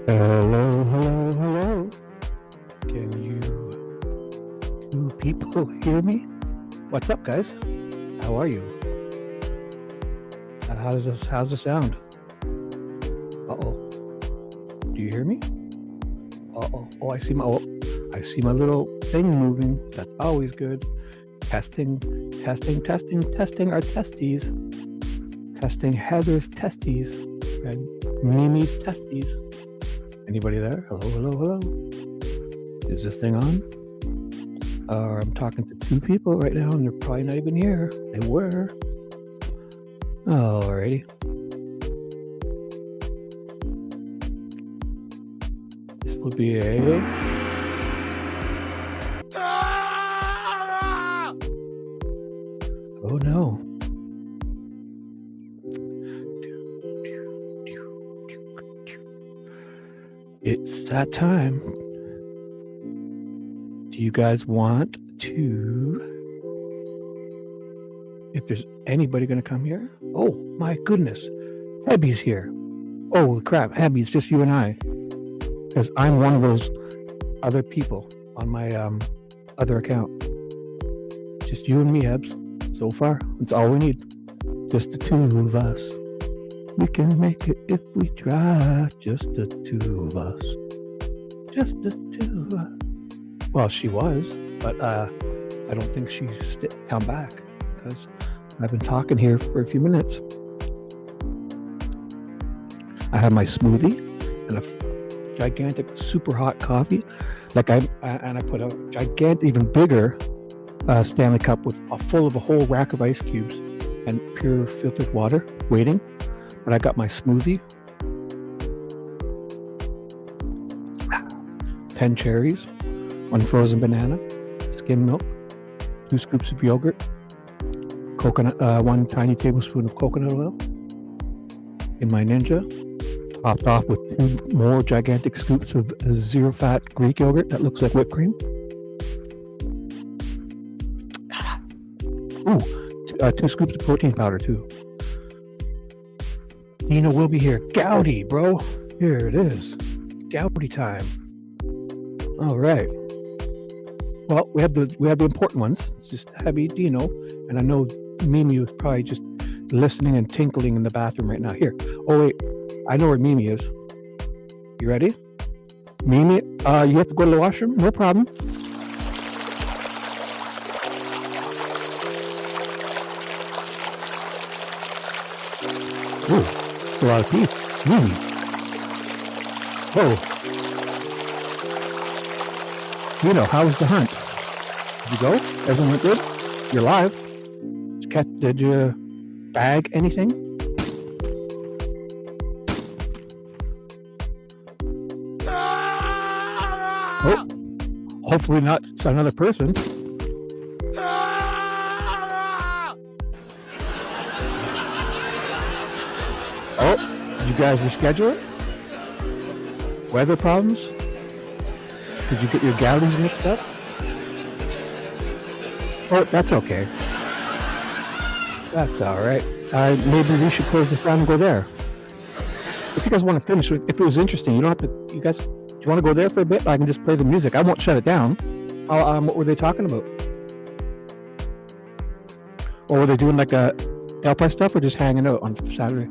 Hello, hello, hello. Can you two people hear me? What's up, guys? How are you? How's the sound? Uh-oh. Do you hear me? Uh-oh. Oh, I see my little thing moving. That's always good. Testing our testes. Testing Heather's testes and Mimi's testes. Anybody there? Hello, hello, hello. Is this thing on? I'm talking to two people right now, and they're probably not even here. They were. Alrighty. This will be a... Oh no. It's that time. Do you guys want to... If there's anybody going to come here? Oh, my goodness. Hebby's here. Oh, crap. Hebby, it's just you and I. Because I'm one of those other people on my other account. Just you and me, Hebs. So far, that's all we need. Just the two of us. We can make it if we try. Just the two of us. Just the two of us. Well, she was, but I don't think she's come back because I've been talking here for a few minutes. I have my smoothie and a gigantic, super hot coffee. I put a gigantic, even bigger Stanley Cup with full of a whole rack of ice cubes and pure filtered water waiting. But I got my smoothie, 10 cherries, 1 frozen banana, skim milk, 2 scoops of yogurt, coconut, 1 tiny tablespoon of coconut oil in my Ninja, topped off with 2 more gigantic scoops of zero-fat Greek yogurt that looks like whipped cream. Ooh, 2 scoops of protein powder too. Dino will be here. Goudy, bro. Here it is. Goudy time. All right. Well, we have the important ones. It's just Heavy, Dino, and I know Mimi was probably just listening and tinkling in the bathroom right now. Here. Oh wait, I know where Mimi is. You ready? Mimi, you have to go to the washroom. No problem. Ooh. That's a lot of teeth. Whoa. You know, how was the hunt? Did you go? Everything went good? You're alive. Did you bag anything? Oh, hopefully not another person. Oh, you guys reschedule it? Weather problems? Did you get your galleys mixed up? Oh, that's okay. That's all right. Maybe we should close this down and go there. If you guys want to finish, if it was interesting, you don't have to. You guys, do you want to go there for a bit? I can just play the music. I won't shut it down. What were they talking about? Or were they doing like a delphi stuff, or just hanging out on Saturday?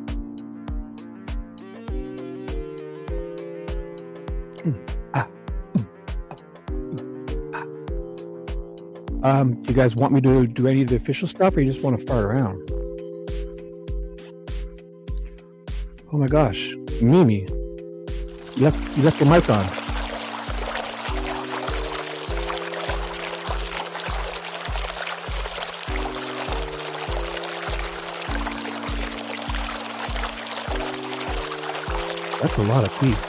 Do you guys want me to do any of the official stuff, or you just want to fart around? Oh my gosh, Mimi, you left your mic on. That's a lot of teeth.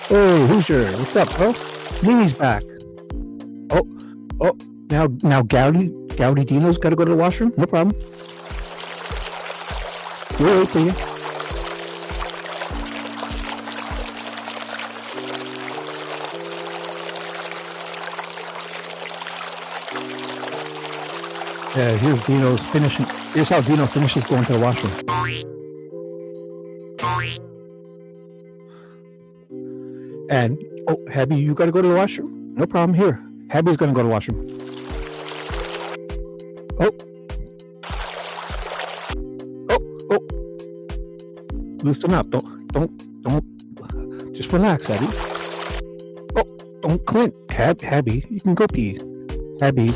Hey, Hoosier, what's up, bro? Mimi's back. Oh, now Goudy Dino's got to go to the washroom? No problem. We'll wait for you. Here's Dino's finishing. Here's how Dino finishes going to the washroom. And, oh, Abby, you got to go to the washroom? No problem. Here. Abby's going to go to the washroom. Oh. Oh. Loosen up. Don't. Just relax, Abby. Oh, don't clench. Abby, you can go pee. Abby.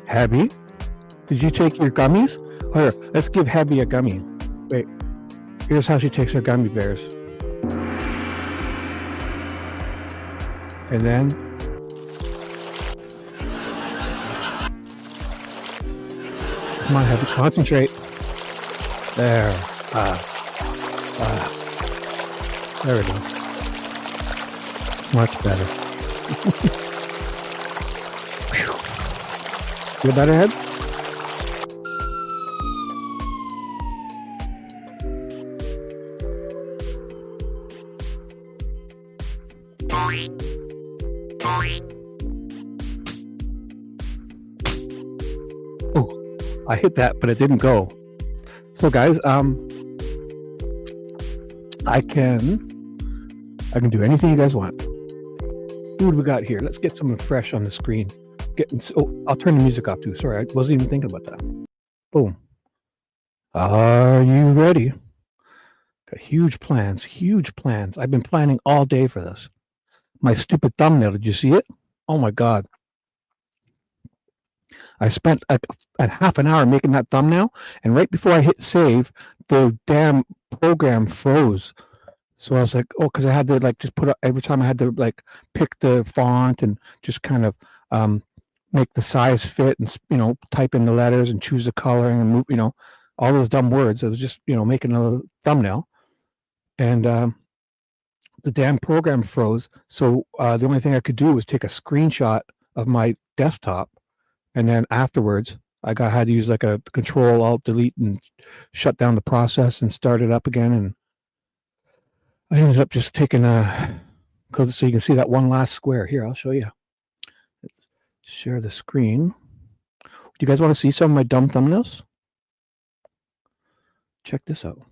Abby, did you take your gummies? Here, let's give Abby a gummy. Wait, here's how she takes her gummy bears. And then, come on, Abby, concentrate. There. There we go. Much better. Feel better, Ed? Oh, I hit that, but it didn't go. So, guys, I can do anything you guys want. What do we got here? Let's get something fresh on the screen. I'll turn the music off too. Sorry, I wasn't even thinking about that. Boom. Are you ready? Got huge plans. I've been planning all day for this. My stupid thumbnail, did you see it? Oh my God. I spent a half an hour making that thumbnail, and right before I hit save, the damn program froze. So I was like, oh, because I had to just put up every time I had to pick the font and just kind of make the size fit and type in the letters and choose the coloring and move all those dumb words. I was just making a thumbnail, and the damn program froze. So the only thing I could do was take a screenshot of my desktop, and then afterwards I had to use a Control Alt Delete and shut down the process and start it up again. And I ended up just taking so you can see that one last square. Here, I'll show you. Let's share the screen. Do you guys want to see some of my dumb thumbnails? Check this out.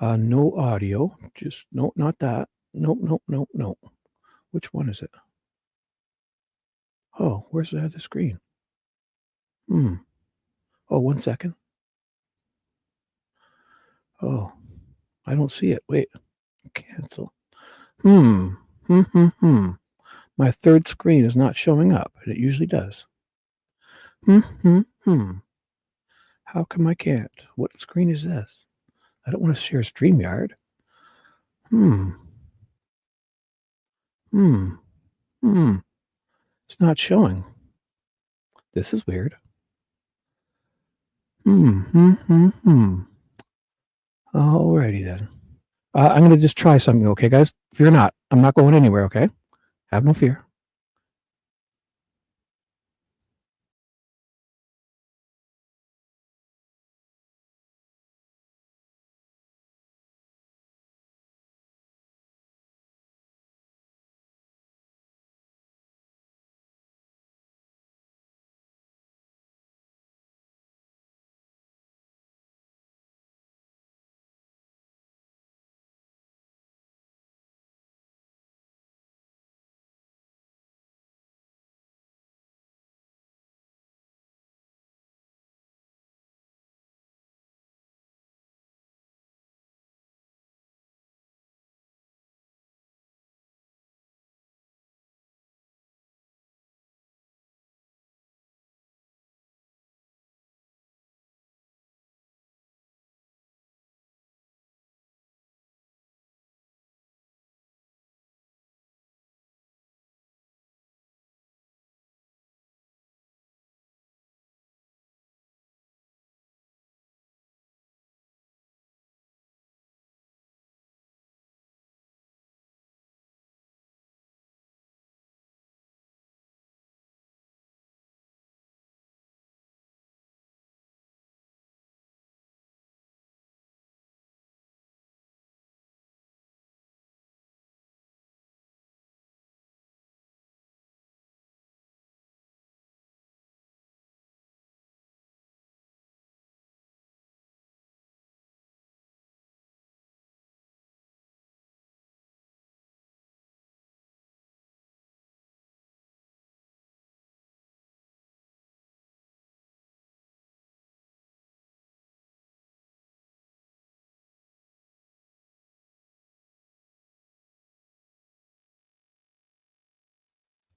No audio. No, not that. No. Which one is it? Oh, where's the screen? Oh, 1 second. Oh, I don't see it. Wait. Cancel. My third screen is not showing up, and it usually does. How come I can't? What screen is this? I don't want to share StreamYard. It's not showing. This is weird. Alrighty then. I'm going to just try something, okay, guys? Fear not. I'm not going anywhere, okay? Have no fear.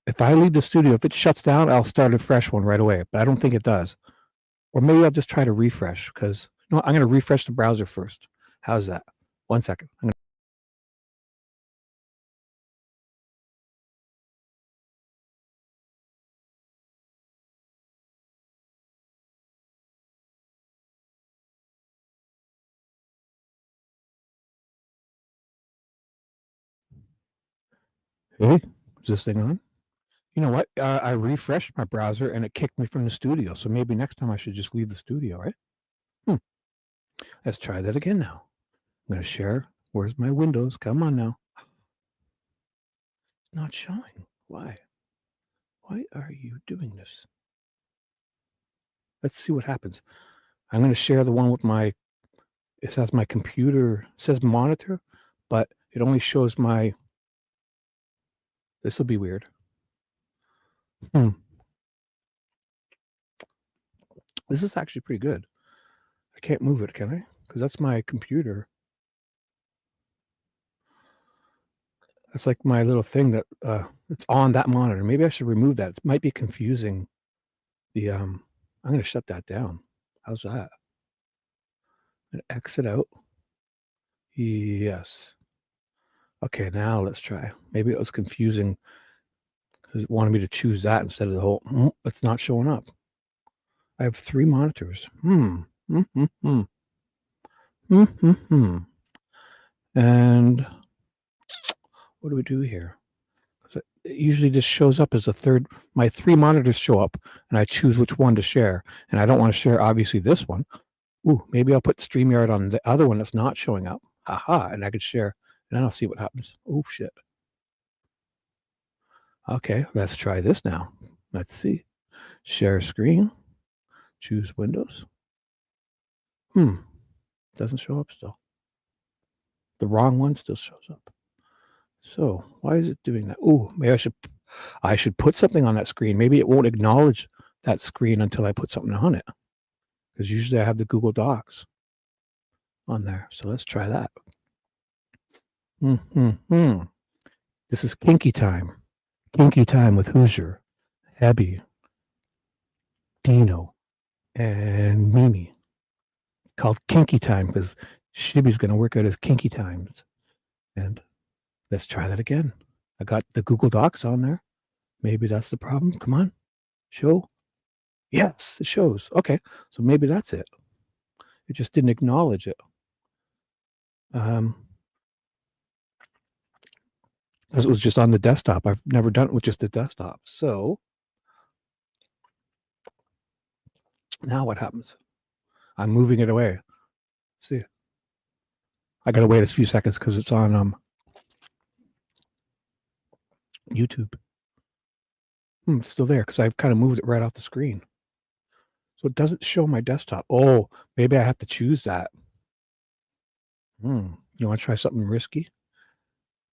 If I leave the studio, if it shuts down, I'll start a fresh one right away. But I don't think it does. Or maybe I'll just try to refresh because no, I'm going to refresh the browser first. How's that? 1 second. Hey, is this thing on? You know what? I refreshed my browser and it kicked me from the studio. So maybe next time I should just leave the studio, right? Let's try that again now. I'm going to share. Where's my Windows? Come on now. It's not showing. Why? Why are you doing this? Let's see what happens. I'm going to share the one with my, it says my computer, it says monitor, but it only shows my, this will be weird. This is actually pretty good. I can't move it, can I? Because that's my computer. That's like my little thing that it's on that monitor. Maybe I should remove that. It might be confusing. The I'm going to shut that down. How's that? And exit out. Yes. Okay, now let's try. Maybe it was confusing because it wanted me to choose that instead of the whole. It's not showing up. I have 3 monitors. And what do we do here? It usually just shows up as a third. My 3 monitors show up, and I choose which one to share. And I don't want to share, obviously, this one. Ooh, maybe I'll put StreamYard on the other one that's not showing up. Haha, and I could share, and then I'll see what happens. Oh, shit. Okay, let's try this now. Let's see. Share screen. Choose Windows. Doesn't show up still. The wrong one still shows up. So why is it doing that? Oh, maybe I should put something on that screen. Maybe it won't acknowledge that screen until I put something on it. Because usually I have the Google Docs on there. So let's try that. This is Kinky Time. Kinky Time with Hoosier, Abby, Dino, and Mimi. Called Kinky Time because Shibby's going to work out his kinky times. And let's try that again. I got the Google Docs on there. Maybe that's the problem. Come on. Show. Yes, it shows. Okay. So maybe that's it. It just didn't acknowledge it. Because it was just on the desktop. I've never done it with just the desktop. So now what happens? I'm moving it away. See, I gotta wait a few seconds because it's on YouTube. It's still there because I've kind of moved it right off the screen. So it doesn't show my desktop. Oh, maybe I have to choose that. You want to try something risky?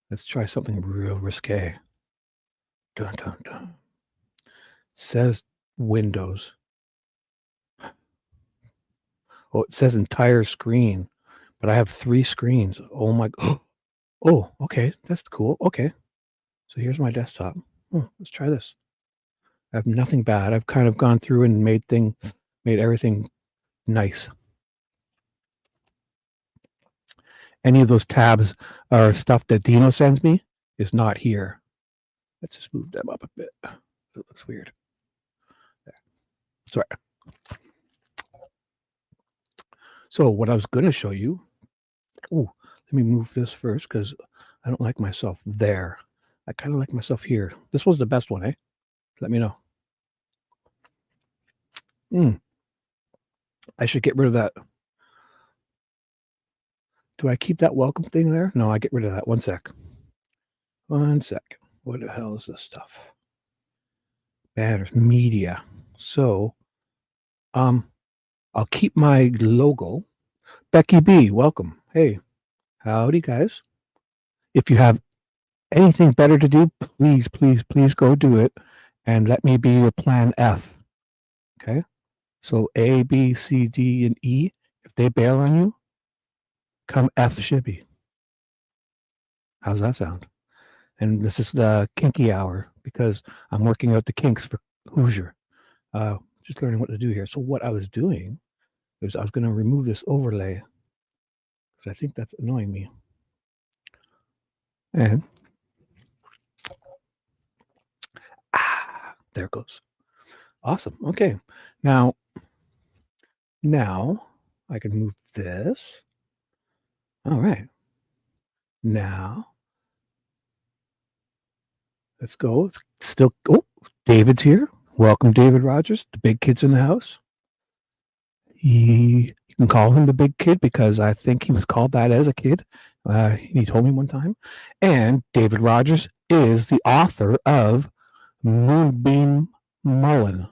Let's try something real risque. Dun, dun, dun. It says Windows. Oh, it says entire screen, but I have 3 screens. Oh my. Oh, okay. That's cool. Okay. So here's my desktop. Let's try this. I have nothing bad. I've kind of gone through and made everything nice. Any of those tabs or stuff that Dino sends me is not here. Let's just move them up a bit. It looks weird. There. Sorry. So what I was going to show you. Oh, let me move this first because I don't like myself there. I kind of like myself here. This was the best one, eh? Let me know. I should get rid of that. Do I keep that welcome thing there? No, I get rid of that. 1 sec. 1 sec. What the hell is this stuff? Banners, media. So, I'll keep my logo. Becky B, welcome. Hey, howdy, guys. If you have anything better to do, please, please, please go do it. And let me be your plan F. Okay? So A, B, C, D, and E, if they bail on you, come F Shibby. How's that sound? And this is the kinky hour because I'm working out the kinks for Hoosier. Just learning what to do here. So what I was doing is I was going to remove this overlay because I think that's annoying me. And there it goes. Awesome. Okay. Now I can move this. All right. Now let's go. It's still, oh, David's here. Welcome, David Rogers. The big kid's in the house. You can call him the big kid because I think he was called that as a kid. He told me one time. And David Rogers is the author of Moonbeam Mullen.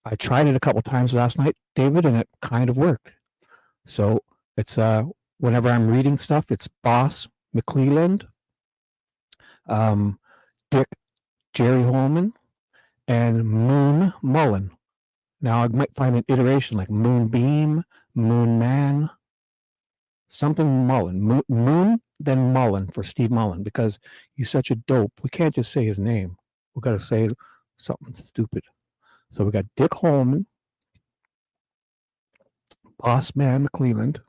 I tried it a couple times last night, David, and it kind of worked. So it's whenever I'm reading stuff, it's Boss McClelland, Dick Jerry Holman, and Moon Mullen. Now I might find an iteration like Moonbeam, Moonman, something Mullen, Moon, then Mullen for Steve Mullen because he's such a dope. We can't just say his name. We got to say something stupid. So we got Dick Holman, Boss Man McClelland,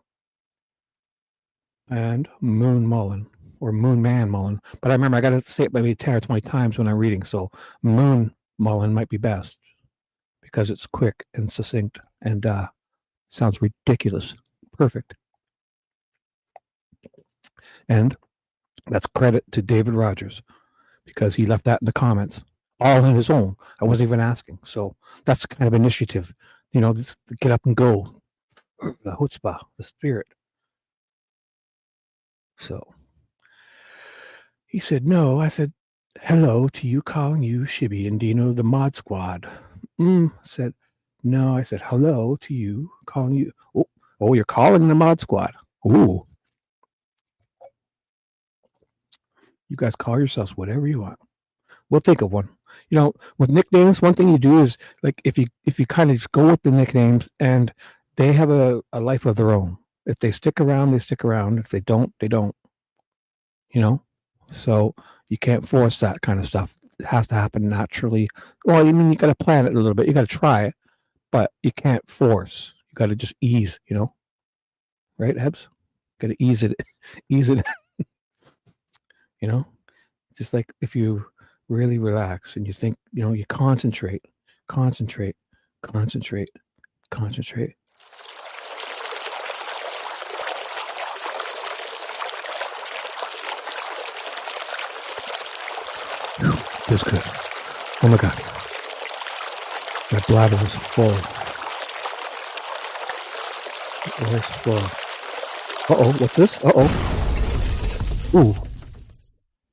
and Moon Mullen or Moon Man Mullen. But I remember I got to say it maybe 10 or 20 times when I'm reading. So Moon Mullen might be best because it's quick and succinct and sounds ridiculous. Perfect. And that's credit to David Rogers because he left that in the comments all on his own. I wasn't even asking. So that's the kind of initiative, just get up and go. The chutzpah, the spirit. So he said, no. I said, hello to you calling you Shibby and Dino the Mod Squad. Said, no. I said, hello to you calling you. Oh, you're calling the Mod Squad. Ooh. You guys call yourselves whatever you want. We'll think of one. With nicknames, one thing you do is like if you kind of just go with the nicknames and they have a life of their own. If they stick around, they stick around. If they don't, they don't. So you can't force that kind of stuff. It has to happen naturally. Well, you got to plan it a little bit. You got to try it, but you can't force. You got to just ease. Right, Hebs? Got to ease it. Ease it. Just like if you really relax and you think, you concentrate. Feels good. Oh my God. My bladder was full. It was full. Uh-oh, what's this? Uh-oh.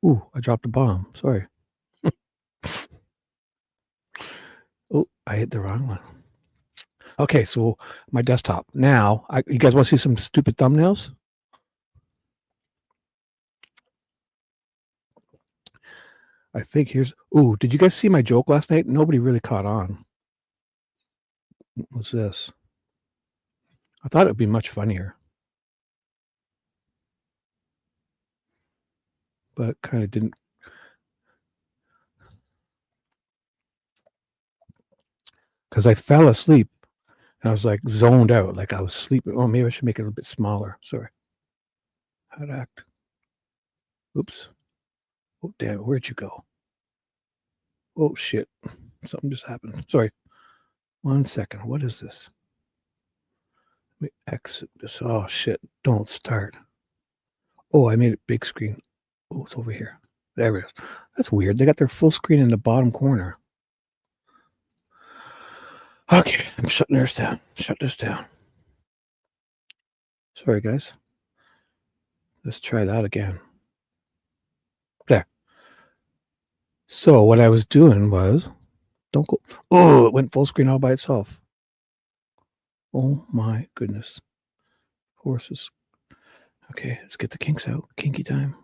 Ooh, I dropped a bomb. Sorry. Oh, I hit the wrong one. Okay, so my desktop. Now, you guys want to see some stupid thumbnails? I think here's... Ooh, did you guys see my joke last night? Nobody really caught on. What's this? I thought it would be much funnier. But kind of didn't. Because I fell asleep and I was like zoned out, like I was sleeping. Oh, maybe I should make it a little bit smaller. Sorry. How to act. Oops. Oh, damn it. Where'd you go? Oh, shit. Something just happened. Sorry. 1 second. What is this? Let me exit this. Oh, shit. Don't start. Oh, I made it big screen. Oh, it's over here. There it is. That's weird. They got their full screen in the bottom corner. Okay, I'm shutting this down. Shut this down. Sorry, guys. Let's try that again. There. So what I was doing was, don't go. Oh, it went full screen all by itself. Oh my goodness. Horses. Okay, let's get the kinks out. Kinky time.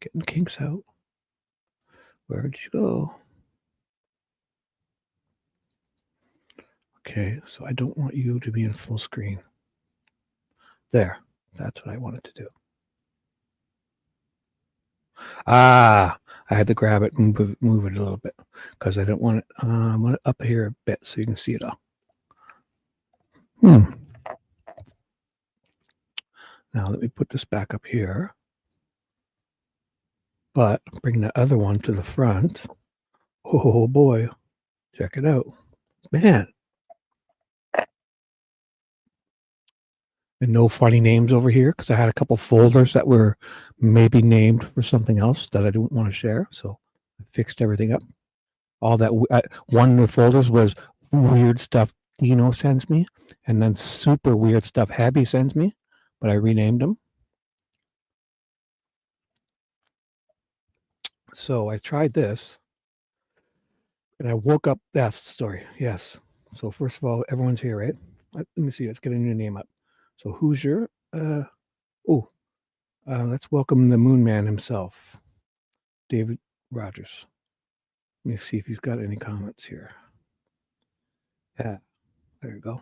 Getting kinks out. Where'd you go? Okay, so I don't want you to be in full screen. There. That's what I wanted to do. I had to grab it and move it a little bit because I didn't want it. I want it up here a bit so you can see it all. Now let me put this back up here. But bring the other one to the front. Oh boy, check it out, man. And no funny names over here because I had a couple folders that were maybe named for something else that I didn't want to share. So I fixed everything up. All that one of the folders was weird stuff Dino sends me, and then super weird stuff Abby sends me, but I renamed them. So I tried this, and I woke up. That's the story. Yes. So first of all, everyone's here, right? Let me see. Let's get a new name up. So who's your? Let's welcome the Moon Man himself, David Rogers. Let me see if he's got any comments here. Yeah, there you go.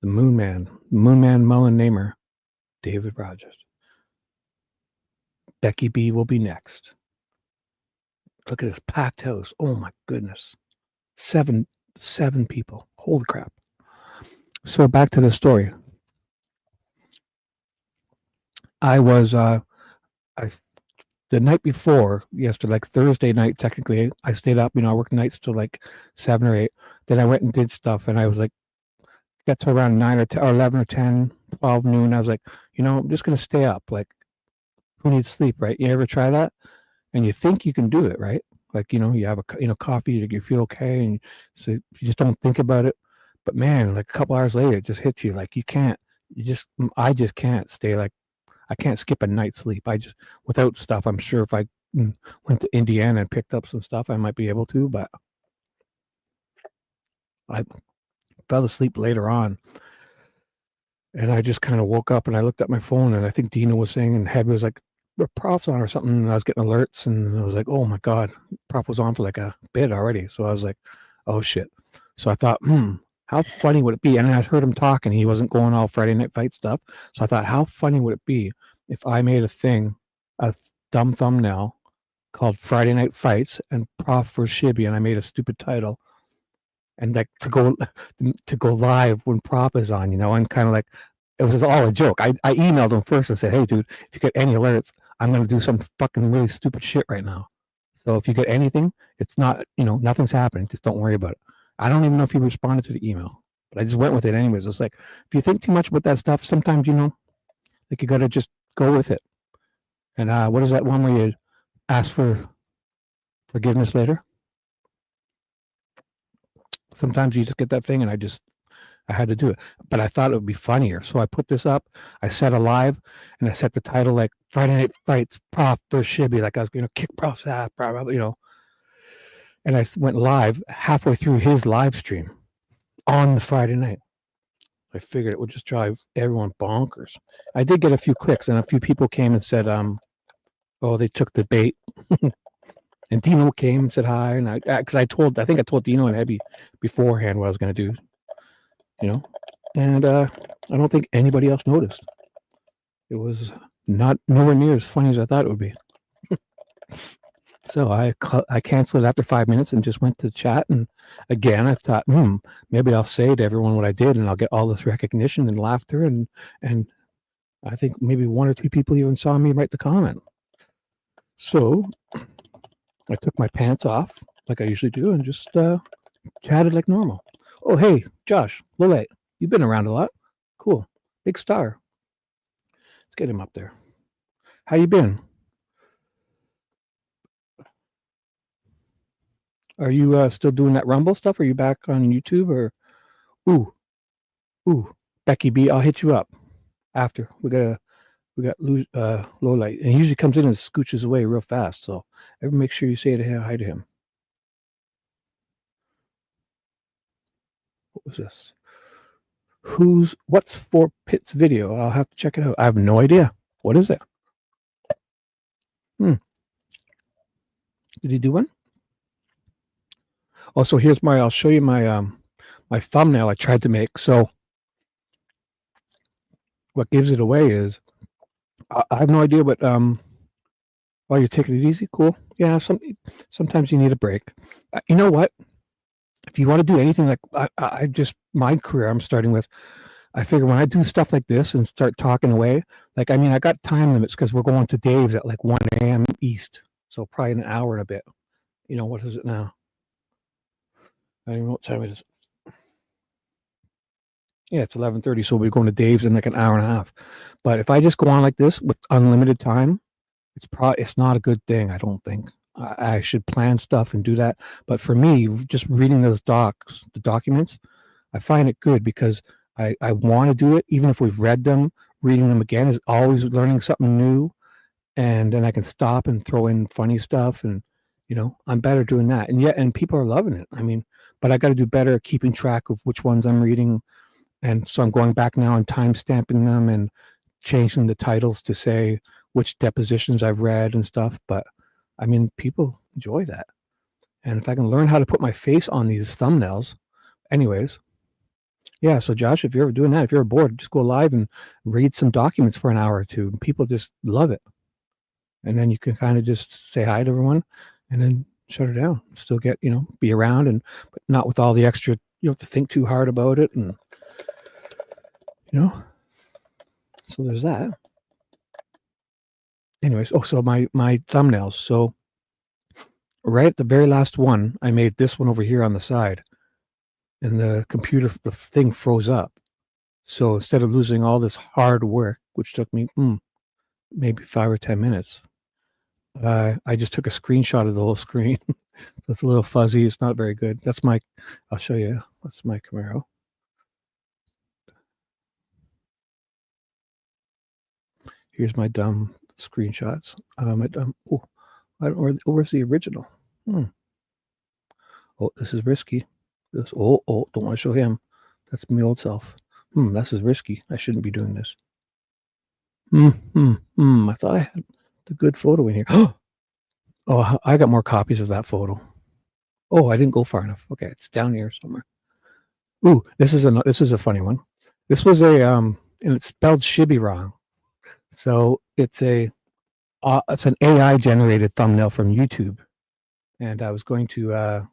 The Moon Man Mullen Namer, David Rogers. Becky B will be next. Look at this packed house. Oh my goodness. Seven people. Holy crap. So back to the story. I was the night before, yesterday, like Thursday night, technically, I stayed up, I worked nights till like 7 or 8. Then I went and did stuff, and I was like, got to around 9 or 10 or 11 or 10, 12 noon. I was like, I'm just going to stay up. Like, who needs sleep, right? You ever try that? And you think you can do it, right? Like, you have a coffee, you feel okay, and so you just don't think about it. But man, like a couple hours later, it just hits you. Like I just can't stay like. I can't skip a night's sleep. Without stuff, I'm sure if I went to Indiana and picked up some stuff, I might be able to, but I fell asleep later on. And I just kind of woke up and I looked at my phone, and I think Dina was saying, and Head was like, the prof's on or something. And I was getting alerts, and I was like, oh my God, prof was on for like a bit already. So I was like, oh shit. So I thought, how funny would it be? And I heard him talking. He wasn't going all Friday Night Fight stuff. So I thought, how funny would it be if I made a dumb thumbnail called Friday Night Fights and Prof for Shibby, and I made a stupid title, and like to go live when Prof is on, and kind of like it was all a joke. I emailed him first and said, hey dude, if you get any alerts, I'm gonna do some fucking really stupid shit right now. So if you get anything, it's not, nothing's happening. Just don't worry about it. I don't even know if he responded to the email, but I just went with it anyways. It's like, if you think too much about that stuff, sometimes, like you got to just go with it. And what is that one where you ask for forgiveness later? Sometimes you just get that thing, and I had to do it. But I thought it would be funnier. So I put this up. I set a live, and I set the title like Friday Night Fights, Prof versus Shibby. Like I was going to kick Prof's ass, And I went live halfway through his live stream on the Friday night. I figured it would just drive everyone bonkers. I did get a few clicks, and a few people came and said, oh, they took the bait. And Dino came and said hi. And I think I told Dino and Abby beforehand what I was going to do, and I don't think anybody else noticed. It was nowhere near as funny as I thought it would be. So I canceled it after 5 minutes and just went to the chat. And again, I thought, maybe I'll say to everyone what I did, and I'll get all this recognition and laughter. And I think maybe 1 or 2 people even saw me write the comment. So I took my pants off like I usually do and just chatted like normal. Oh, hey, Josh, Lillette, you've been around a lot. Cool. Big star. Let's get him up there. How you been? Are you still doing that Rumble stuff? Are you back on YouTube or? Ooh, Becky B, I'll hit you up after. We got low light, and he usually comes in and scooches away real fast. So make sure you say hi to him. What was this? What's for Pitt's video? I'll have to check it out. I have no idea. What is it? Did he do one? Also, I'll show you my my thumbnail I tried to make. So what gives it away is I have no idea what Oh, you're taking it easy? Cool. Yeah, sometimes you need a break. You know what? If you want to do anything like I just my career I'm starting with, I figure when I do stuff like this and start talking away, like I mean I got time limits because we're going to Dave's at like 1 AM East, so probably an hour and a bit. You know what is it now? I don't even know what time it is. Yeah, it's 11:30, so we're going to Dave's in like an hour and a half. But if I just go on like this with unlimited time, it's not a good thing. I don't think I should plan stuff and do that. But for me, just reading the documents, I find it good because I want to do it, even if we've read them. Reading them again is always learning something new, and then I can stop and throw in funny stuff, and I'm better doing that. And people are loving it. I mean, but I got to do better at keeping track of which ones I'm reading, and so I'm going back now and time stamping them and changing the titles to say which depositions I've read and stuff. But I mean, people enjoy that. And if I can learn how to put my face on these thumbnails, anyways. Yeah. So Josh, if you're ever doing that, if you're bored, just go live and read some documents for an hour or two. People just love it. And then you can kind of just say hi to everyone and then shut it down. Still get, be around but not with all the extra, you don't have to think too hard about it. And, so there's that. Anyways, so my thumbnails. So right at the very last one, I made this one over here on the side, and the thing froze up. So instead of losing all this hard work, which took me maybe 5 or 10 minutes, I just took a screenshot of the whole screen. It's a little fuzzy. It's not very good. I'll show you. That's my Camaro. Here's my dumb screenshots. I don't know where's the original. Oh, this is risky. Don't want to show him. That's my old self. This is risky. I shouldn't be doing this. I thought I had the good photo in here. Oh, I got more copies of that photo. Oh, I didn't go far enough. Okay, it's down here somewhere. Ooh, this is a funny one. This was and it's spelled Shibby wrong. So it's an AI generated thumbnail from YouTube, and I was going to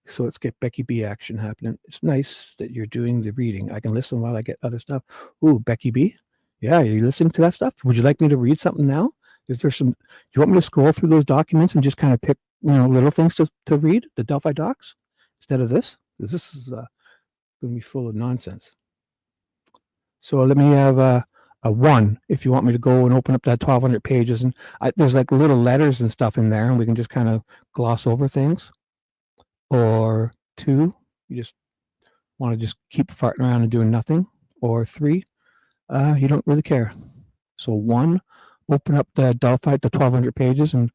so let's get Becky B action happening. It's nice that you're doing the reading. I can listen while I get other stuff. Ooh, Becky B. Yeah, are you listening to that stuff? Would you like me to read something now? Is there do you want me to scroll through those documents and just kind of pick, little things to read, the Delphi docs, instead of this? Because this is going to be full of nonsense. So let me have a 1 if you want me to go and open up that 1,200 pages. And there's like little letters and stuff in there, and we can just kind of gloss over things. Or 2, you just want to just keep farting around and doing nothing. Or 3, you don't really care. So 1, open up the Delphi, the 1,200 pages, and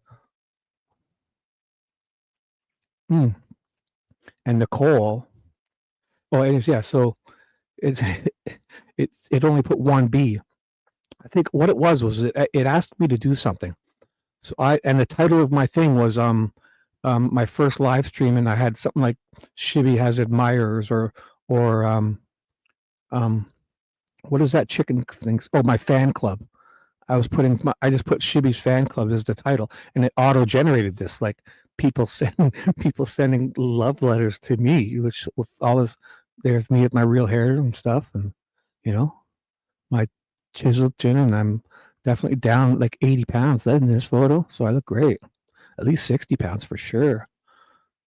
Nicole. Oh, yeah. So it only put 1B. I think what it was it asked me to do something. So and the title of my thing was my first live stream, and I had something like Shibby has admirers or what is that chicken thing? Oh, my fan club. I just put Shibby's fan club as the title, and it auto generated this, like people sending love letters to me, which with all this, there's me with my real hair and stuff, and my chiseled chin, and I'm definitely down like 80 pounds in this photo, so I look great. At least 60 pounds for sure.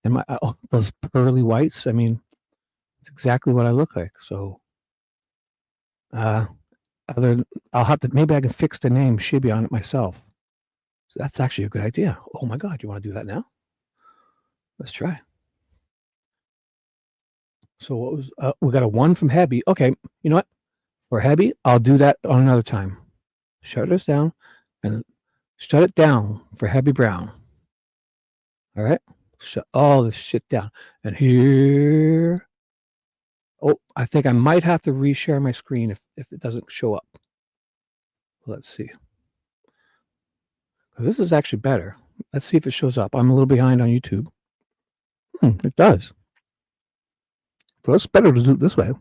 And those pearly whites, I mean, it's exactly what I look like. So I'll have to, maybe I can fix the name Shibby on it myself. So that's actually a good idea. Oh my God, you want to do that now? Let's try. So what was, we got a 1 from Hebby. Okay, you know what? For Hebby, I'll do that on another time. Shut this down and shut it down for Hebby Brown. All right, shut all this shit down. And here, oh, I think I might have to reshare my screen if it doesn't show up. Let's see. This is actually better. Let's see if it shows up. I'm a little behind on YouTube. It does. So it's better to do it this way.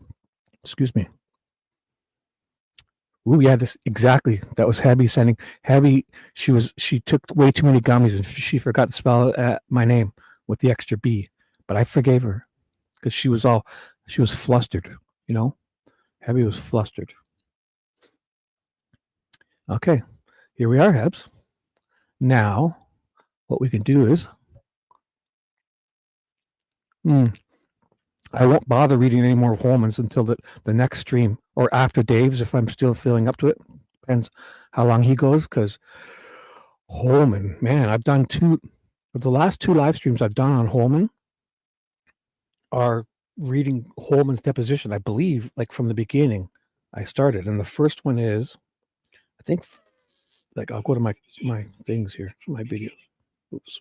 Excuse me. Ooh, yeah, this exactly. That was Habby sending. Habby, she took way too many gummies and she forgot to spell my name with the extra B. But I forgave her because she was flustered. Habby was flustered. Okay, here we are, Hebs. Now, what we can do is, I won't bother reading any more Holman's until the next stream or after Dave's if I'm still feeling up to it. Depends how long he goes, because Holman, man, I've done the last 2 live streams I've done on Holman are reading Holman's deposition, I believe, like from the beginning I started. And the first one is, I think, like, I'll go to my things here, my videos. Oops.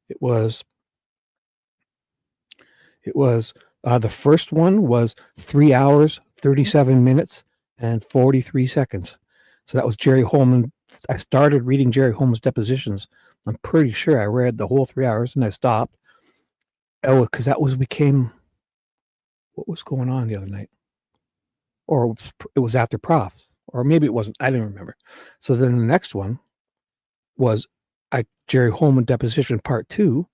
It was the first one was 3 hours, 37 minutes, and 43 seconds. So that was Jerry Holman. I started reading Jerry Holman's depositions. I'm pretty sure I read the whole 3 hours and I stopped. Oh, because what was going on the other night? Or it was after profs, or maybe it wasn't. I didn't remember. So then the next one was Jerry Holman deposition part 2,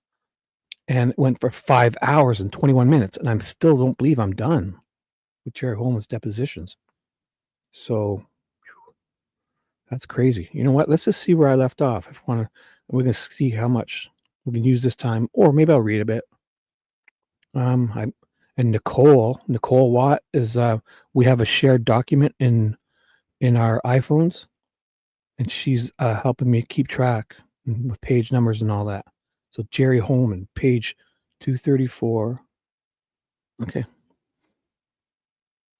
and it went for 5 hours and 21 minutes, and I still don't believe I'm done with Jerry Holman's depositions. So that's crazy. You know what? Let's just see where I left off. We can see how much we can use this time, or maybe I'll read a bit. And Nicole Watt is, we have a shared document in our iPhones, and she's helping me keep track with page numbers and all that. So Jerry Holman, page 234. Okay.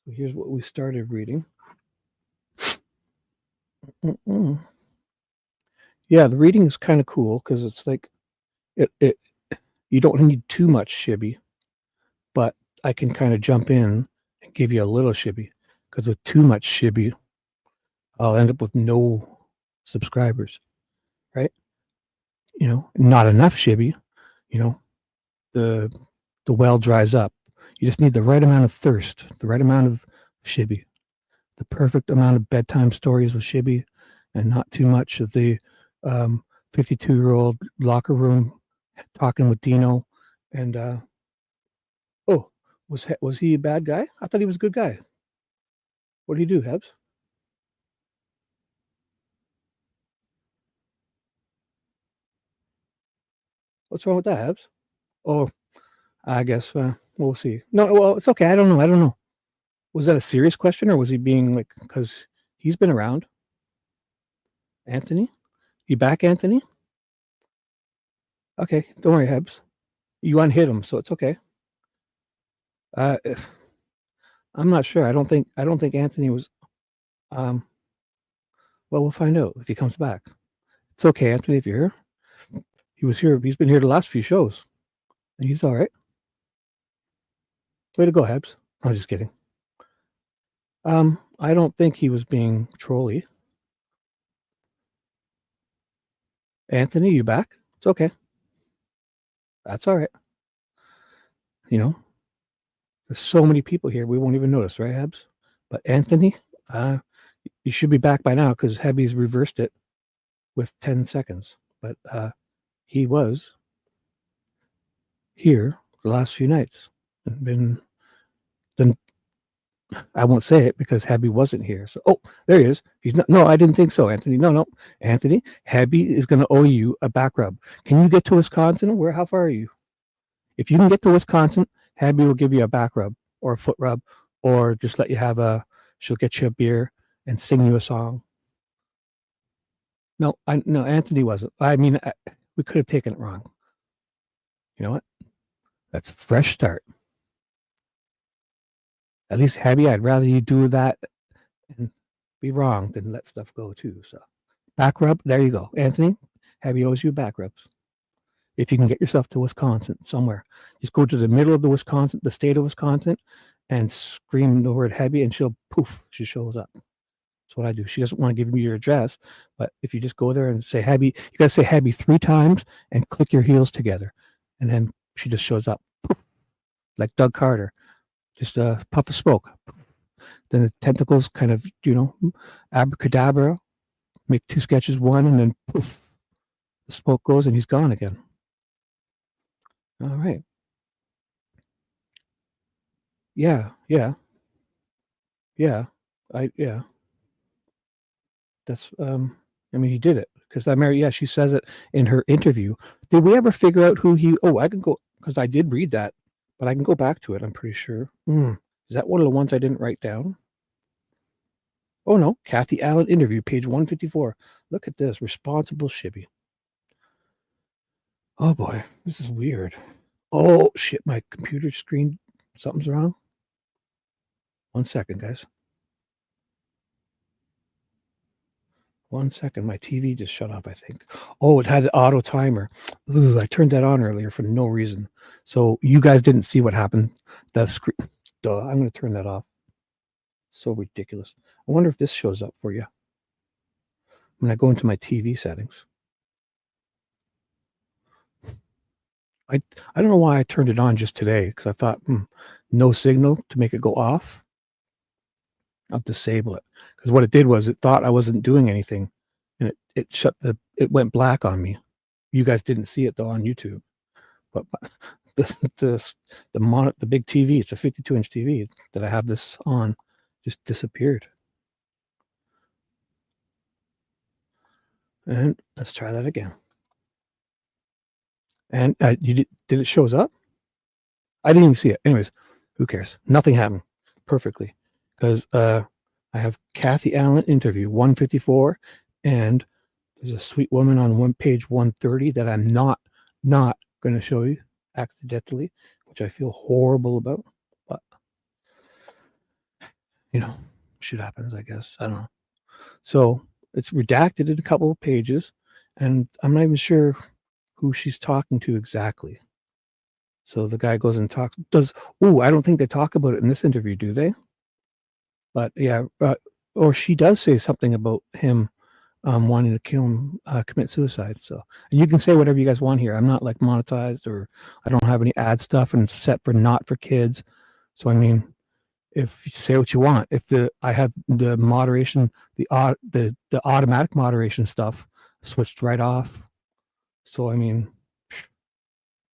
So here's what we started reading. Yeah, the reading is kind of cool because it's like you don't need too much shibby, but I can kind of jump in and give you a little shibby, because with too much shibby, I'll end up with no subscribers, right? Not enough shibby, the well dries up. You just need the right amount of thirst, the right amount of shibby, the perfect amount of bedtime stories with shibby, and not too much of the 52-year-old locker room talking with Dino. And was he a bad guy? I thought he was a good guy. What did he do, Hebs? What's wrong with that, Hebs? Oh, I guess we'll see. No, well, it's okay. I don't know. Was that a serious question, or was he being like, because he's been around? Anthony? You back, Anthony? Okay, don't worry, Hebs. You unhit him, so it's okay. I'm not sure. I don't think Anthony was. Well, we'll find out if he comes back. It's okay, Anthony, if you're here. He was here. He's been here the last few shows, and he's all right. Way to go, Hebs. I'm just kidding. I don't think he was being trolly. Anthony, you back? It's okay. That's all right. There's so many people here, we won't even notice, right, Hebs? But Anthony, you should be back by now, because Hebby's reversed it with 10 seconds. But he was here the last few nights. And then I won't say it because Hebby wasn't here. So, there he is. He's not. No, I didn't think so, Anthony. No, Anthony. Hebby is going to owe you a back rub. Can you get to Wisconsin? How far are you? If you can get to Wisconsin, Hebby will give you a back rub or a foot rub, or just let you she'll get you a beer and sing you a song. No, Anthony wasn't. I mean, we could have taken it wrong. You know what? That's a fresh start. At least, Hebby, I'd rather you do that and be wrong than let stuff go too. So, back rub, there you go. Anthony, Hebby owes you back rubs. If you can get yourself to Wisconsin somewhere, just go to the middle of the state of Wisconsin, and scream the word Hebby, and she shows up. That's what I do. She doesn't want to give me your address, but if you just go there and say Hebby, you got to say Hebby 3 times and click your heels together, and then she just shows up, like Doug Carter, just a puff of smoke. Then the tentacles kind of, abracadabra, make 2 sketches, one, and then poof, the smoke goes and he's gone again. All right. Yeah. Yeah. That's, I mean, he did it because she says it in her interview. Did we ever figure out who I can go, because I did read that, but I can go back to it, I'm pretty sure. Is that one of the ones I didn't write down? Oh, no. Kathy Allen interview, page 154. Look at this. Responsible shibby. Oh, boy. This is weird. Oh, shit. My computer screen, something's wrong. 1 second, guys. 1 second. My TV just shut off, I think. Oh, it had the auto timer. Ooh, I turned that on earlier for no reason. So you guys didn't see what happened. The screen. Duh, I'm going to turn that off. So ridiculous. I wonder if this shows up for you when I go into my TV settings. I don't know why I turned it on just today, because I thought, no signal to make it go off. I'll disable it, because what it did was it thought I wasn't doing anything, and it went black on me. You guys didn't see it though on YouTube, but the big TV, it's a 52-inch TV that I have this on, just disappeared. And let's try that again. And did it shows up? I didn't even see it. Anyways, who cares? Nothing happened perfectly, because I have Kathy Allen interview 154, and there's a sweet woman on page 130 that I'm not going to show you accidentally, which I feel horrible about, but shit happens, I guess. I don't know. So it's redacted in a couple of pages, and I'm not even sure who she's talking to exactly. So the guy goes and talks. I don't think they talk about it in this interview, do they? But yeah, or she does say something about him wanting to kill him, commit suicide. So, and you can say whatever you guys want here. I'm not like monetized, or I don't have any ad stuff, and it's set for not for kids. So I mean, if you say what you want, I have the moderation, the automatic moderation stuff switched right off. So I mean,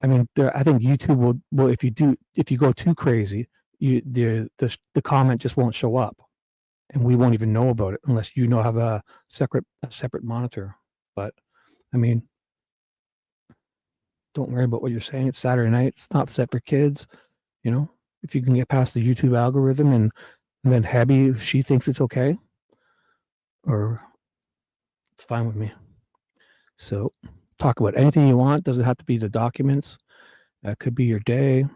I think YouTube will if you go too crazy, the comment just won't show up, and we won't even know about it unless have a separate monitor. But I mean, don't worry about what you're saying. It's Saturday night. It's not set for kids. If you can get past the YouTube algorithm, and then Abby, if she thinks it's okay, or it's fine with me. So talk about anything you want. Doesn't have to be the documents. That could be your day,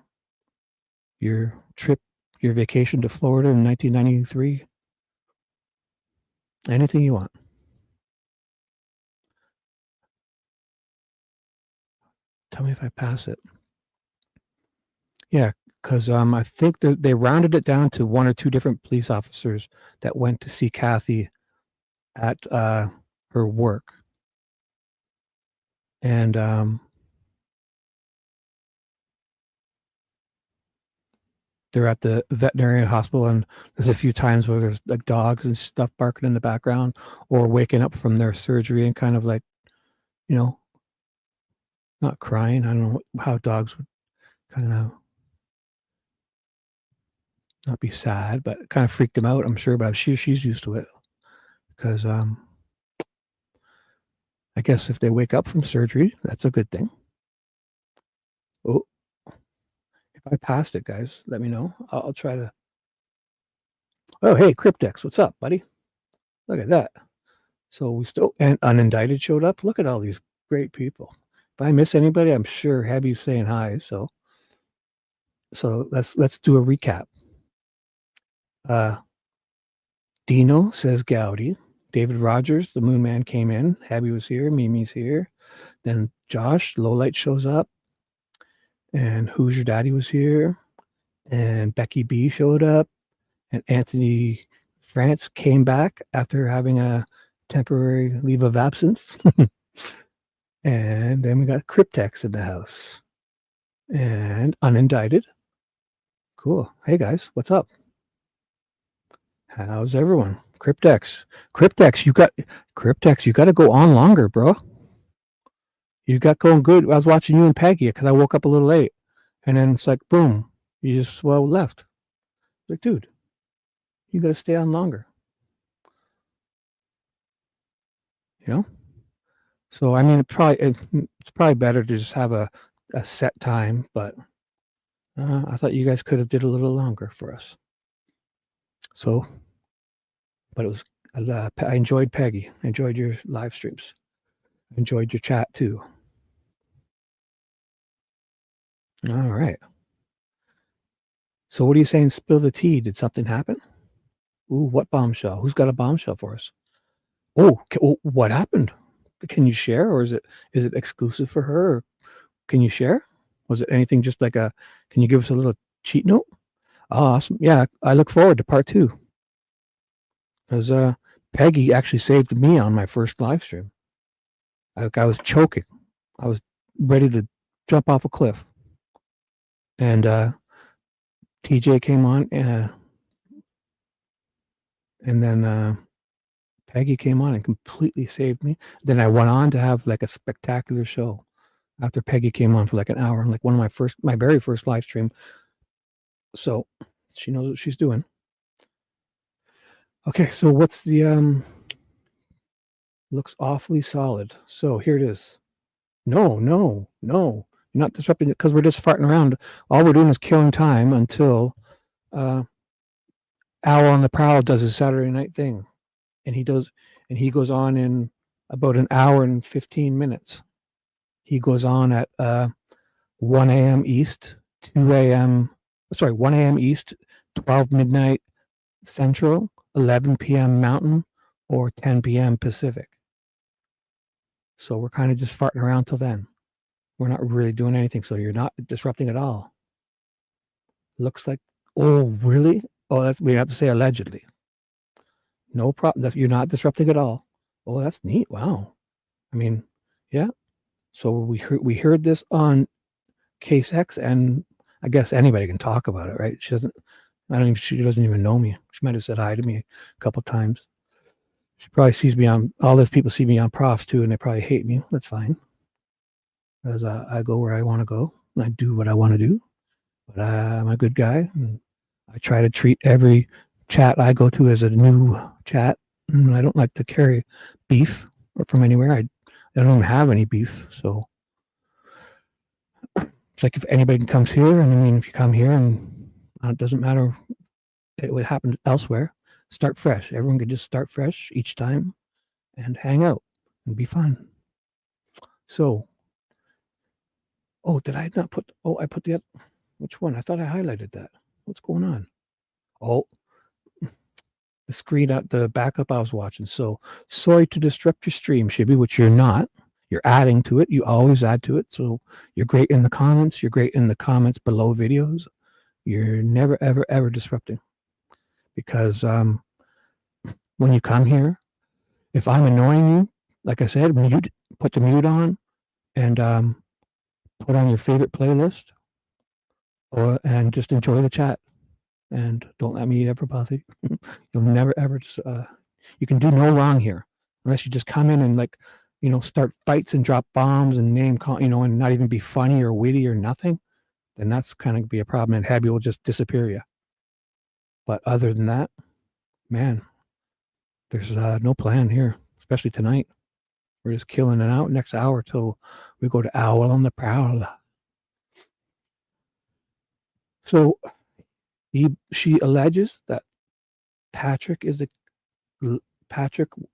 your trip, your vacation to Florida in 1993. Anything you want. Tell me if I pass it. Yeah, because I think they rounded it down to 1 or 2 different police officers that went to see Kathy at her work. And they're at the veterinary hospital, and there's a few times where there's like dogs and stuff barking in the background, or waking up from their surgery and kind of like, not crying. I don't know how dogs would kind of not be sad, but it kind of freaked them out, I'm sure. But I'm sure she's used to it, because I guess if they wake up from surgery, that's a good thing. Oh, if I passed it, guys, let me know. I'll try to. Oh, hey, Cryptex, what's up, buddy? Look at that. So we still, and Unindicted showed up. Look at all these great people. If I miss anybody, I'm sure Abby's saying hi. So let's do a recap. Dino says Gowdy. David Rogers, the Moon Man, came in. Abby was here. Mimi's here. Then Josh Lowlight shows up, and Who's Your Daddy was here, and Becky B showed up, and Anthony France came back after having a temporary leave of absence. And then we got Cryptex in the house, and Unindicted. Cool. Hey guys, what's up? How's everyone? Cryptex, you got to go on longer, bro. You got going good. I was watching you and Peggy because I woke up a little late, and then it's like, boom, you just left. Like, dude, you got to stay on longer. You know. So I mean, it's probably better to just have a set time, but I thought you guys could have did a little longer for us. So, but it was I enjoyed Peggy. I enjoyed your live streams. I enjoyed your chat too. All right. So what are you saying? Spill the tea. Did something happen? Ooh, what bombshell? Who's got a bombshell for us? Oh, what happened? Can you share, or is it exclusive for her? Or can you share? Was it anything just like a? Can you give us a little cheat note? Oh, awesome. Yeah, I look forward to part 2. Because Peggy actually saved me on my first live stream. I was choking. I was ready to jump off a cliff. And TJ came on, and then Peggy came on and completely saved me. Then I went on to have like a spectacular show after Peggy came on for like an hour, like my very first live stream. So she knows what she's doing. Okay, so what's the looks awfully solid. So here it is. No, you're not disrupting it because we're just farting around. All we're doing is killing time until Owl on the Prowl does his Saturday night thing, and he goes on in about an hour and 15 minutes. He goes on at 1 a.m. East, 1 a.m. East, 12 midnight Central, 11 p.m. Mountain, or 10 p.m. Pacific. So we're kind of just farting around till then. We're not really doing anything, so you're not disrupting at all. Looks like, oh, really? Oh, we have to say allegedly. No problem. You're not disrupting at all. Oh, that's neat. Wow. I mean, yeah. So we heard this on Case X, and I guess anybody can talk about it, right? She doesn't even know me. She might have said hi to me a couple times. She probably sees me on, all those people see me on profs too, and they probably hate me. That's fine. Because I go where I want to go, and I do what I want to do. But I'm a good guy, and I try to treat every chat I go to as a new chat. And I don't like to carry beef or from anywhere. I don't even have any beef. So it's like if anybody comes here, and I mean, if you come here and it doesn't matter, it would happen elsewhere. Start fresh. Everyone could just start fresh each time and hang out and be fun. So, did I not put? I put the. Which one? I thought I highlighted that. What's going on? Oh, the screen at the backup I was watching. So sorry to disrupt your stream, Shibby, which you're not. You're adding to it. You always add to it. So you're great in the comments. You're great in the comments below videos. You're never, ever, ever disrupting. Because when you come here, if I'm annoying you, like I said, put the mute on and put on your favorite playlist and just enjoy the chat. And don't let me ever bother you. You'll never, ever just, you can do no wrong here unless you just come in and like, start fights and drop bombs and and not even be funny or witty or nothing. Then that's kind of be a problem, and Habby will just disappear you. But other than that, man, there's no plan here, especially tonight. We're just killing it out next hour till we go to Owl on the Prowl. So she alleges that Patrick,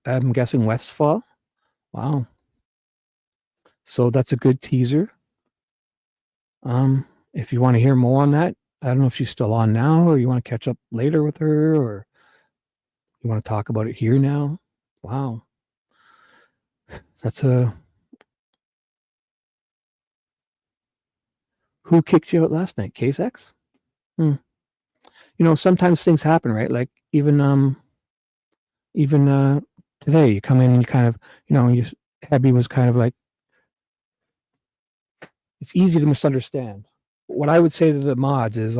I'm guessing Westfall. Wow. So that's a good teaser. If you want to hear more on that, I don't know if she's still on now, or you want to catch up later with her, or you want to talk about it here now. Wow. That's who kicked you out last night? Case X? Sometimes things happen, right? Like even today, you come in and you kind of, Abby was kind of like, it's easy to misunderstand. What I would say to the mods is,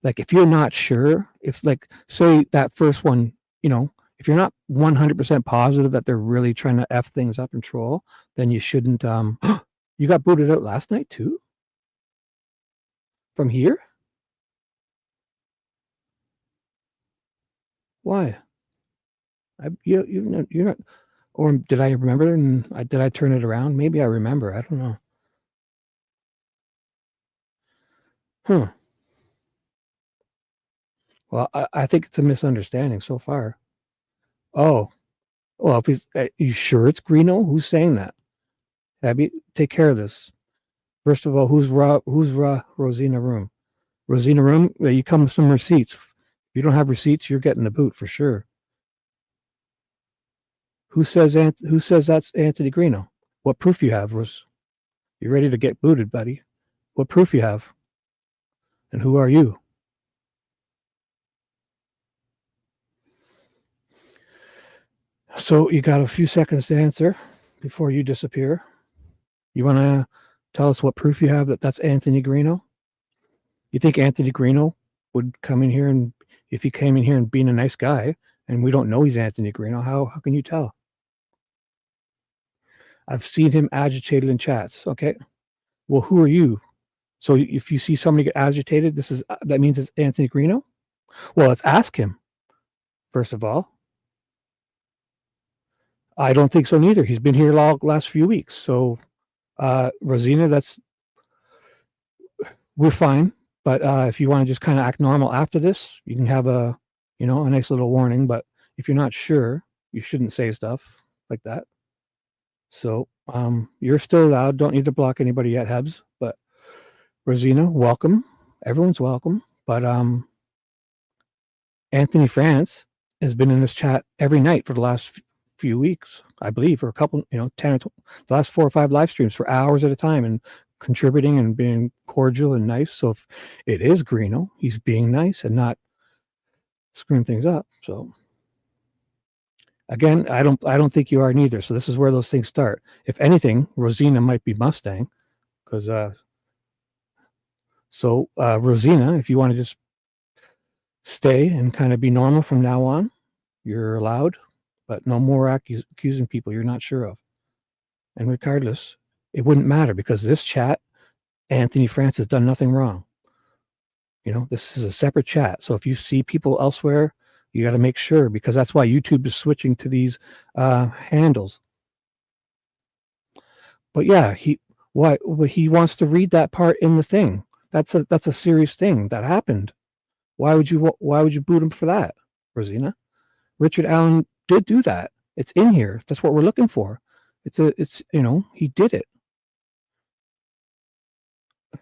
Like if you're not sure, if like say that first one, if you're not 100% positive that they're really trying to F things up and troll, then you shouldn't you got booted out last night too? From here? Why? You're not, or did I remember and did I turn it around? Maybe I remember. I don't know. Huh. Well, I think it's a misunderstanding so far. Oh, well, if he's, you sure it's Greeno? Who's saying that? Abby, take care of this. First of all, who's Rosina Room? Rosina Room, you come with some receipts. If you don't have receipts, you're getting the boot for sure. Who says that's Anthony Greeno? What proof you have, Rose? You ready to get booted, buddy? What proof you have? And who are you? So you got a few seconds to answer before you disappear. You want to tell us what proof you have that that's Anthony Greeno? You think Anthony Greeno would come in here, and if he came in here and being a nice guy and we don't know he's Anthony Greeno, how can you tell? I've seen him agitated in chats. Okay. Well, who are you? So if you see somebody get agitated, that means it's Anthony Greeno? Well, let's ask him, first of all. I don't think so neither. He's been here last few weeks. So Rosina, we're fine. But if you want to just kind of act normal after this, you can have a nice little warning. But if you're not sure, you shouldn't say stuff like that. So you're still allowed. Don't need to block anybody yet, Hebs. But Rosina, welcome. Everyone's welcome. But Anthony France has been in this chat every night for the last few weeks, I believe, or a couple, 10 or 20, the last 4 or 5 live streams for hours at a time and contributing and being cordial and nice. So if it is Greeno, he's being nice and not screwing things up. So again, I don't think you are neither. So this is where those things start. If anything, Rosina might be Mustang because Rosina, if you want to just stay and kind of be normal from now on, you're allowed, but no more accusing people you're not sure of. And regardless, it wouldn't matter because this chat, Anthony France has done nothing wrong. This is a separate chat. So if you see people elsewhere, you got to make sure, because that's why YouTube is switching to these handles. But yeah, he wants to read that part in the thing. That's a serious thing that happened. Why would you boot him for that, Rosina? Richardallen did do that. It's in here. That's what we're looking for. He did it.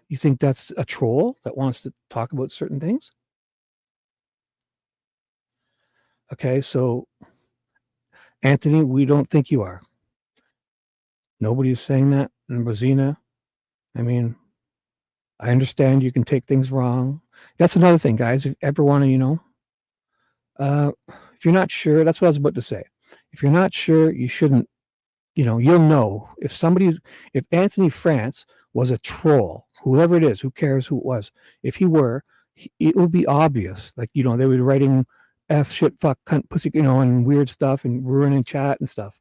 You think that's a troll that wants to talk about certain things? Okay, so Anthony, we don't think you are. Nobody's saying that. And Rosina, I mean, I understand you can take things wrong. That's another thing, guys. If you ever want to, if you're not sure, that's what I was about to say. If you're not sure, you shouldn't, you'll know. If Anthony France was a troll, whoever it is, who cares who it was, if he were, it would be obvious. Like, they would be writing F, shit, fuck, cunt, pussy, and weird stuff and ruining chat and stuff.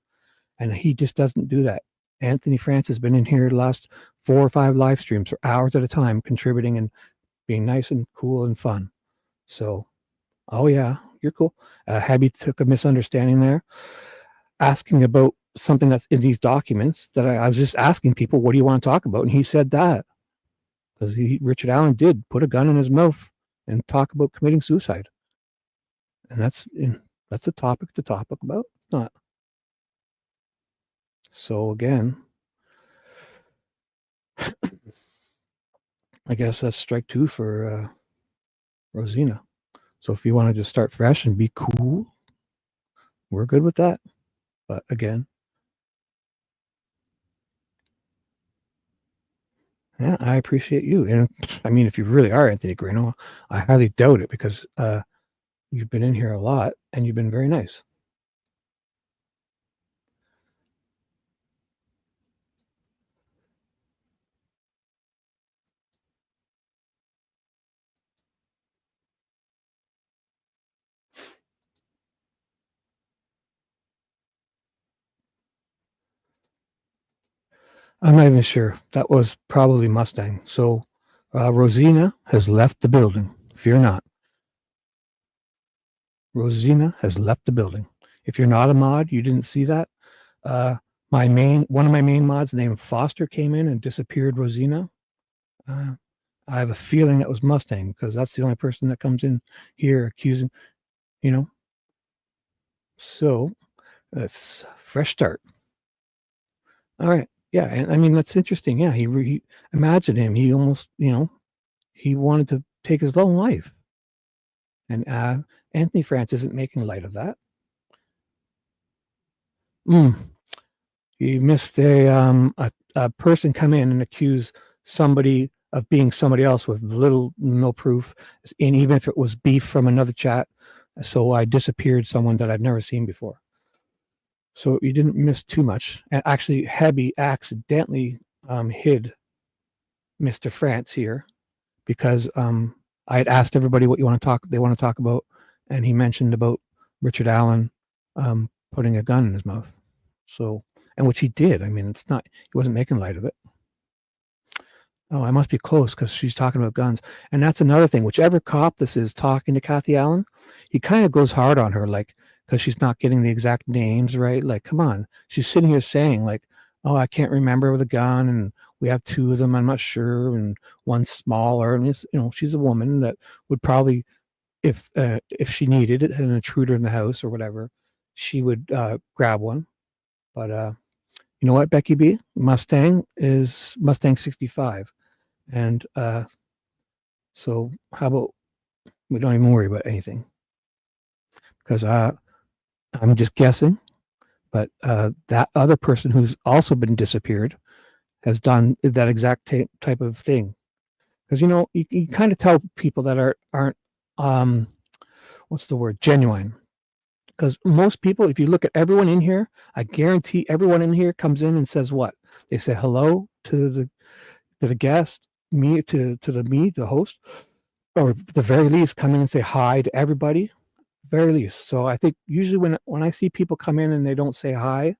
And he just doesn't do that. Anthony France has been in here the last 4 or 5 live streams for hours at a time, contributing and being nice and cool and fun. So, oh yeah, you're cool. Habby took a misunderstanding there, asking about something that's in these documents that I was just asking people, what do you want to talk about? And he said that because Richardallen did put a gun in his mouth and talk about committing suicide. And that's a topic to talk about. It's not. So again, I guess that's strike 2 for Rosina. So if you want to just start fresh and be cool, we're good with that. But again, yeah, I appreciate you. And I mean, if you really are Anthony Greeno, I highly doubt it because you've been in here a lot and you've been very nice. I'm not even sure. That was probably Mustang. So Rosina has left the building. Fear not. Rosina has left the building. If you're not a mod, you didn't see that. One of my main mods named Foster came in and disappeared Rosina. I have a feeling that was Mustang because that's the only person that comes in here accusing, you know. So that's fresh start. All right. Yeah. And I mean, that's interesting. Yeah. He imagine him. He almost, he wanted to take his own life. And Anthony France isn't making light of that. He missed a person come in and accuse somebody of being somebody else with no proof, and even if it was beef from another chat. So I disappeared someone that I'd never seen before. So you didn't miss too much. And actually, Hebby accidentally hid Mr. France here because I had asked everybody what they want to talk about, and he mentioned about Richard Allen putting a gun in his mouth. So, and which he did. I mean, he wasn't making light of it. Oh, I must be close because she's talking about guns. And that's another thing. Whichever cop this is talking to Kathy Allen, he kind of goes hard on her, like, because she's not getting the exact names right. Like, come on. She's sitting here saying, like, oh, I can't remember the gun, and we have two of them, I'm not sure, and one's smaller. And, she's a woman that would probably, if she needed it, an intruder in the house or whatever, she would grab one. But you know what, Becky B? Mustang is Mustang 65. And so how about we don't even worry about anything? Because I'm just guessing, but that other person who's also been disappeared has done that exact type of thing. Because, you kind of tell people that aren't what's the word? Genuine. Because most people, if you look at everyone in here, I guarantee everyone in here comes in and says what? They say hello to the guest, the host, or at the very least come in and say hi to everybody. Very least. So I think usually when I see people come in and they don't say hi,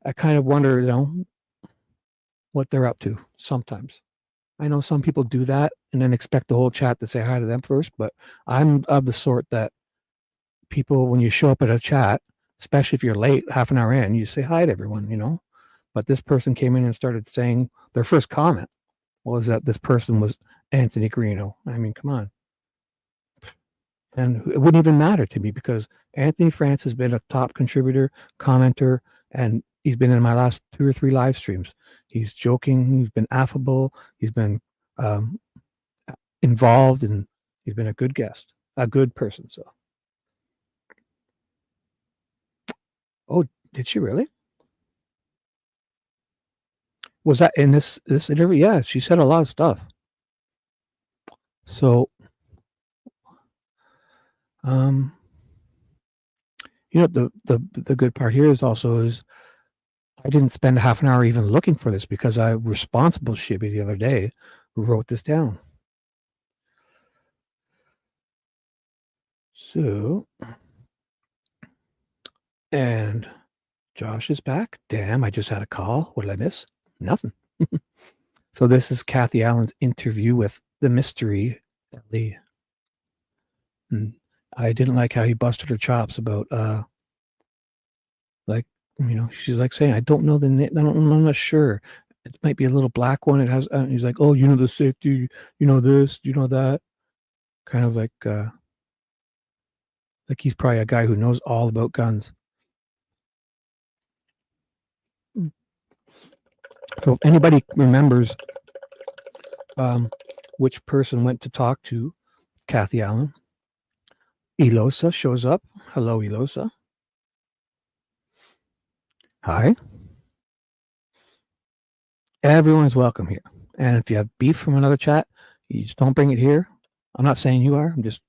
I kind of wonder, what they're up to sometimes. I know some people do that and then expect the whole chat to say hi to them first, but I'm of the sort that people, when you show up at a chat, especially if you're late, half an hour in, you say hi to everyone, But this person came in and started saying their first comment was that this person was Anthony Greeno. I mean, come on. And it wouldn't even matter to me because Anthony France has been a top contributor, commenter, and he's been in my last 2 or 3 live streams. He's joking. He's been affable. He's been involved, and he's been a good guest, a good person. So, oh, did she really? Was that in this interview? Yeah, she said a lot of stuff. So, the good part here is I didn't spend half an hour even looking for this because I responsible Shibby the other day wrote this down. So, and Josh is back. Damn, I just had a call. What did I miss? Nothing. So this is Kathy Allen's interview with the mystery Lee. And I didn't like how he busted her chops about she's like saying, I don't know the name. I'm not sure. It might be a little black one. It has. He's like, oh, the safety. This. That. Kind of like he's probably a guy who knows all about guns. So if anybody remembers which person went to talk to Kathy Allen, Elosa shows up. Hello, Elosa. Hi. Everyone's welcome here. And if you have beef from another chat, you just don't bring it here. I'm not saying you are. I'm just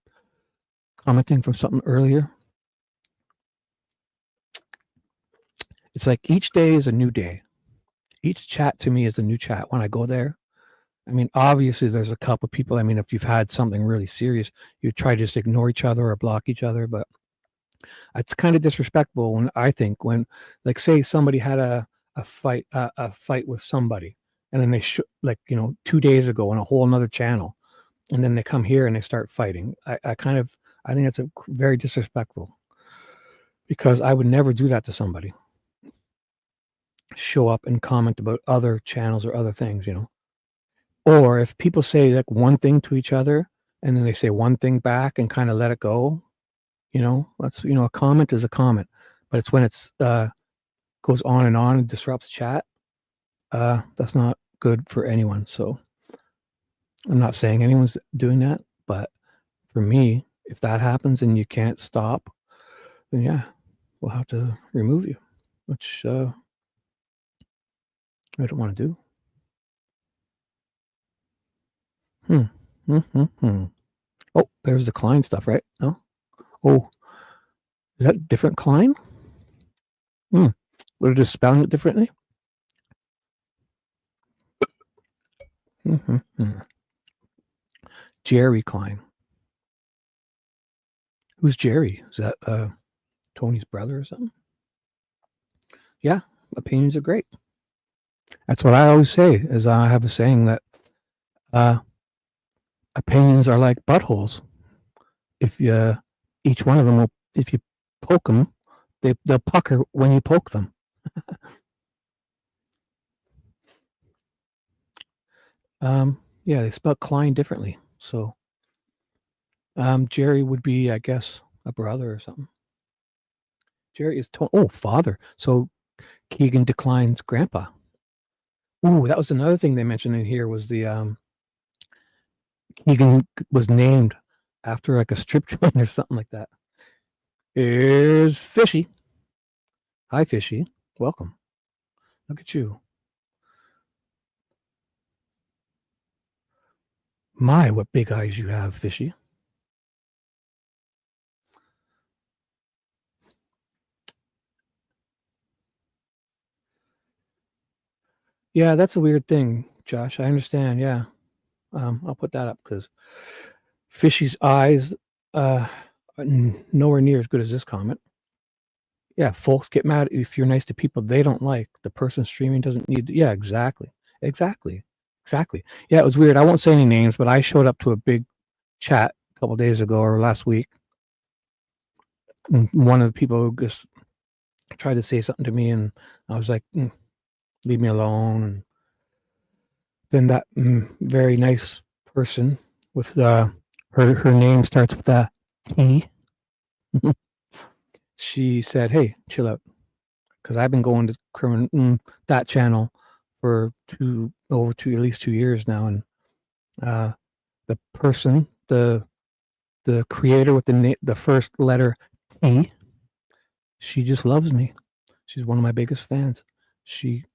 commenting from something earlier. It's like each day is a new day. Each chat to me is a new chat when I go there. I mean, obviously there's a couple of people. I mean, if you've had something really serious, you try to just ignore each other or block each other, but it's kind of disrespectful when, like, say somebody had a fight with somebody, and then they like 2 days ago on a whole another channel, and then they come here and they start fighting. I think that's very disrespectful, because I would never do that to somebody. Show up and comment about other channels or other things, or if people say like one thing to each other and then they say one thing back and kind of let it go, that's a comment is a comment, but it's when it's goes on and disrupts chat, that's not good for anyone. So I'm not saying anyone's doing that, but for me, if that happens and you can't stop, then yeah, we'll have to remove you, which I don't want to do. Oh, there's the Klein stuff, right? No? Oh, is that different Klein? We're just spelling it differently? Jerry Klein. Who's Jerry? Is that Tony's brother or something? Yeah, opinions are great. That's what I always say, is I have a saying that opinions are like buttholes. If you, each one of them, if you poke them, they'll pucker when you poke them. Yeah, they spell Klein differently. So Jerry would be, I guess, a brother or something. Jerry is father. So Keegan declines grandpa. Ooh, that was another thing they mentioned in here, was the Keegan was named after like a strip joint or something like that. Here's Fishy. Hi, Fishy. Welcome. Look at you. My, what big eyes you have, Fishy. Yeah, that's a weird thing, Josh. I understand. Yeah. I'll put that up, because Fishy's eyes are nowhere near as good as this comment. Yeah, folks get mad if you're nice to people they don't like. The person streaming doesn't need to. Yeah, exactly. Yeah, it was weird. I won't say any names, but I showed up to a big chat a couple days ago or last week, and one of the people just tried to say something to me, and I was like, leave me alone. And then that very nice person with her name starts with a T. She said, "Hey, chill out," because I've been going to that channel for over at least 2 years now, and the person, the creator with the first letter T, she just loves me. She's one of my biggest fans. She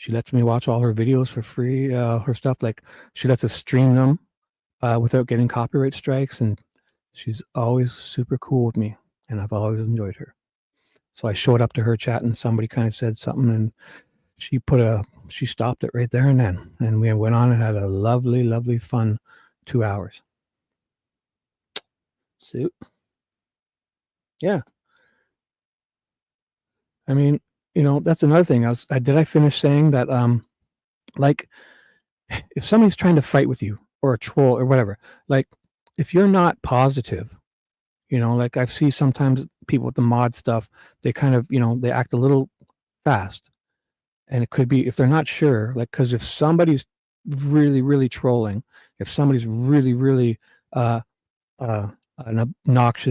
lets me watch all her videos for free. Her stuff, like, she lets us stream them without getting copyright strikes, and she's always super cool with me, and I've always enjoyed her. So I showed up to her chat, and somebody kind of said something, and she stopped it right there and then, and we went on and had a lovely, lovely, fun 2 hours. So, yeah. I mean, that's another thing. Did I finish saying that, like, if somebody's trying to fight with you, or a troll or whatever, like, if you're not positive, like I see sometimes people with the mod stuff, they kind of, they act a little fast. And it could be, if they're not sure, like, because if somebody's really, really trolling, if somebody's really, really obnoxious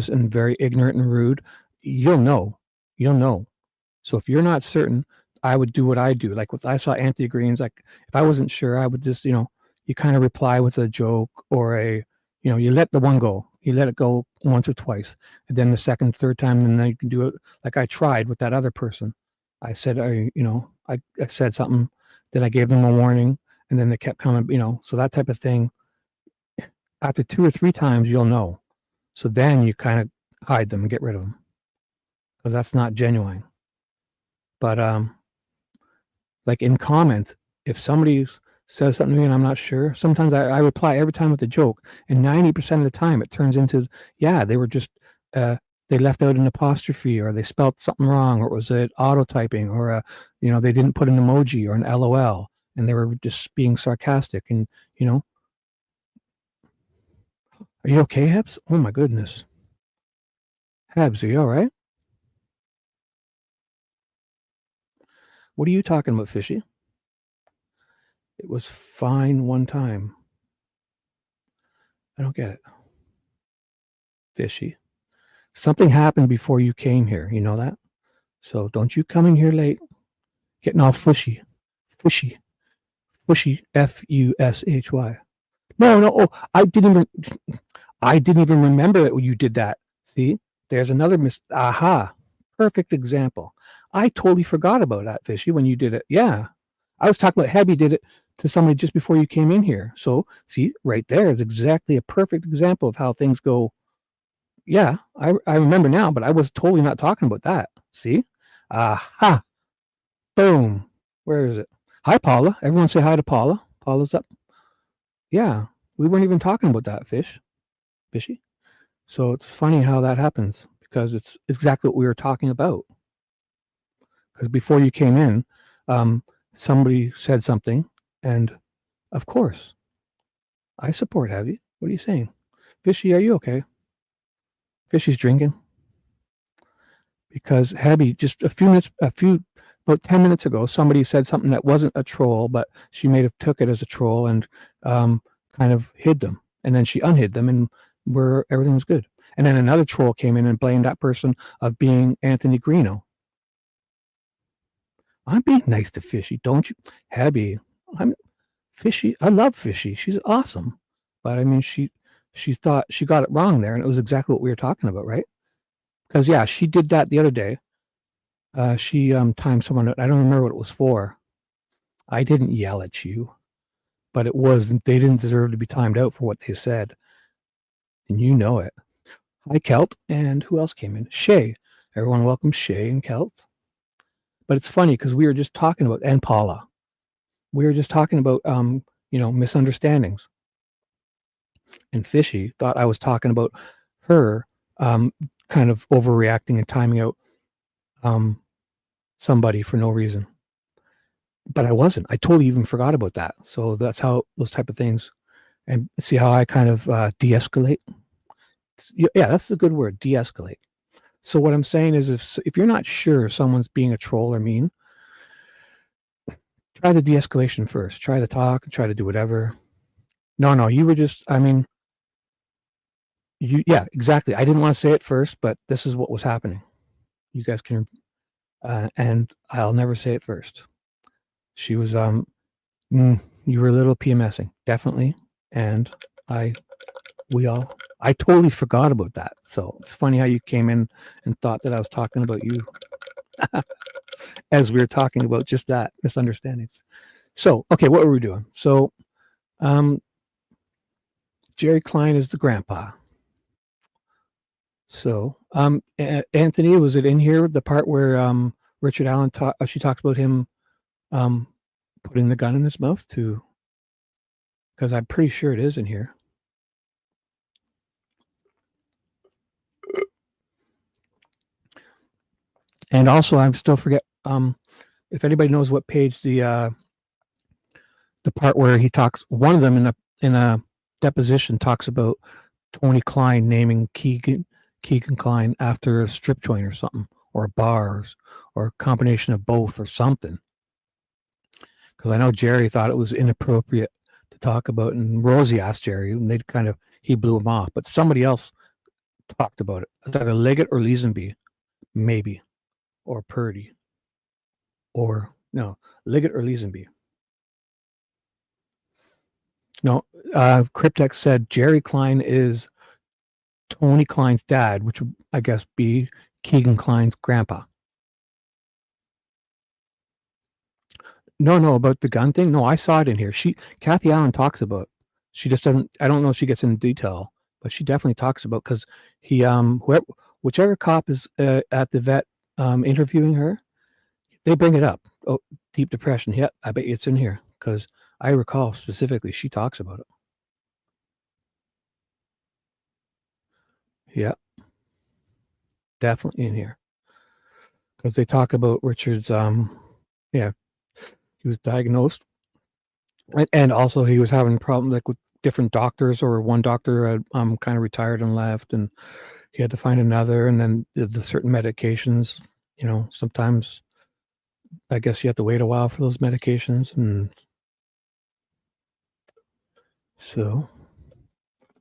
and very ignorant and rude, you'll know. So if you're not certain, I would do what I do. Like, if I saw Anthony Green's, like, if I wasn't sure, I would just, you kind of reply with a joke, or you let the one go. You let it go once or twice, and then the second, third time, and then you can do it. Like I tried with that other person. I said, I said something, then I gave them a warning, and then they kept coming, so that type of thing. After 2 or 3 times, you'll know. So then you kind of hide them and get rid of them, because that's not genuine. But like in comments, if somebody says something to me and I'm not sure, sometimes I reply every time with a joke, and 90% of the time it turns into, yeah, they were just they left out an apostrophe, or they spelled something wrong, or it was an auto typing, or a, they didn't put an emoji or an LOL, and they were just being sarcastic. And are you okay, Hebs? Oh my goodness, Hebs, are you all right? What are you talking about, Fishy? It was fine one time. I don't get it, Fishy. Something happened before you came here. You know that? So don't you come in here late, getting all fushy, fushy, FUSHY. No. Oh, I didn't even remember it when you did that. See, there's another aha, perfect example. I totally forgot about that, Fishy, when you did it. Yeah, I was talking about Hebby did it to somebody just before you came in here. So see, right there is exactly a perfect example of how things go. Yeah, I remember now, but I was totally not talking about that. See, aha, boom. Where is it? Hi, Paula. Everyone say hi to Paula. Paula's up. Yeah, we weren't even talking about that, Fishy. So it's funny how that happens, because it's exactly what we were talking about. Because before you came in, somebody said something, and of course, I support Heavy. What are you saying? Fishy, are you okay? Fishy's drinking. Because Heavy, just about 10 minutes ago, somebody said something that wasn't a troll, but she may have took it as a troll and kind of hid them. And then she unhid them, and everything was good. And then another troll came in and blamed that person of being Anthony Greeno. I'm being nice to Fishy, don't you? Heavy, I'm Fishy. I love Fishy. She's awesome. But I mean, she thought she got it wrong there, and it was exactly what we were talking about, right? Because yeah, she did that the other day. She timed someone out. I don't remember what it was for. I didn't yell at you, but it wasn't. They didn't deserve to be timed out for what they said, and you know it. Hi, Kelt, and who else came in? Shay. Everyone welcome Shay and Kelt. But it's funny because we were just talking about, and Paula, we were just talking about misunderstandings. And Fishy thought I was talking about her kind of overreacting and timing out somebody for no reason. But I wasn't. I totally even forgot about that. So that's how those type of things, and see how I kind of de-escalate. Yeah, that's a good word, de-escalate. So what I'm saying is, if you're not sure someone's being a troll or mean, try the de-escalation first. Try to talk, try to do whatever. No, you were just, yeah, exactly. I didn't want to say it first, but this is what was happening. You guys can, and I'll never say it first. She was, you were a little PMSing, definitely. And I totally forgot about that. So it's funny how you came in and thought that I was talking about you as we were talking about just that, misunderstandings. So, okay, what were we doing? So, Jerry Klein is the grandpa. So, Anthony, was it in here, the part where Richard Allen she talks about him putting the gun in his mouth too? Because I'm pretty sure it is in here. And also, I still forget if anybody knows what page the part where he talks. One of them in a deposition talks about Tony Klein naming Keegan Klein after a strip joint or something, or a bar, or a combination of both, or something. Because I know Jerry thought it was inappropriate to talk about, and Rosie asked Jerry, and he blew him off. But somebody else talked about it. It's either Leggett or Leesenby, maybe, or Purdy, or no, Leggett or Leesenby. No, Cryptex said Jerry Klein is Tony Klein's dad, which would, I guess, be Keegan Klein's grandpa. No, about the gun thing. No, I saw it in here. Kathy Allen talks about it. She just doesn't. I don't know if she gets into detail, but she definitely talks about, because he whichever cop is at the vet interviewing her, they bring it up. Oh, deep depression. Yeah, I bet you it's in here, because I recall specifically she talks about it. Yeah. definitely in here. Because they talk about Richard's, he was diagnosed. And also he was having problems like with different doctors, or one doctor had kind of retired and left, and he had to find another. And then the certain medications, sometimes I guess you have to wait a while for those medications. And so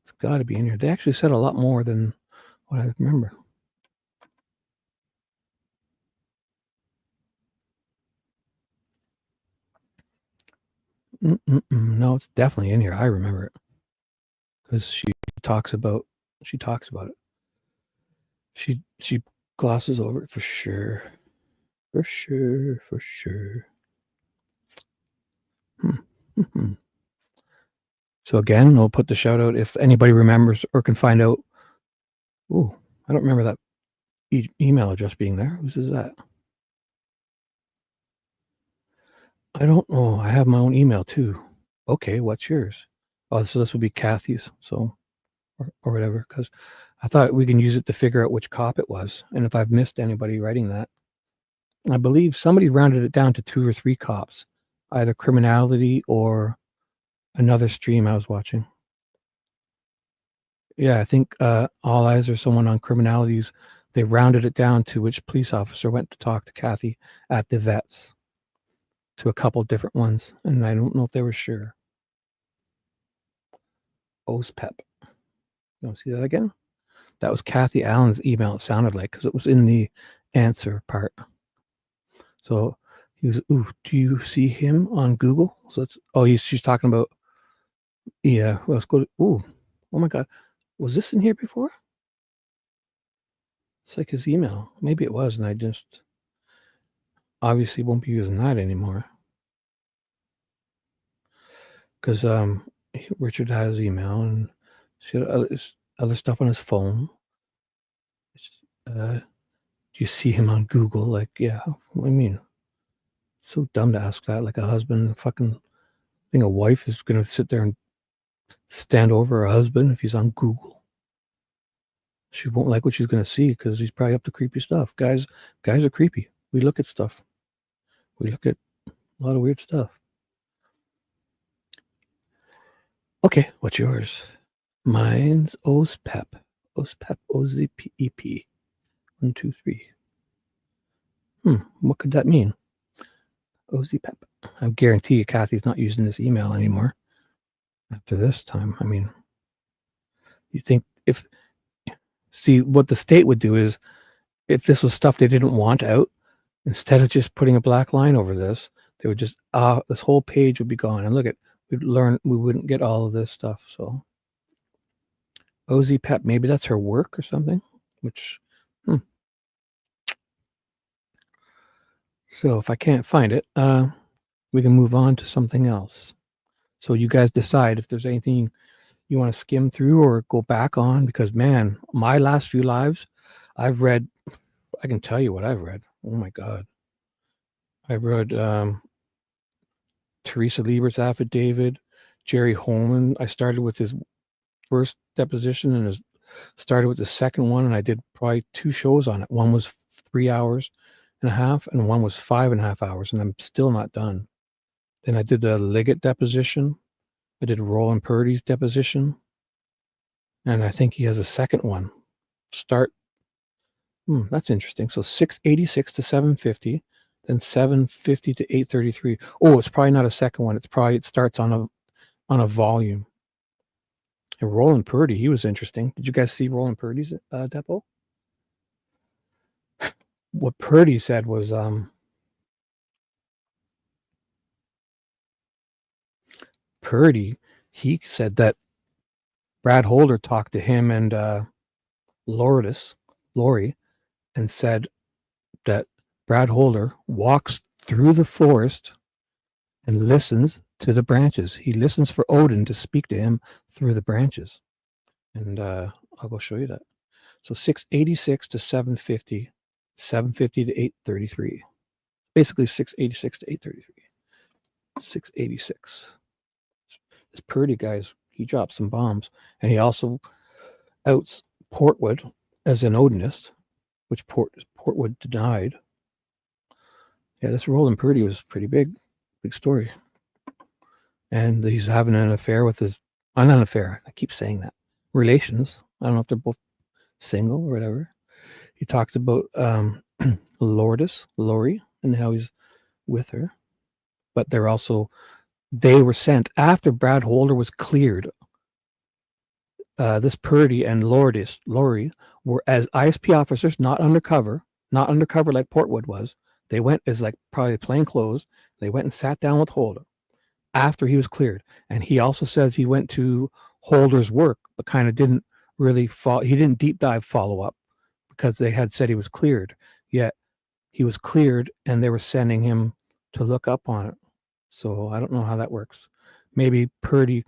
it's got to be in here. They actually said a lot more than what I remember. No, it's definitely in here. I remember it because she talks about it. She glosses over it for sure. So again, we'll put the shout out if anybody remembers or can find out. Ooh, I don't remember that email address being there. Whose is that? I don't know. I have my own email too. Okay, what's yours? Oh, so this would be Kathy's. So, or whatever, because I thought we can use it to figure out which cop it was. And if I've missed anybody writing that, I believe somebody rounded it down to 2 or 3 cops, either criminality or another stream I was watching. Yeah, I think All Eyes or someone on criminalities, they rounded it down to which police officer went to talk to Kathy at the vets, to a couple different ones, and I don't know if they were sure. OSPEP. You want to see that again? That was Kathy Allen's email, it sounded like, because it was in the answer part. So he was, ooh, do you see him on Google? So it's, she's talking about, yeah, let's go to, oh my God. Was this in here before? It's like his email. Maybe it was, and I just obviously won't be using that anymore. Because Richard had his email, and she had other stuff on his phone. Do you see him on Google? Like, yeah, what do you mean? So dumb to ask that. Like a husband, fucking, I think a wife is going to sit there and stand over her husband if he's on Google. She won't like what she's going to see because he's probably up to creepy stuff. Guys are creepy. We look at stuff. We look at a lot of weird stuff. Okay, what's yours? Mine's OSPEP. OSPEP, OZPEP. 1, 2, 3. What could that mean? OZPEP. I guarantee you Kathy's not using this email anymore after this time. I mean, you think see, what the state would do is, if this was stuff they didn't want out, instead of just putting a black line over this, they would just, this whole page would be gone. And look at, we wouldn't get all of this stuff. So OZPEP, maybe that's her work or something, which, So if I can't find it, we can move on to something else. So you guys decide if there's anything you want to skim through or go back on, because man, my last few lives, I've read, I can tell you what I've read. Oh my God. I read Teresa Liebert's affidavit, Jerry Holman. I started with his first deposition and started with the second one, and I did probably 2 shows on it. One was 3 hours and a half, and one was 5.5 hours, and I'm still not done. Then I did the Liggett deposition. I did Roland Purdy's deposition, and I think he has a second one. That's interesting. So 686 to 750, then 750 to 833. Oh, it's probably not a second one. It starts on a volume. And Roland Purdy, he was interesting. Did you guys see Roland Purdy's depo? What Purdy said was Purdy, he said that Brad Holder talked to him and Lori, and said that Brad Holder walks through the forest and listens to the branches. He listens for Odin to speak to him through the branches. And I'll go show you that. So 686 to 750, 750 to 833. Basically 686 to 833. 686. This Purdy guy's, he dropped some bombs. And he also outs Portwood as an Odinist. which Portwood denied. Yeah, this Roland Purdy was pretty big story. And he's having an affair with his, not an affair, I keep saying that, relations. I don't know if they're both single or whatever. He talks about Lori, and how he's with her. But they were sent after Brad Holder was cleared. This Purdy and Lori were as ISP officers, not undercover like Portwood was. They went as like probably plain clothes. They went and sat down with Holder after he was cleared. And he also says he went to Holder's work, but kind of didn't really he didn't deep dive follow up because they had said he was cleared. Yet he was cleared and they were sending him to look up on it. So I don't know how that works. Maybe Purdy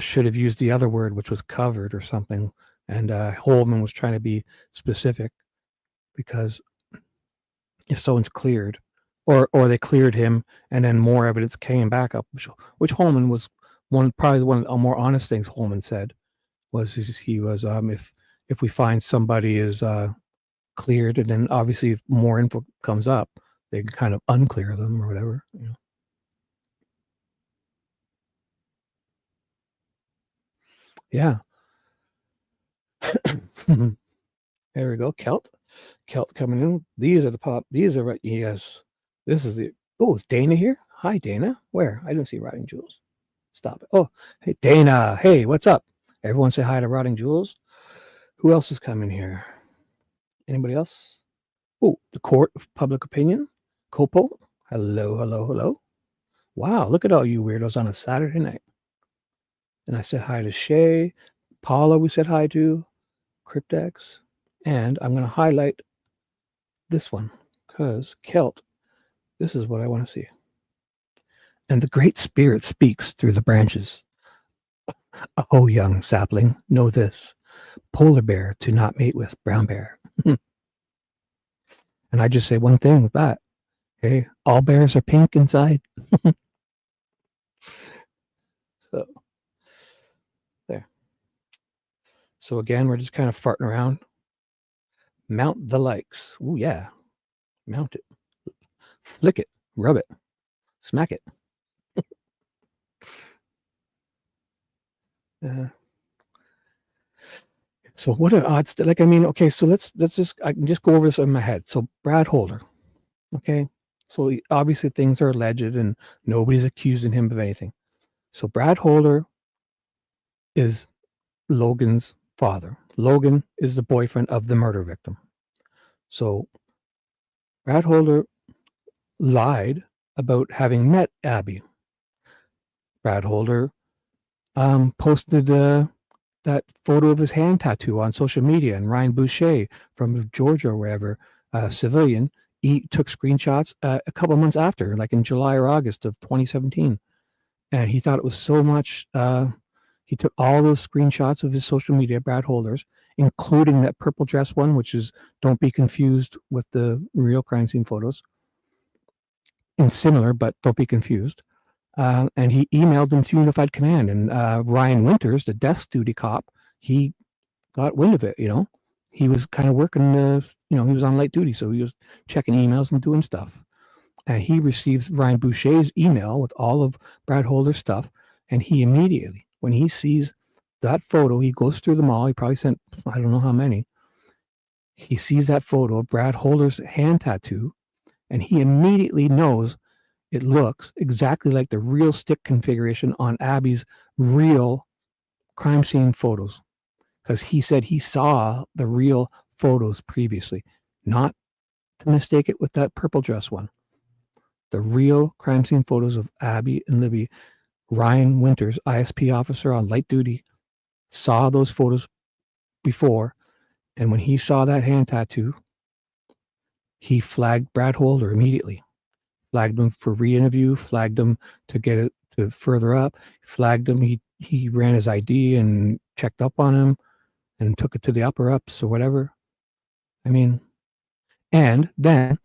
should have used the other word, which was covered or something. And Holman was trying to be specific because if someone's cleared, or they cleared him and then more evidence came back up, which Holman was probably one of the more honest things Holman said was he was if we find somebody is cleared, and then obviously if more info comes up, they can kind of unclear them or whatever. You know. Yeah. There we go. Kelt coming in. These are the pop. These are right. Yes. This is the. Oh, is Dana here? Hi, Dana. Where? I didn't see Rotting Jules. Stop it. Oh, hey, Dana. Hey, what's up? Everyone say hi to Rotting Jules. Who else is coming here? Anybody else? Oh, the Court of Public Opinion. Copo. Hello. Wow, look at all you weirdos on a Saturday night. And I said hi to Shay. Paula, we said hi to. Cryptex. And I'm going to highlight this one because Kelt, this is what I want to see. And the Great Spirit speaks through the branches. Oh, young sapling, know this. Polar bear to not mate with brown bear. And I just say one thing with that. Hey, all bears are pink inside. So, there. So again, we're just kind of farting around. Mount the likes. Ooh, yeah. Mount it. Flick it. Rub it. Smack it. So what are odds? Like, I mean, okay, so let's just, I can just go over this in my head. So Brad Holder, okay? So obviously things are alleged and nobody's accusing him of anything. So Brad Holder is Logan's father. Logan is the boyfriend of the murder victim. So Brad Holder lied about having met Abby. Brad Holder posted that photo of his hand tattoo on social media, and Ryan Boucher from Georgia or wherever, civilian, he took screenshots a couple of months after, like in July or August of 2017. And he thought it was so much. He took all those screenshots of his social media, Brad Holder's, including that purple dress one, which is don't be confused with the real crime scene photos. And similar, but don't be confused. And he emailed them to Unified Command. And Ryan Winters, the desk duty cop, he got wind of it, you know. He was kind of working, he was on light duty, so he was checking emails and doing stuff. And he receives Ryan Boucher's email with all of Brad Holder's stuff. And he immediately, when he sees that photo, he goes through them all. He probably sent, I don't know how many. He sees that photo of Brad Holder's hand tattoo, and he immediately knows it looks exactly like the real stick configuration on Abby's real crime scene photos. Because he said he saw the real photos previously, not to mistake it with that purple dress one. The real crime scene photos of Abby and Libby. Ryan Winters, ISP officer on light duty, saw those photos before, and when he saw that hand tattoo, he flagged Brad Holder immediately. Flagged him for re-interview, flagged him to get it to further up, flagged him. He ran his ID and checked up on him and took it to the upper ups or whatever. I mean, and then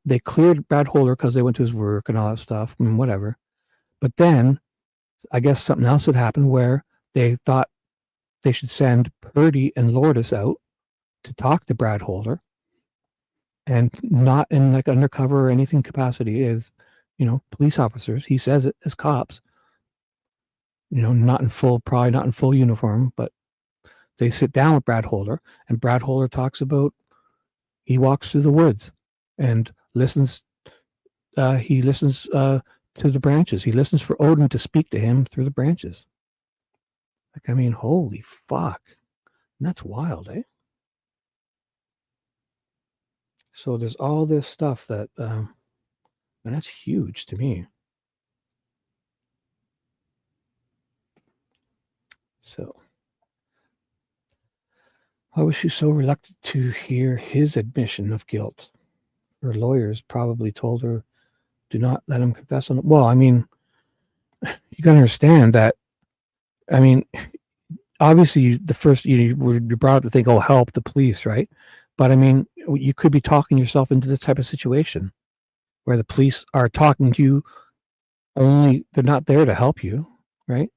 they cleared Brad Holder because they went to his work and all that stuff and whatever. But then I guess something else had happened where they thought they should send Purdy and Lourdes out to talk to Brad Holder, and not in like undercover or anything capacity as, police officers. He says it as cops, not in full, probably not in full uniform, but they sit down with Brad Holder, and Brad Holder talks about, he walks through the woods and listens. He listens to the branches. He listens for Odin to speak to him through the branches. Like, I mean, holy fuck. And that's wild, eh? So there's all this stuff that, and that's huge to me. So, why was she so reluctant to hear his admission of guilt? Her lawyers probably told her, do not let him confess on it. Well, I mean, you got to understand that, I mean, obviously the first, you're brought up to think, oh, help the police, right? But I mean, you could be talking yourself into this type of situation where the police are talking to you only, they're not there to help you, right?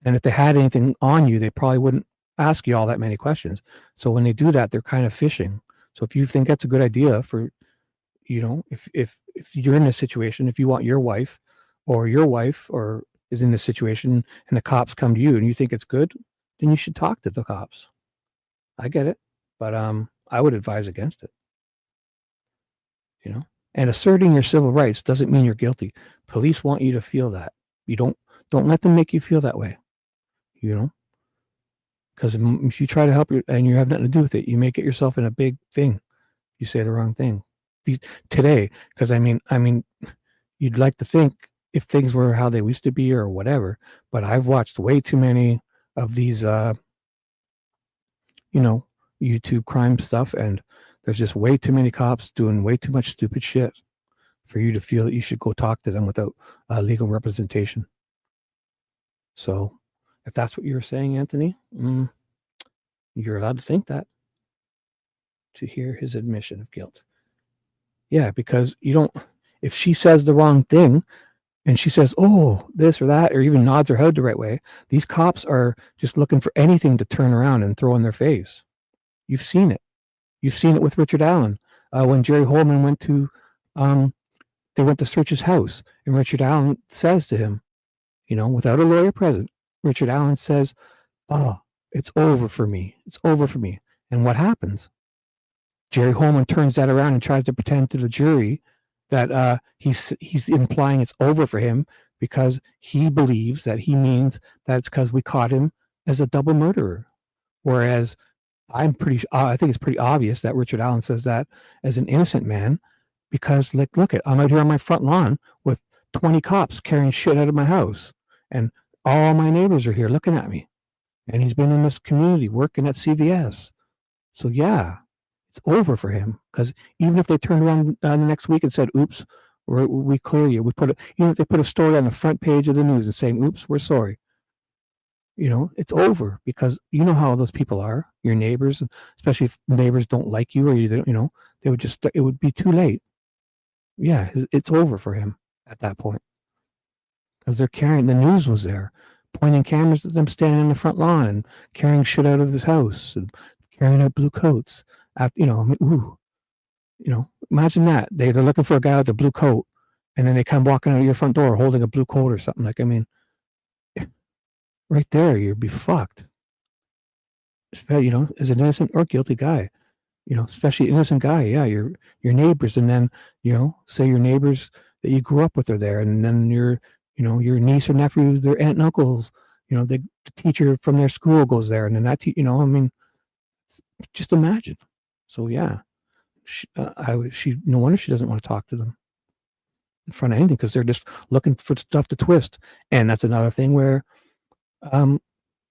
And if they had anything on you, they probably wouldn't ask you all that many questions. So when they do that, they're kind of fishing. So if you think that's a good idea for, if you're in this situation, if you want your wife or is in this situation and the cops come to you and you think it's good, then you should talk to the cops. I get it, but I would advise against it. And asserting your civil rights doesn't mean you're guilty. Police want you to feel that. You don't let them make you feel that way. Because if you try to help and you have nothing to do with it, you may get yourself in a big thing. You say the wrong thing today. Because I mean, you'd like to think if things were how they used to be or whatever, but I've watched way too many of these, YouTube crime stuff, and there's just way too many cops doing way too much stupid shit for you to feel that you should go talk to them without legal representation. So if that's what you're saying, Anthony, you're allowed to think that, to hear his admission of guilt. Yeah, because if she says the wrong thing and she says, oh, this or that, or even nods her head the right way, these cops are just looking for anything to turn around and throw in their face. You've seen it. You've seen it with Richard Allen. When Jerry Holman went to search his house, and Richard Allen says to him, without a lawyer present, Richard Allen says, oh, it's over for me. It's over for me. And what happens? Jerry Holman turns that around and tries to pretend to the jury that he's implying it's over for him because he believes that he means that it's because we caught him as a double murderer. Whereas I think it's pretty obvious that Richard Allen says that as an innocent man because, like, look I'm out here on my front lawn with 20 cops carrying shit out of my house, and all my neighbors are here looking at me, and he's been in this community working at CVS. So yeah, it's over for him, because even if they turned around the next week and said, oops, we clear you, if they put a story on the front page of the news and saying, oops, we're sorry, it's over, because you know how those people are, your neighbors, especially if neighbors don't like you, or they would just, it would be too late. Yeah, it's over for him at that point, because they're carrying, the news was there, pointing cameras at them standing in the front lawn and carrying shit out of his house and carrying out blue coats. Imagine that. They're looking for a guy with a blue coat, and then they come walking out of your front door holding a blue coat or something. Like, I mean, right there, you'd be fucked. As an innocent or guilty guy, especially innocent guy. Yeah, your neighbors, and then say your neighbors that you grew up with are there, and then your niece or nephew, their aunt and uncles, the teacher from their school goes there, and then that I mean, just imagine. So yeah, she no wonder she doesn't want to talk to them in front of anything, because they're just looking for stuff to twist. And that's another thing where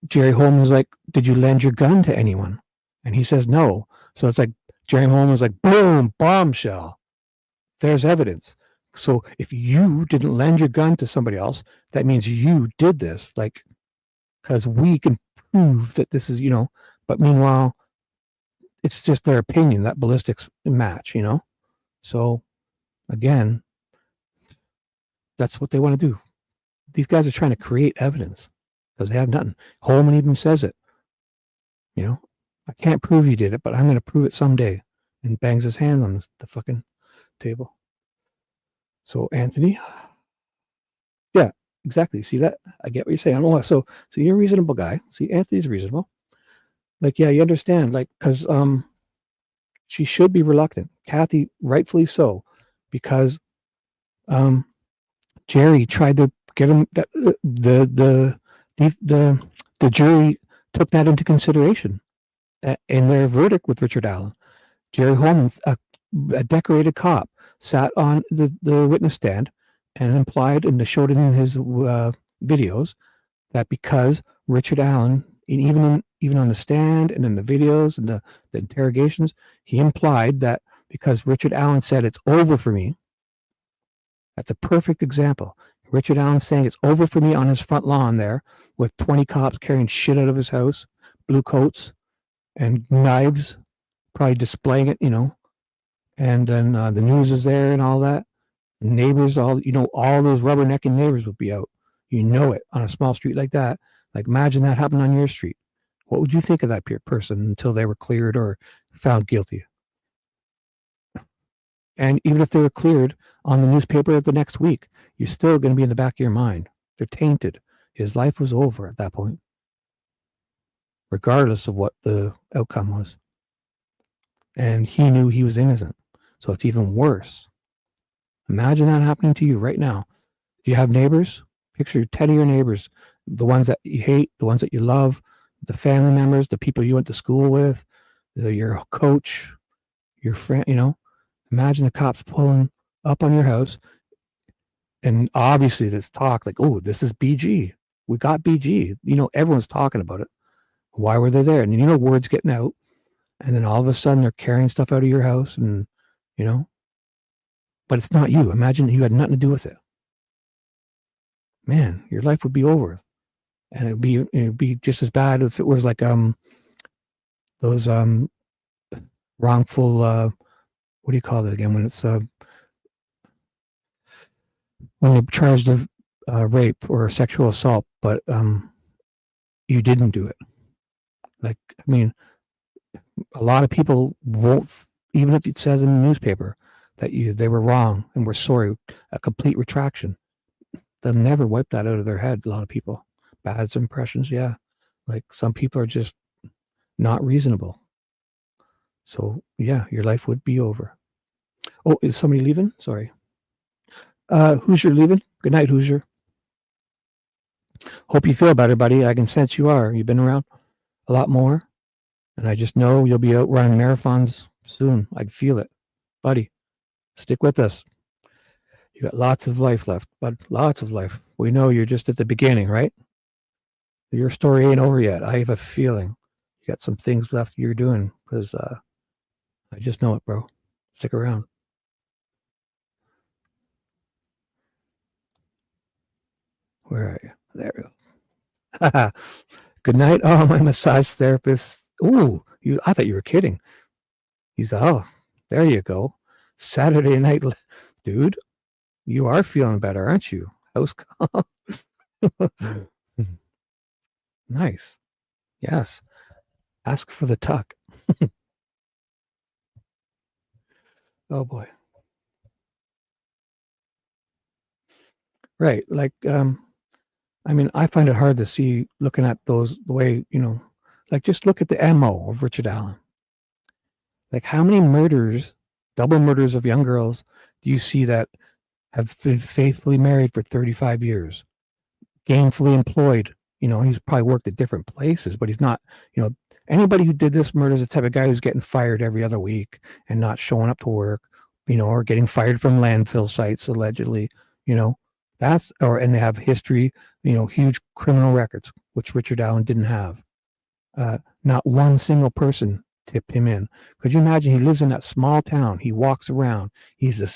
Jerry Holman is like, did you lend your gun to anyone? And he says no. So it's like Jerry Holman was like, boom, bombshell. There's evidence. So if you didn't lend your gun to somebody else, that means you did this, like, because we can prove that this is, but meanwhile, it's just their opinion, that ballistics match, So again, that's what they want to do. These guys are trying to create evidence because they have nothing. Holman even says it, I can't prove you did it, but I'm going to prove it someday. And bangs his hand on the fucking table. So Anthony, yeah, exactly. See that? I get what you're saying. Oh, so you're a reasonable guy. See, Anthony's reasonable. Like, yeah, you understand. Like, because she should be reluctant. Kathy, rightfully so, because Jerry tried to get him. The jury took that into consideration in their verdict with Richard Allen. Jerry Holman, a decorated cop, sat on the witness stand and implied, and showed it in his videos, that because Richard Allen, even on the stand and in the videos and the interrogations, he implied that because Richard Allen said it's over for me. That's a perfect example. Richard Allen saying it's over for me on his front lawn there with 20 cops carrying shit out of his house, blue coats and knives, probably displaying it, and then the news is there and all that. Neighbors, all those rubbernecking neighbors would be out. It on a small street like that. Like, imagine that happened on your street. What would you think of that person until they were cleared or found guilty? And even if they were cleared on the newspaper the next week, you're still going to be in the back of your mind. They're tainted. His life was over at that point, regardless of what the outcome was. And he knew he was innocent. So it's even worse. Imagine that happening to you right now. Do you have neighbors? Picture 10 of your neighbors, the ones that you hate, the ones that you love, the family members, the people you went to school with, your coach, your friend, Imagine the cops pulling up on your house, and obviously this talk like, oh, this is BG. We got BG. Everyone's talking about it. Why were they there? And word's getting out, and then all of a sudden they're carrying stuff out of your house, and but it's not you. Imagine you had nothing to do with it. Man, your life would be over, and it'd be just as bad if it was like those wrongful what do you call it again when it's when you're charged of rape or sexual assault, but you didn't do it. Like, I mean, a lot of people won't, even if it says in the newspaper that they were wrong and were sorry, a complete retraction. They'll never wipe that out of their head. A lot of people, bad impressions, yeah. Like, some people are just not reasonable. So yeah, your life would be over. Oh, is somebody leaving? Sorry. Hoosier leaving? Good night, Hoosier. Hope you feel better, buddy. I can sense you are. You've been around a lot more, and I just know you'll be out running marathons soon. I can feel it. Buddy, stick with us. You got lots of life left, bud. Lots of life. We know you're just at the beginning, right? Your story ain't over yet. I have a feeling you got some things left you're doing, because I just know it, bro. Stick around. Where are you? There we go. Good night. Oh, my massage therapist. Ooh, I thought you were kidding. He's, oh, there you go. Saturday night, dude. You are feeling better, aren't you? House call. Nice. Yes. Ask for the tuck. Oh boy. Right. Like, I mean, I find it hard to see, looking at those, the way, like, just look at the MO of Richard Allen. Like, how many murders, double murders of young girls do you see that have been faithfully married for 35 years, gainfully employed? He's probably worked at different places, but he's not, anybody who did this murder is the type of guy who's getting fired every other week and not showing up to work, or getting fired from landfill sites, allegedly, and they have history, huge criminal records, which Richard Allen didn't have. Not one single person tipped him in. Could you imagine? He lives in that small town. He walks around. He's at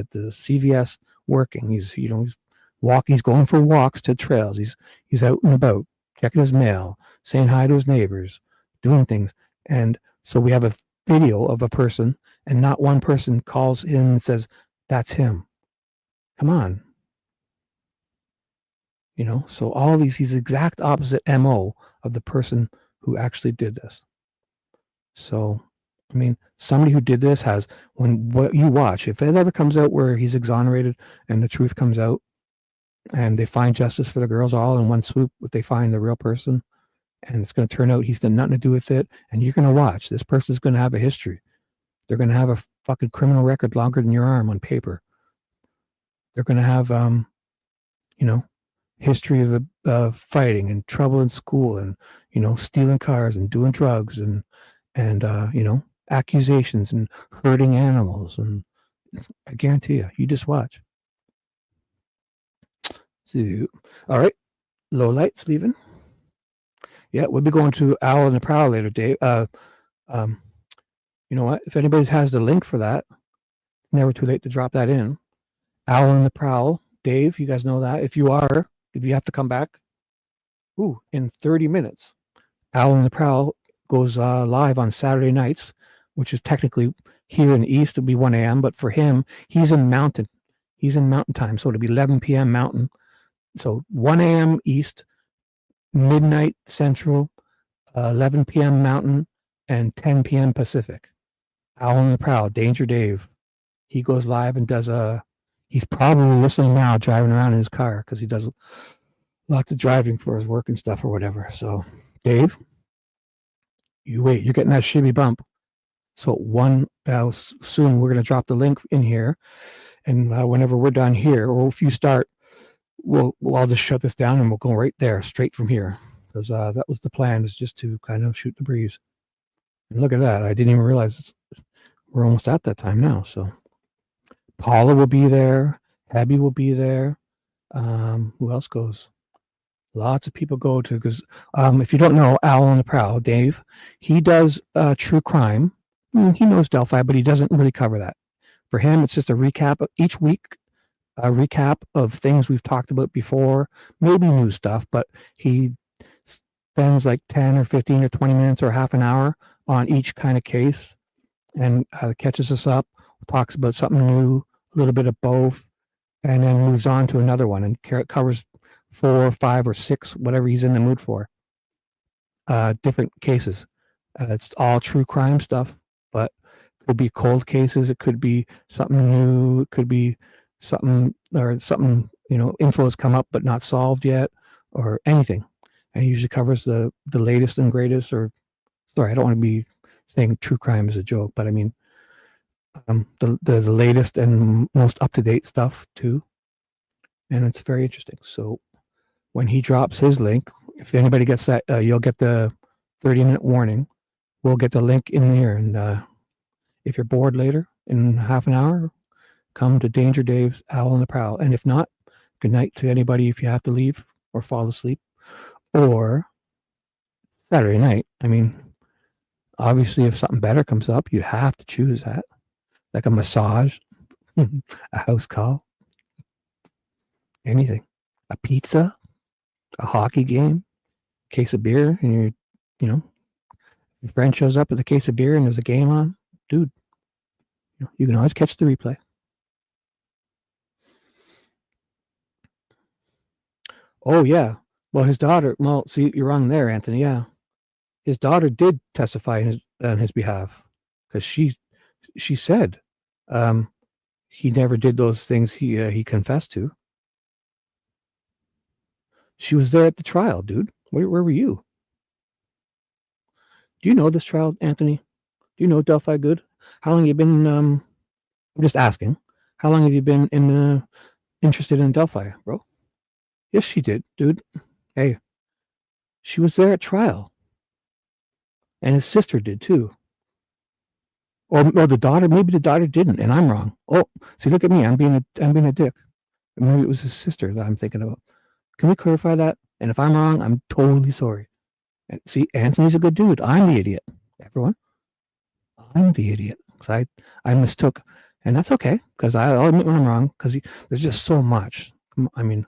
the CVS working. He's walking. He's going for walks to trails. He's out and about, checking his mail, saying hi to his neighbors, doing things. And so we have a video of a person, and not one person calls him and says, "That's him." Come on. So all he's exact opposite MO of the person who actually did this. So, I mean, somebody who did this has, when what you watch, if it ever comes out where he's exonerated and the truth comes out and they find justice for the girls all in one swoop, if they find the real person, and it's going to turn out he's done nothing to do with it, and you're going to watch, this person's going to have a history. They're going to have a fucking criminal record longer than your arm on paper. They're going to have, history of fighting and trouble in school and, stealing cars and doing drugs and accusations and hurting animals. And I guarantee you just watch. So, all right. Low lights leaving. Yeah, we'll be going to Owl and the Prowl later, Dave. You know what? If anybody has the link for that, never too late to drop that in. Owl and the Prowl. Dave, you guys know that. If you have to come back, in 30 minutes, Owl and the Prowl goes live on Saturday nights, which is technically here in the East, it'll be 1 a.m. But for him, he's in mountain time. So it'll be 11 p.m. Mountain. So 1 a.m. East, midnight Central, 11 p.m. Mountain, and 10 p.m. Pacific. Owl and the Prowl, Danger Dave. He goes live and does he's probably listening now, driving around in his car, because he does lots of driving for his work and stuff or whatever. So, Dave, you wait. You're getting that shimmy bump. So soon we're going to drop the link in here, and whenever we're done here, or if you start, I'll just shut this down and we'll go right there, straight from here, because that was the plan, is just to kind of shoot the breeze. And look at that. I didn't even realize we're almost at that time now. So Paula will be there. Abby will be there. Who else goes? Lots of people go to, because if you don't know, Owl on the Prowl, Dave, he does true crime. He knows Delphi, but he doesn't really cover that. For him, it's just a recap each week, a recap of things we've talked about before, maybe new stuff, but he spends like 10 or 15 or 20 minutes or half an hour on each kind of case and catches us up, talks about something new, a little bit of both, and then moves on to another one and covers 4, 5, or 6, whatever he's in the mood for. Different cases. It's all true crime stuff, but it could be cold cases. It could be something new. It could be something, info has come up but not solved yet, or anything. And he usually covers the latest and greatest, or, sorry, I don't want to be saying true crime is a joke, but I mean, the latest and most up-to-date stuff too. And it's very interesting. So when he drops his link, if anybody gets that, you'll get the 30-minute warning. We'll get the link in there. And if you're bored later in half an hour, come to Danger Dave's Owl and the Prowl. And if not, good night to anybody if you have to leave or fall asleep. Or Saturday night. I mean, obviously, if something better comes up, you have to choose that. Like a massage, a house call, anything. A pizza, a hockey game, a case of beer, and your friend shows up with a case of beer and there's a game on, dude, you can always catch the replay. Oh, yeah. Well, his daughter, see, you're wrong there, Anthony. Yeah. His daughter did testify on his behalf, because she said he never did those things he confessed to. She was there at the trial, dude. Where were you? Do you know this trial, Anthony? Do you know Delphi good? How long have you been, I'm just asking, how long have you been interested in Delphi, bro? Yes, she did, dude. Hey, she was there at trial. And his sister did too. Or the daughter, maybe the daughter didn't, and I'm wrong. Oh, see, look at me. I'm being a dick. Maybe it was his sister that I'm thinking about. Can we clarify that? And if I'm wrong, I'm totally sorry. And see, Anthony's a good dude. I'm the idiot. Everyone, I'm the idiot. Because I mistook, and that's okay, because I'll admit when I'm wrong, because there's just so much. I mean,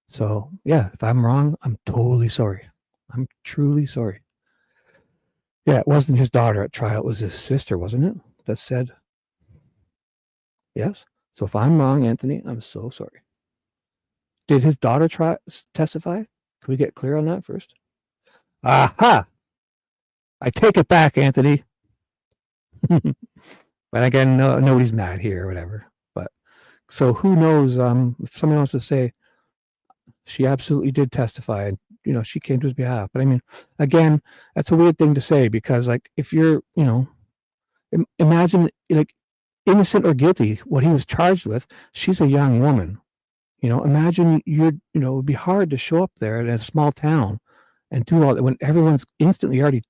so yeah, if I'm wrong, I'm totally sorry. I'm truly sorry. Yeah, it wasn't his daughter at trial. It was his sister, wasn't it? That said, yes. So if I'm wrong, Anthony, I'm so sorry. Did his daughter testify? Can we get clear on that first? Aha! I take it back, Anthony. But again, nobody's mad here or whatever. But so who knows? If somebody wants to say she absolutely did testify, and she came to his behalf. But I mean, again, that's a weird thing to say because, like, if you're, imagine like innocent or guilty, what he was charged with. She's a young woman. Imagine it would be hard to show up there in a small town and do all that when everyone's instantly already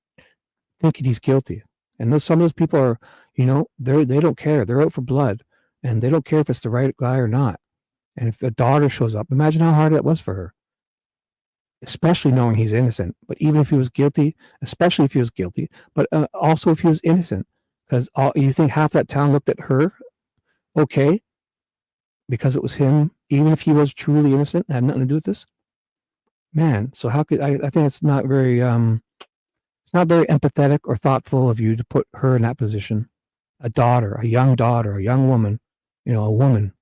thinking he's guilty. And some of those people are, they don't care. They're out for blood, and they don't care if it's the right guy or not. And if a daughter shows up, imagine how hard that was for her, especially knowing he's innocent. But even if he was guilty, especially if he was guilty, but also if he was innocent, because you think half that town looked at her, okay, because it was him, even if he was truly innocent, had nothing to do with this. Man, so how could I think it's not very it's not very empathetic or thoughtful of you to put her in that position. A young daughter, a young woman, a woman,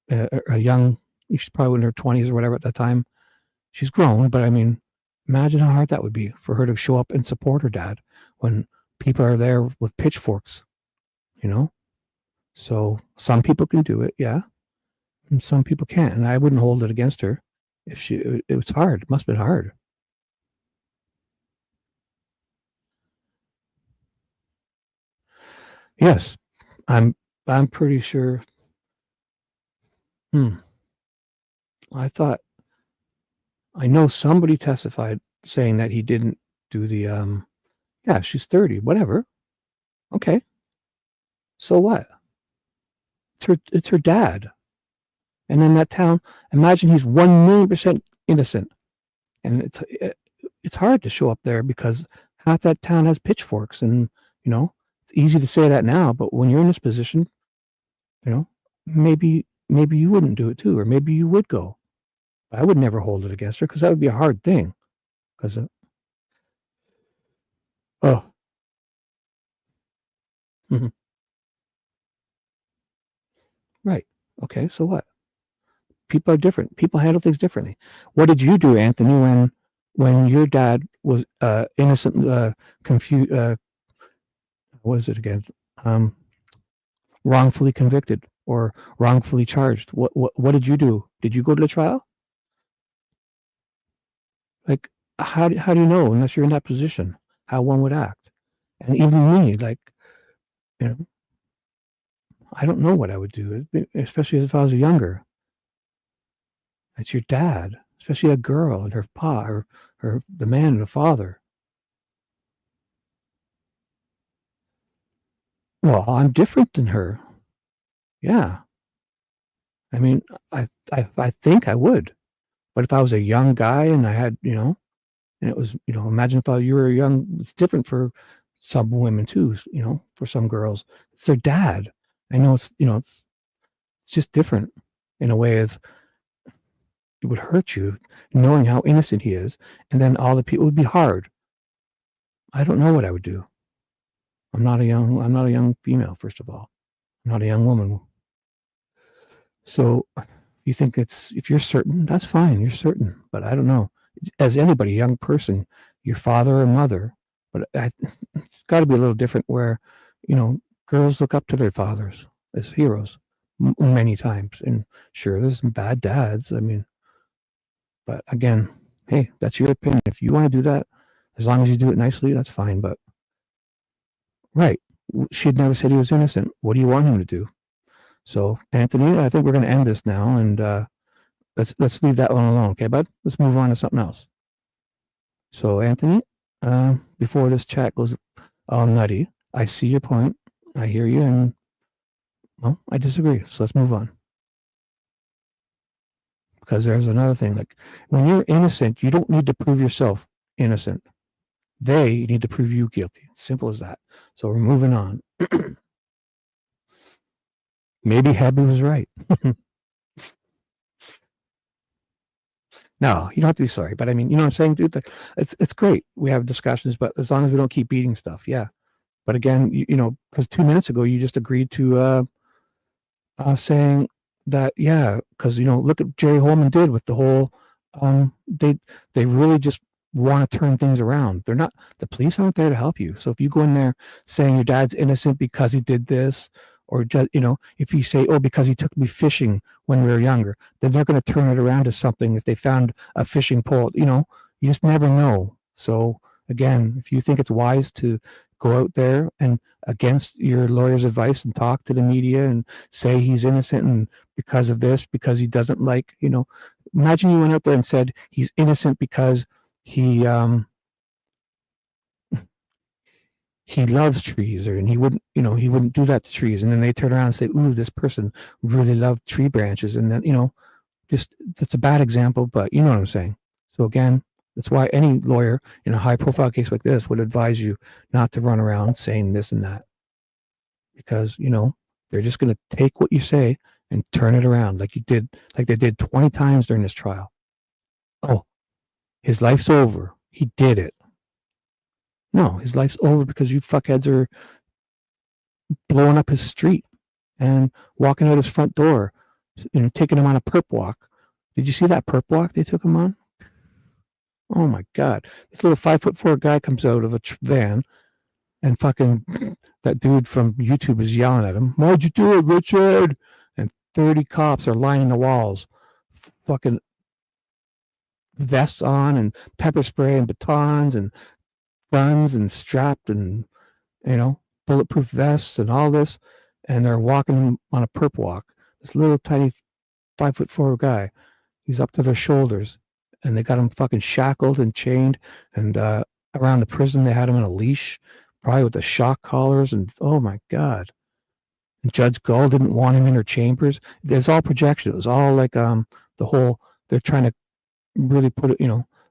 a young, she's probably in her 20s or whatever at that time. She's grown, but I mean, imagine how hard that would be for her to show up and support her dad when people are there with pitchforks, So some people can do it, yeah, and some people can't, and I wouldn't hold it against her if it was hard. It must have been hard. Yes, I'm pretty sure. I know somebody testified saying that he didn't do the yeah, she's 30, whatever. Okay. So what? It's her dad. And in that town, imagine he's 1,000,000% innocent. And it's hard to show up there because half that town has pitchforks, and it's easy to say that now, but when you're in this position, maybe you wouldn't do it too, or maybe you would go. I would never hold it against her because that would be a hard thing. Because right. Okay, so what? People are different. People handle things differently. What did you do, Anthony, when your dad was innocent, confused? What is it again? Wrongfully convicted or wrongfully charged. What did you do? Did you go to the trial? Like, how do you know unless you're in that position how one would act? And even me, like, I don't know what I would do, especially if I was younger. It's your dad, especially a girl and her pa, or the man, the father. Well, I'm different than her. Yeah. I mean, I think I would. But if I was a young guy and I had, and it was, imagine if you were young, it's different for some women too, for some girls. It's their dad. I know it's just different in a way of, it would hurt you knowing how innocent he is, and then all the people, it would be hard. I don't know what I would do. I'm not a young female, first of all. I'm not a young woman. So you think if you're certain, that's fine. You're certain, but I don't know. As anybody, young person, your father or mother, but it's got to be a little different where, girls look up to their fathers as heroes many times. And sure, there's some bad dads. I mean, but again, hey, that's your opinion. If you want to do that, as long as you do it nicely, that's fine. But right, she had never said he was innocent. What do you want him to do? So, Anthony, I think we're going to end this now, and let's leave that one alone, okay, bud? Let's move on to something else. So, Anthony, before this chat goes all nutty, I see your point. I hear you, and well, I disagree. So let's move on. Because there's another thing, like when you're innocent, you don't need to prove yourself innocent. They need to prove you guilty. Simple as that. So we're moving on. Maybe Abby was right. No, you don't have to be sorry. But I mean, you know what I'm saying, dude? It's great. We have discussions, but as long as we don't keep beating stuff, yeah. But again, because 2 minutes ago, you just agreed to saying that, yeah, because, look at Jerry Holman did with the whole, they really just want to turn things around. They're not, the police aren't there to help you. So if you go in there saying your dad's innocent because he did this, or just, if you say, oh, because he took me fishing when we were younger, then they're going to turn it around to something. If they found a fishing pole, you just never know. So again, if you think it's wise to go out there and against your lawyer's advice and talk to the media and say he's innocent and because of this, because he doesn't like, imagine you went out there and said he's innocent because he loves trees, and he wouldn't do that to trees, and then they turn around and say, ooh, this person really loved tree branches, and then just, that's a bad example, but you know what I'm saying. So again, that's why any lawyer in a high profile case like this would advise you not to run around saying this and that, because they're just going to take what you say and turn it around like they did 20 times during this trial. Oh, his life's over, he did it. No, his life's over because you fuckheads are blowing up his street and walking out his front door, taking him on a perp walk. Did you see that perp walk they took him on? Oh my God. This little 5'4" guy comes out of a van, and fucking that dude from YouTube is yelling at him, why'd you do it, Richard? And 30 cops are lining the walls, fucking vests on and pepper spray and batons and guns and strapped and, bulletproof vests and all this. And they're walking on a perp walk. This little tiny 5'4" guy, he's up to their shoulders, and they got him fucking shackled and chained. And around the prison, they had him in a leash, probably with the shock collars. And oh my God. And Judge Gull didn't want him in her chambers. It's all projection. It was all like they're trying to really put it,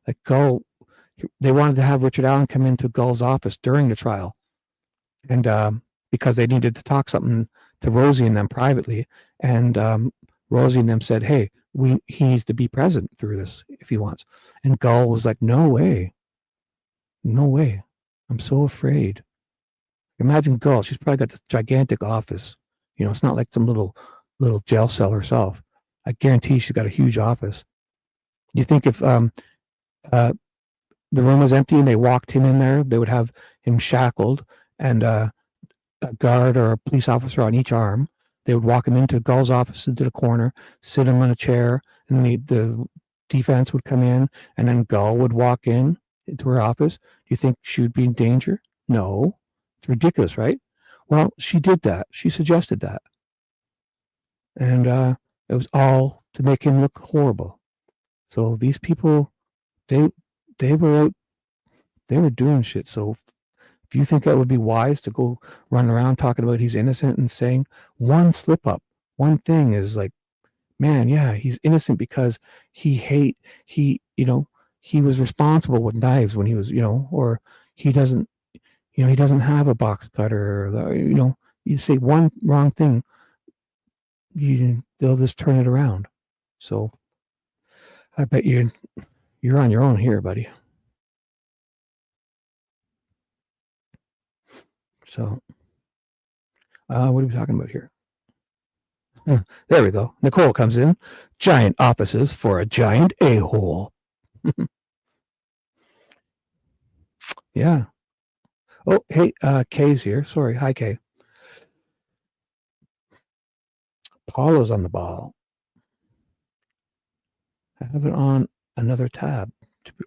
like Gull. They wanted to have Richard Allen come into Gull's office during the trial, and because they needed to talk something to Rosie and them privately, and Rosie and them said, hey, he needs to be present through this if he wants. And Gull was like, no way, I'm so afraid. Imagine Gull, she's probably got this gigantic office. It's not like some little jail cell herself. I guarantee she's got a huge office. You think if the room was empty and they walked him in there, they would have him shackled and a guard or a police officer on each arm. They would walk him into Gull's office, into the corner, sit him on a chair, and the defense would come in, and then Gull would walk into her office. Do you think she would be in danger? No. It's ridiculous, right? Well, she did that. She suggested that. And it was all to make him look horrible. So these people, they were doing shit. So if you think that would be wise to go run around talking about he's innocent and saying one slip up, one thing is like, man, yeah, he's innocent because he was responsible with knives when he was, or he doesn't, he doesn't have a box cutter, or, you say one wrong thing, they'll just turn it around. So I bet you're on your own here, buddy. So, what are we talking about here? There we go. Nicole comes in. Giant offices for a giant a-hole. Yeah. Oh, hey, Kay's here. Sorry. Hi, Kay. Paulo's on the ball. I have it on another tab.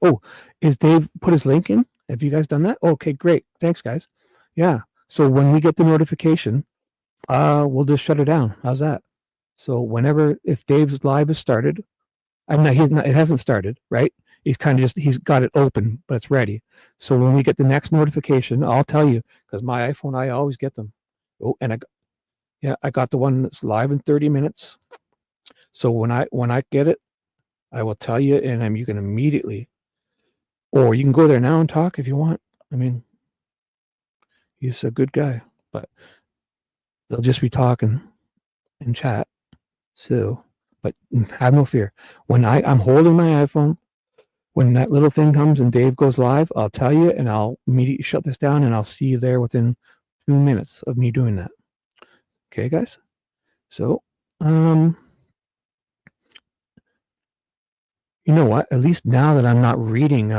Oh, is Dave put his link in? Have you guys done that? Okay, great. Thanks, guys. Yeah. So when we get the notification, we'll just shut it down. How's that? So if Dave's live has started, it hasn't started, right? He's he's got it open, but it's ready. So when we get the next notification, I'll tell you, because my iPhone, I always get them. Oh, and I got the one that's live in 30 minutes. So when I get it, I will tell you, and you can immediately, or you can go there now and talk if you want. I mean, he's a good guy, but they'll just be talking in chat. So, but have no fear. When I'm holding my iPhone, when that little thing comes and Dave goes live, I'll tell you, and I'll immediately shut this down, and I'll see you there within 2 minutes of me doing that. Okay, guys? So, you know what? At least now that I'm not reading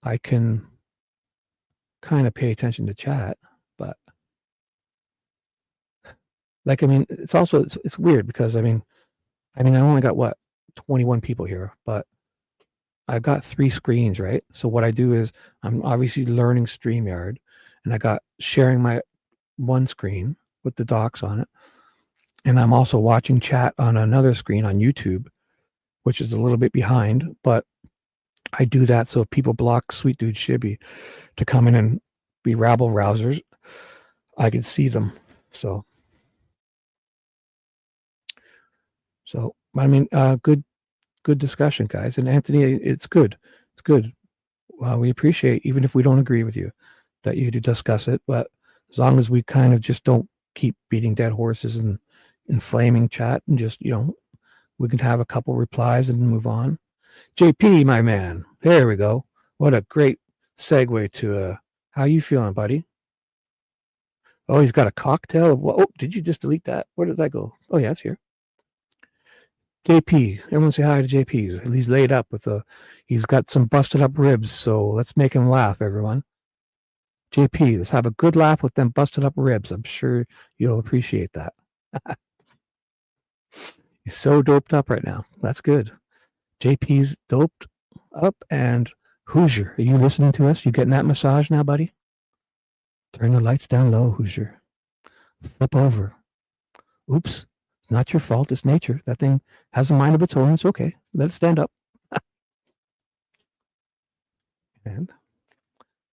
I can kind of pay attention to chat, but like, I mean, it's also, it's weird because I mean, I only got what, 21 people here, but I've got 3 screens, right? So what I do is I'm obviously learning StreamYard, and I got sharing my one screen with the docs on it. And I'm also watching chat on another screen on YouTube, which is a little bit behind, but I do that so if people block Sweet Dude Shibby to come in and be rabble rousers, I can see them. So I mean, good discussion, guys. And Anthony, it's good. It's good. We appreciate, even if we don't agree with you, that you do discuss it. But as long as we kind of just don't keep beating dead horses and inflaming chat, and just, we can have a couple replies and move on. JP, my man, there we go. What a great segue to how you feeling, buddy? Oh, he's got a cocktail of what? Oh, did you just delete that? Where did that go? Oh, yeah, it's here. JP, everyone say hi to JP. He's laid up with he's got some busted up ribs, so let's make him laugh, everyone. JP, let's have a good laugh with them busted up ribs. I'm sure you'll appreciate that. He's so doped up right now. That's good. JP's doped up. And Hoosier, are you listening to us? You getting that massage now, buddy? Turn the lights down low, Hoosier. Flip over. Oops. It's not your fault. It's nature. That thing has a mind of its own. It's okay. Let it stand up. And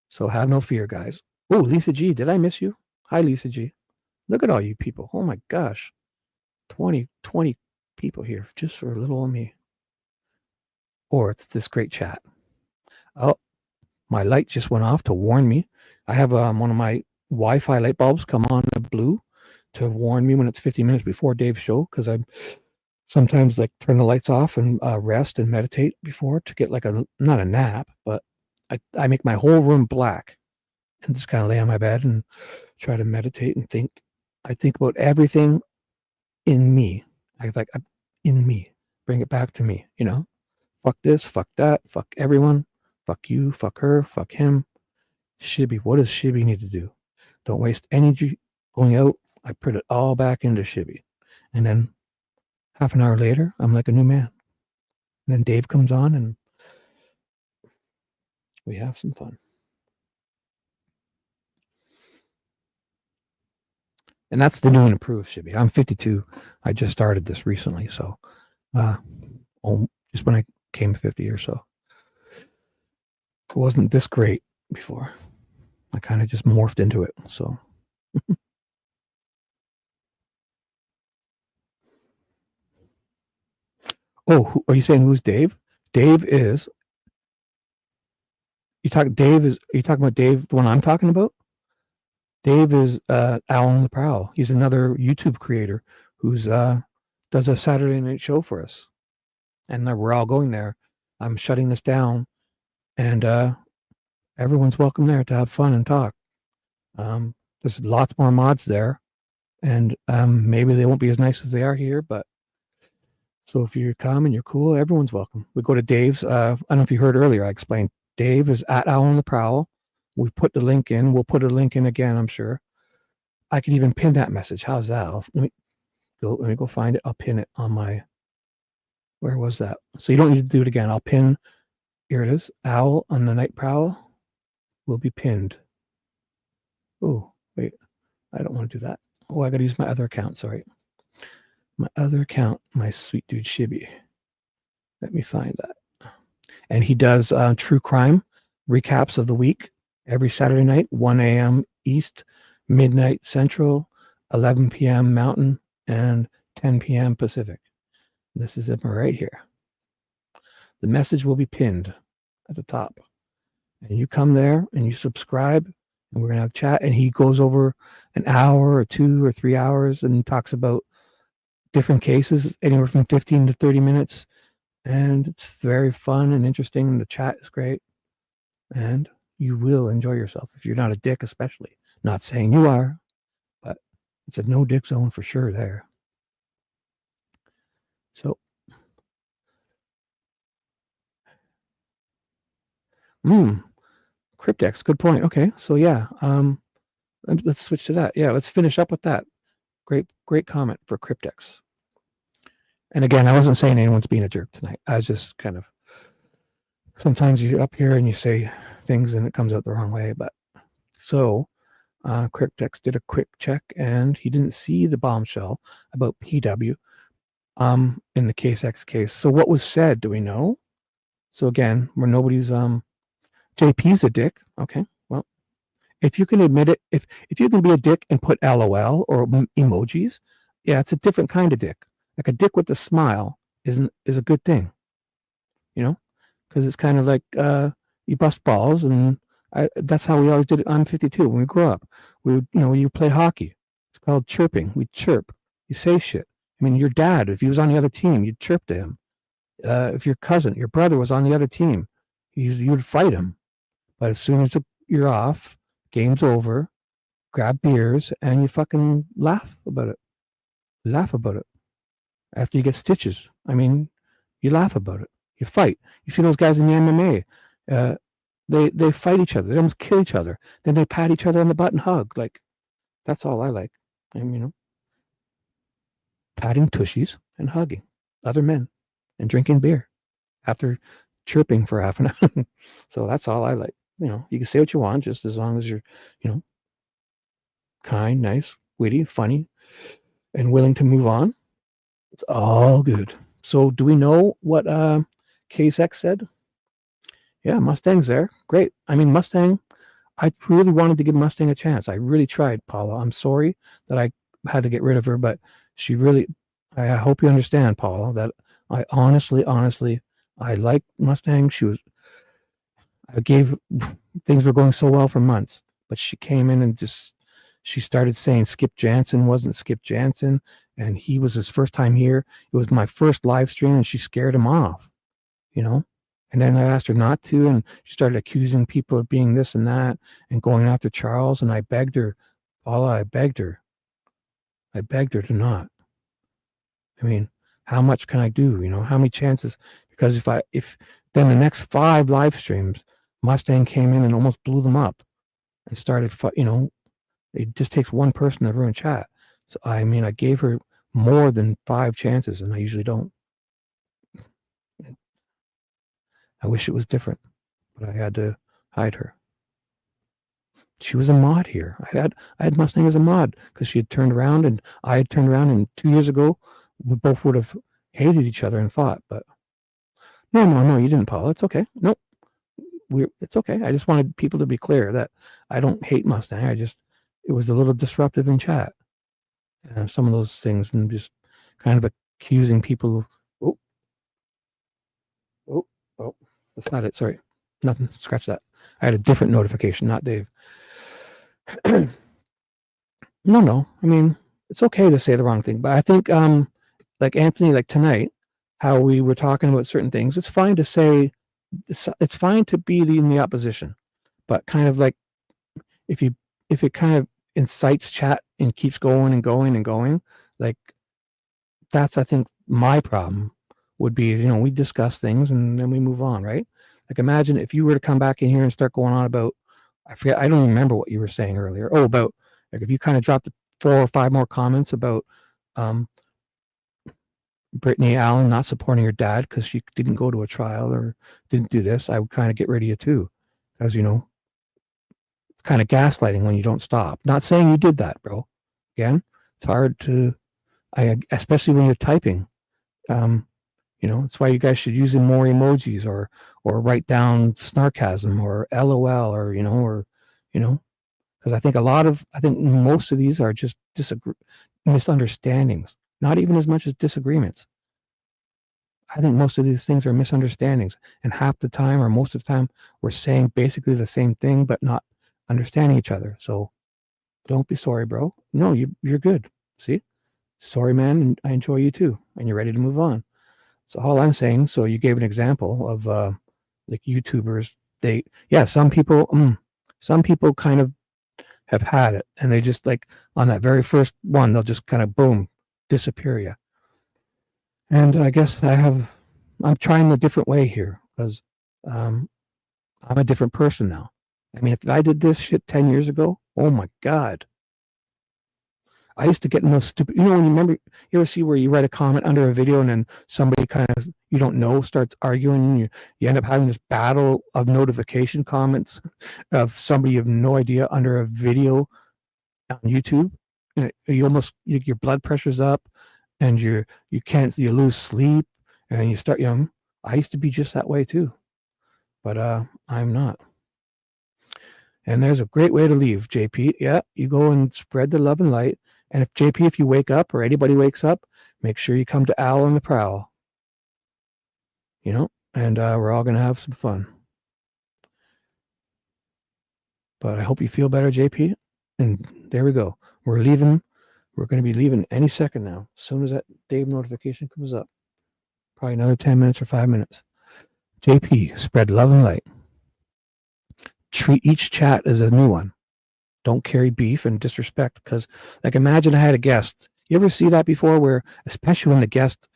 so have no fear, guys. Oh, Lisa G, did I miss you? Hi, Lisa G. Look at all you people. Oh my gosh. 20 people here just for a little old me. Or it's this great chat. Oh, my light just went off to warn me. I have one of my Wi-Fi light bulbs come on blue to warn me when it's 50 minutes before Dave's show, because I sometimes like turn the lights off and rest and meditate before to get like not a nap, but I make my whole room black and just kind of lay on my bed and try to meditate and think. I think about everything in me. In me, bring it back to me, fuck this, fuck that, fuck everyone, fuck you, fuck her, fuck him. Shibby, what does Shibby need to do? Don't waste energy going out. I put it all back into Shibby. And then half an hour later, I'm like a new man. And then Dave comes on and we have some fun. And that's the new and improved Shibby. I'm 52. I just started this recently. So just when I came 50 or so. It wasn't this great before. I kind of just morphed into it. So oh, are you saying who's Dave? Dave is. Are you talking about Dave, the one I'm talking about? Dave is Alan the Prowl. He's another YouTube creator who's does a Saturday night show for us. And we're all going there. I'm shutting this down, and everyone's welcome there to have fun and talk. There's lots more mods there, and maybe they won't be as nice as they are here, but so if you come and you're cool, everyone's welcome. We go to Dave's. I don't know if you heard earlier, I explained Dave is at Alan the Prowl. We put the link in. We'll put a link in again, I'm sure. I could even pin that message. How's that? Let me go find it. I'll pin it on my, where was that? So you don't need to do it again. I'll pin, here it is. Owl on the Night Prowl will be pinned. Oh, wait. I don't want to do that. Oh, I got to use my other account. Sorry. My other account, my sweet dude Shibby. Let me find that. And he does true crime recaps of the week every Saturday night, 1 a.m. East, midnight Central, 11 p.m. Mountain, and 10 p.m. Pacific. This is it right here. The message will be pinned at the top. And you come there and you subscribe, and we're going to have chat. And he goes over an hour or 2 or 3 hours and talks about different cases, anywhere from 15 to 30 minutes. And it's very fun and interesting. And the chat is great. And you will enjoy yourself if you're not a dick, especially. Not saying you are, but it's a no dick zone for sure there. So, Cryptex, good point. Okay, so yeah, let's switch to that. Yeah, let's finish up with that. Great comment for Cryptex. And again, I wasn't saying anyone's being a jerk tonight. I was just kind of, sometimes you're up here and you say things and it comes out the wrong way. But so Cryptex did a quick check and he didn't see the bombshell about PW in the case X case. So what was said, do we know? So again, where nobody's JP's a dick. Okay, well, if you can admit it, if you can be a dick and put LOL or emojis, yeah, it's a different kind of dick. Like a dick with a smile is a good thing, you know, because it's kind of like you bust balls, and that's how we always did it on 52 when we grew up. We would, you play hockey. It's called chirping. We chirp. You say shit. I mean, your dad, if he was on the other team, you'd chirp to him. If your cousin, your brother was on the other team, you would fight him. But as soon as you're off, game's over, grab beers, and you fucking laugh about it. Laugh about it. After you get stitches, I mean, you laugh about it. You fight. You see those guys in the MMA, they fight each other. They almost kill each other. Then they pat each other on the butt and hug. Like, that's all I like. And, patting tushies and hugging other men and drinking beer after chirping for half an hour. So that's all I like. You can say what you want, just as long as you're, kind, nice, witty, funny, and willing to move on. It's all good. So do we know what Case X said? Yeah, Mustang's there. Great. I mean, Mustang, I really wanted to give Mustang a chance. I really tried, Paula. I'm sorry that I had to get rid of her, but she really, I hope you understand, Paula, that I honestly, I like Mustang. Things were going so well for months, but she came in and she started saying Skip Jansen wasn't Skip Jansen, and he was his first time here. It was my first live stream, and she scared him off, And then I asked her not to, and she started accusing people of being this and that, and going after Charles, and I begged her, Paula, I begged her to not. I mean, how much can I do? How many chances? Because if then the next 5 live streams, Mustang came in and almost blew them up and started, it just takes one person to ruin chat. So, I mean, I gave her more than 5 chances, and I usually don't. I wish it was different, but I had to hide her. She was a mod here. I had Mustang as a mod because she had turned around and I had turned around, and 2 years ago, we both would have hated each other and fought, but no, you didn't, Paul. It's okay. Nope. It's okay. I just wanted people to be clear that I don't hate Mustang. It was a little disruptive in chat. Some of those things, and just kind of accusing people. Oh, that's not it. Sorry. Nothing. Scratch that. I had a different notification, not Dave. No. I mean, it's okay to say the wrong thing, but I think, like Anthony, like tonight, how we were talking about certain things, it's fine to say, it's fine to be in the opposition, but kind of like if it kind of incites chat and keeps going and going and going, like that's, I think, my problem would be, we discuss things and then we move on, right? Like imagine if you were to come back in here and start going on about, I forget, I don't even remember what you were saying earlier. Oh, about like if you kind of dropped 4 or 5 more comments about Brittany Allen not supporting her dad because she didn't go to a trial or didn't do this, I would kind of get rid of you too, because it's kind of gaslighting when you don't stop. Not saying you did that, bro. Again, it's hard to, especially when you're typing. That's why you guys should use more emojis or write down snarkasm or LOL or because I think most of these are just misunderstandings, not even as much as disagreements. I think most of these things are misunderstandings, and half the time or most of the time we're saying basically the same thing but not understanding each other. So don't be sorry, bro. No, you're good. See? Sorry, man, and I enjoy you too, and you're ready to move on. So all I'm saying, so you gave an example of like YouTubers, some people kind of have had it, and they just like on that very first one, they'll just kind of boom, disappear you. And I guess I'm trying a different way here because I'm a different person now. I mean, if I did this shit 10 years ago, oh my God. I used to get in those stupid, when you remember, you ever see where you write a comment under a video and then somebody kind of, you don't know, starts arguing, and you end up having this battle of notification comments of somebody you have no idea under a video on YouTube. And your blood pressure's up and you lose sleep and you start, I used to be just that way too, but I'm not. And there's a great way to leave, JP. Yeah, you go and spread the love and light. And if JP, if you wake up or anybody wakes up, make sure you come to Owl on the Prowl. And we're all going to have some fun. But I hope you feel better, JP. And there we go. We're leaving. We're going to be leaving any second now. As soon as that Dave notification comes up. Probably another 10 minutes or 5 minutes. JP, spread love and light. Treat each chat as a new one. Don't carry beef and disrespect, because imagine I had a guest. You ever see that before, where especially when the guest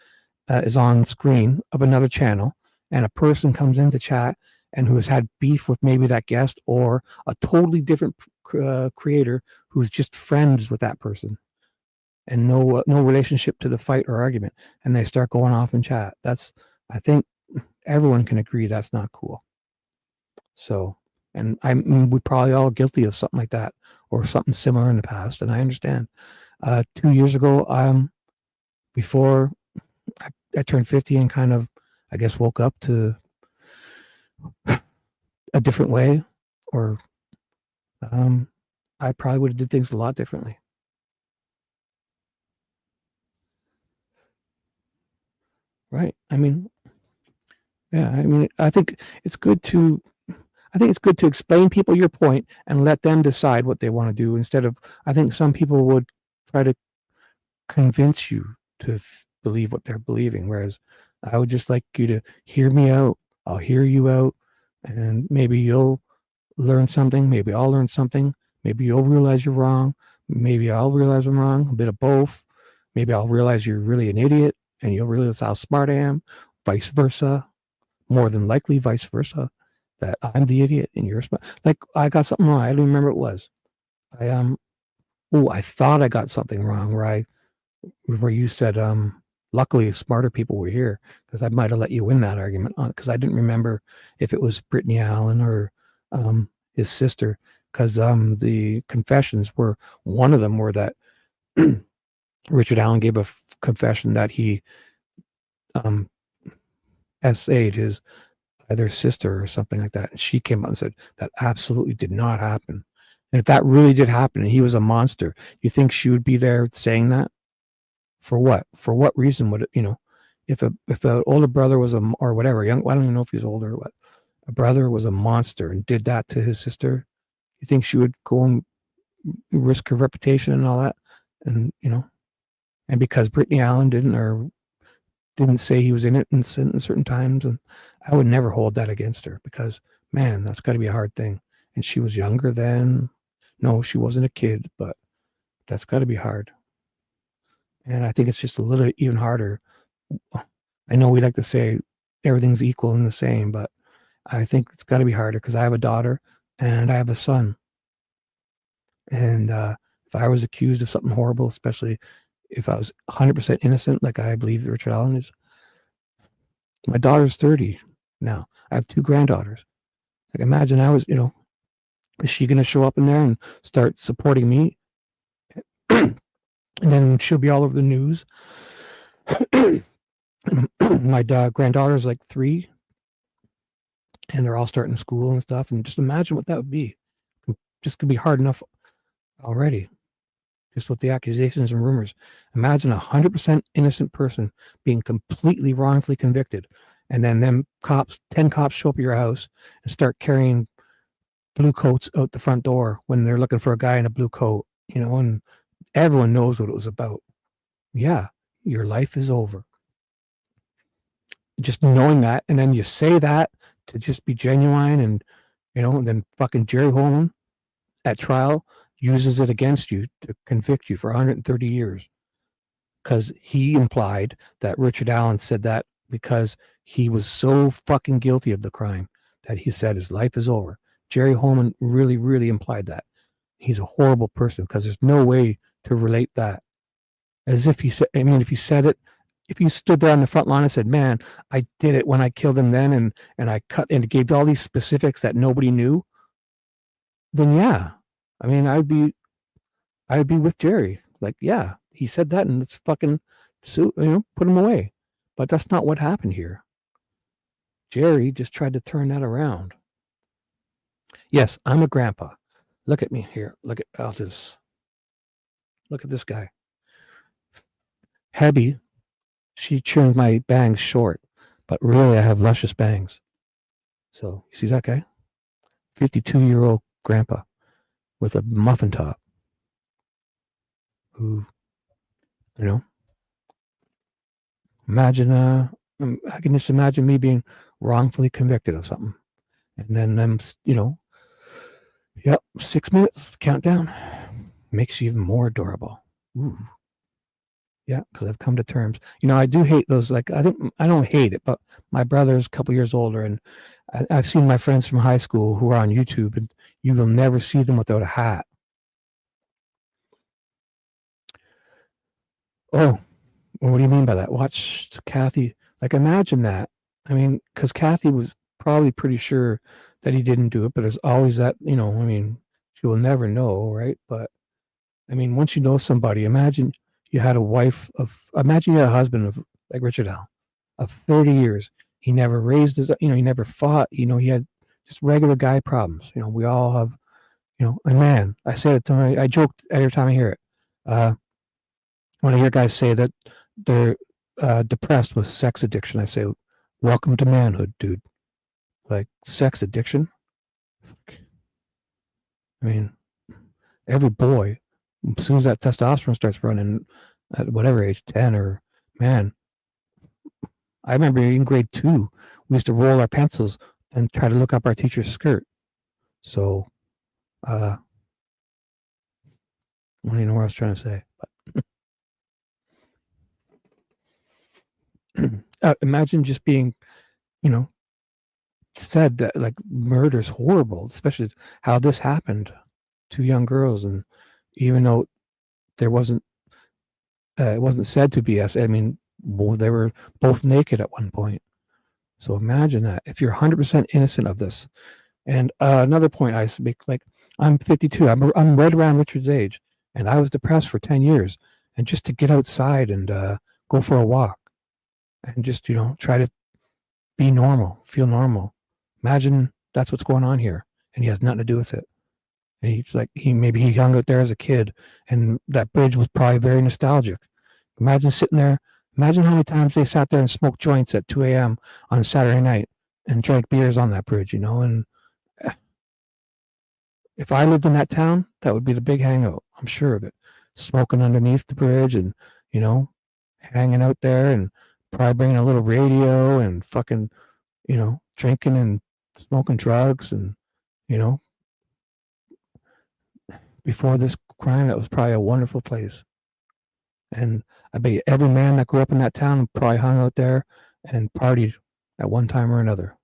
is on screen of another channel and a person comes into chat and who has had beef with maybe that guest or a totally different creator who's just friends with that person and no relationship to the fight or argument, and they start going off in chat. I think everyone can agree that's not cool. So, and we're probably all guilty of something like that or something similar in the past. And I understand. 2 years ago, before I turned 50 and kind of, I guess, woke up to a different way, or I probably would have did things a lot differently. Right. I mean, yeah, I think it's good to explain people your point and let them decide what they want to do, instead of, I think some people would try to convince you to believe what they're believing. Whereas I would just like you to hear me out. I'll hear you out, and maybe you'll learn something. Maybe I'll learn something. Maybe you'll realize you're wrong. Maybe I'll realize I'm wrong. A bit of both. Maybe I'll realize you're really an idiot and you'll realize how smart I am. Vice versa. More than likely, vice versa. That I'm the idiot and you're smart. Like, I got something wrong. I don't remember what it was. I thought I got something wrong where you said, luckily smarter people were here, because I might have let you win that argument on it, because I didn't remember if it was Brittany Allen or his sister, because the confessions were, one of them were that Richard Allen gave a confession that he SA'd his either sister or something like that, and she came out and said that absolutely did not happen. And if that really did happen and he was a monster, you think she would be there saying that? For what? For what reason would it, if an older brother was or whatever, young, I don't even know if he's older or what, a brother was a monster and did that to his sister, you think she would go and risk her reputation and all that? And, and because Brittany Allen didn't say he was innocent in certain times, and I would never hold that against her, because, man, that's got to be a hard thing. And she was younger then. No, she wasn't a kid, but that's got to be hard. And I think it's just a little even harder. I know we like to say everything's equal and the same, but I think it's got to be harder, because I have a daughter and I have a son. And if I was accused of something horrible, especially if I was 100% innocent, like I believe Richard Allen is, my daughter's 30 now. I have 2 granddaughters. Like, imagine I was, is she going to show up in there and start supporting me? And then she'll be all over the news. My granddaughter's like 3, and they're all starting school and stuff. And just imagine what that would be. Just could be hard enough already, just with the accusations and rumors. Imagine 100% innocent person being completely wrongfully convicted, and then 10 cops show up at your house and start carrying blue coats out the front door when they're looking for a guy in a blue coat, and everyone knows what it was about. Yeah, your life is over. Just knowing that, and then you say that to just be genuine, and and then fucking Jerry Holman at trial uses it against you to convict you for 130 years, because he implied that Richard Allen said that because he was so fucking guilty of the crime that he said his life is over. Jerry Holman really, really implied that. He's a horrible person because there's no way to relate that. As if he said, I mean, if you said it, if you stood there on the front line and said, man, I did it when I killed him then, and I cut and gave all these specifics that nobody knew, then yeah. I mean, I'd be with Jerry. Like, yeah, he said that, and let's fucking put him away. But that's not what happened here. Jerry just tried to turn that around. Yes, I'm a grandpa. Look at me here. Look at this guy. Hebby, she trims my bangs short, but really I have luscious bangs. So you see that guy? 52-year-old grandpa with a muffin top who, imagine, I can just imagine me being wrongfully convicted of something. And then I'm, 6 minutes countdown makes you even more adorable. Ooh. Yeah, because I've come to terms. I do hate those. Like, I don't hate it, but my brother's a couple years older, and I've seen my friends from high school who are on YouTube, and you will never see them without a hat. Oh, well, what do you mean by that? Watch Kathy. Like, imagine that. I mean, because Kathy was probably pretty sure that he didn't do it, but there's always that, she will never know, right? But, I mean, once you know somebody, imagine you had imagine you had a husband of, like Richard Allen, of 30 years. He never raised his, he never fought, he had just regular guy problems. We all have, and man, I say it to I joke every time I hear it. When I hear guys say that they're depressed with sex addiction, I say, welcome to manhood, dude. Like, sex addiction? I mean, every boy, as soon as that testosterone starts running at whatever age, 10 or, man, I remember in grade 2, we used to roll our pencils and try to look up our teacher's skirt. So, I don't even know what I was trying to say. But imagine just being, said that, like, murder's horrible, especially how this happened to young girls. And even though there wasn't, it wasn't said to be, I mean, they were both naked at one point. So imagine that if you're 100% innocent of this. And another point I make, like, I'm 52. I'm right around Richard's age, and I was depressed for 10 years. And just to get outside and go for a walk, and just try to be normal, feel normal. Imagine that's what's going on here, and he has nothing to do with it. And he's like, maybe he hung out there as a kid, and that bridge was probably very nostalgic. Imagine sitting there. Imagine how many times they sat there and smoked joints at 2 a.m. on Saturday night and drank beers on that bridge, And if I lived in that town, that would be the big hangout. I'm sure of it. Smoking underneath the bridge and, hanging out there and probably bringing a little radio and fucking, drinking and smoking drugs. And, before this crime, that was probably a wonderful place. And I bet you every man that grew up in that town probably hung out there and partied at one time or another.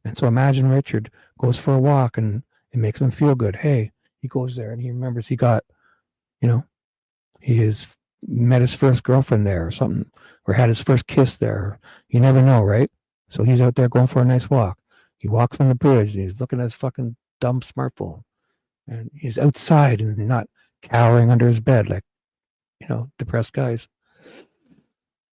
And so imagine Richard goes for a walk and it makes him feel good. Hey, he goes there and he remembers he got, he has met his first girlfriend there or something, or had his first kiss there. You never know, right? So he's out there going for a nice walk. He walks on the bridge and he's looking at his fucking dumb smartphone. And he's outside and he's not cowering under his bed like, depressed guys.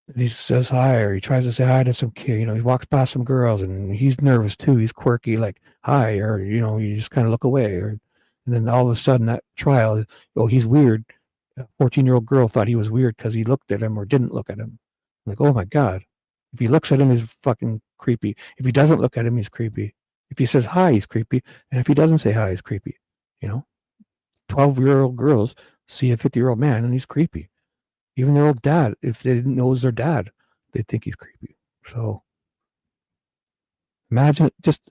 And he says hi, or he tries to say hi to some kid. He walks past some girls and he's nervous too. He's quirky, like, hi, or, you just kind of look away. And then all of a sudden that trial, he's weird. A 14-year-old girl thought he was weird because he looked at him or didn't look at him. I'm like, oh my God. If he looks at him, he's fucking creepy. If he doesn't look at him, he's creepy. If he says hi, he's creepy. And if he doesn't say hi, he's creepy. 12-year-old girls see a 50-year-old man and he's creepy. Even their old dad, if they didn't know it was their dad, they'd think he's creepy. So imagine just,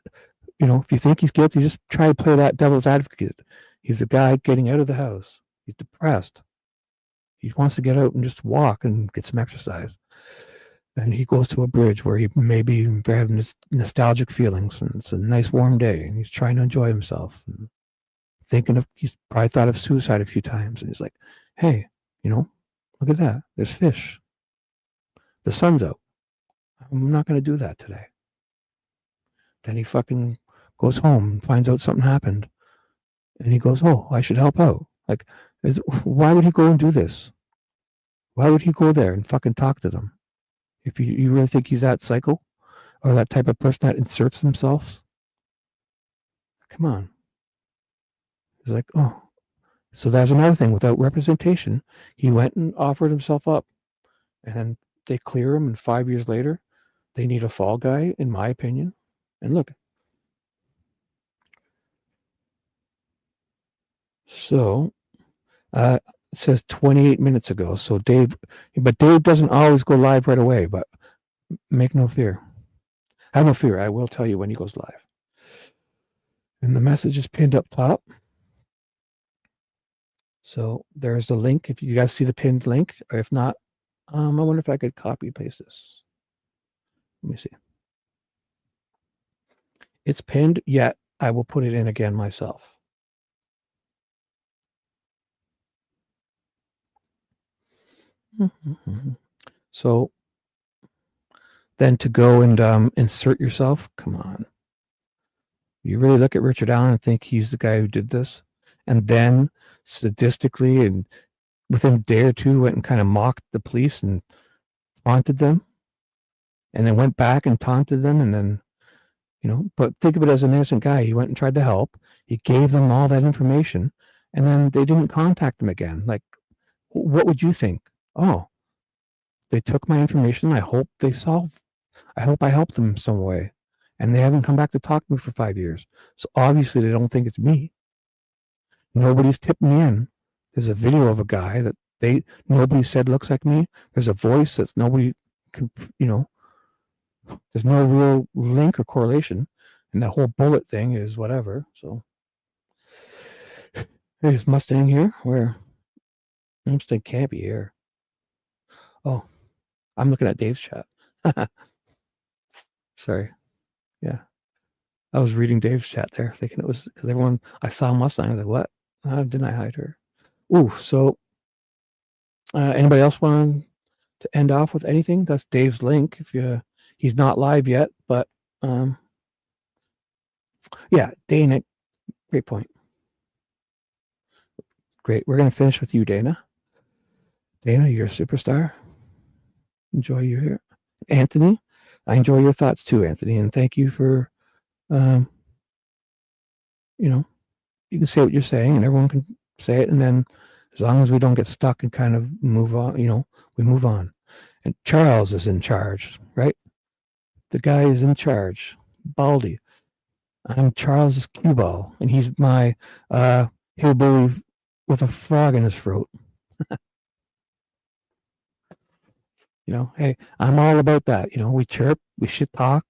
if you think he's guilty, just try to play that devil's advocate. He's a guy getting out of the house. He's depressed. He wants to get out and just walk and get some exercise. And he goes to a bridge where he maybe having nostalgic feelings, and it's a nice warm day, and he's trying to enjoy himself, and he's probably thought of suicide a few times, and he's like, hey, look at that, there's fish, the sun's out, I'm not going to do that today. Then he fucking goes home and finds out something happened, and he goes, oh, I should help out. Like, why would he go and do this? Why would he go there and fucking talk to them? If you really think he's that psycho, or that type of person that inserts himself, come on. He's like, oh. So that's another thing. Without representation, he went and offered himself up. And then they clear him, and 5 years later, they need a fall guy, in my opinion. And look. So, it says 28 minutes ago. So Dave doesn't always go live right away, but make no fear. Have no fear. I will tell you when he goes live. And the message is pinned up top. So there's the link. If you guys see the pinned link, or if not, I wonder if I could copy and paste this. Let me see. It's pinned, yet I will put it in again myself. So then to go and insert yourself, come on. You really look at Richard Allen and think he's the guy who did this? And then sadistically and within a day or two went and kind of mocked the police and taunted them, and then went back and taunted them, and then, but think of it as an innocent guy. He went and tried to help. He gave them all that information, and then they didn't contact him again. Like, what would you think? Oh, they took my information. I hope I helped them in some way. And they haven't come back to talk to me for 5 years. So obviously they don't think it's me. Nobody's tipped me in. There's a video of a guy that nobody said looks like me. There's a voice that nobody can, there's no real link or correlation. And that whole bullet thing is whatever. So there's Mustang here. Where Mustang can't be here. Oh, I'm looking at Dave's chat. Sorry. Yeah. I was reading Dave's chat there, thinking it was because everyone, I saw Mustang. I was like, what? How didn't I hide her? Ooh, so anybody else want to end off with anything? That's Dave's link. If he's not live yet, but yeah, Dana, great point. Great. We're going to finish with you, Dana. Dana, you're a superstar. Enjoy you here. Anthony, I enjoy your thoughts too, Anthony, and thank you for, you can say what you're saying, and everyone can say it, and then as long as we don't get stuck and kind of move on, we move on. And Charles is in charge, right? The guy is in charge. Baldy. I'm Charles's cue ball, and he's my hillbilly with a frog in his throat. Hey, I'm all about that. We chirp, we shit talk,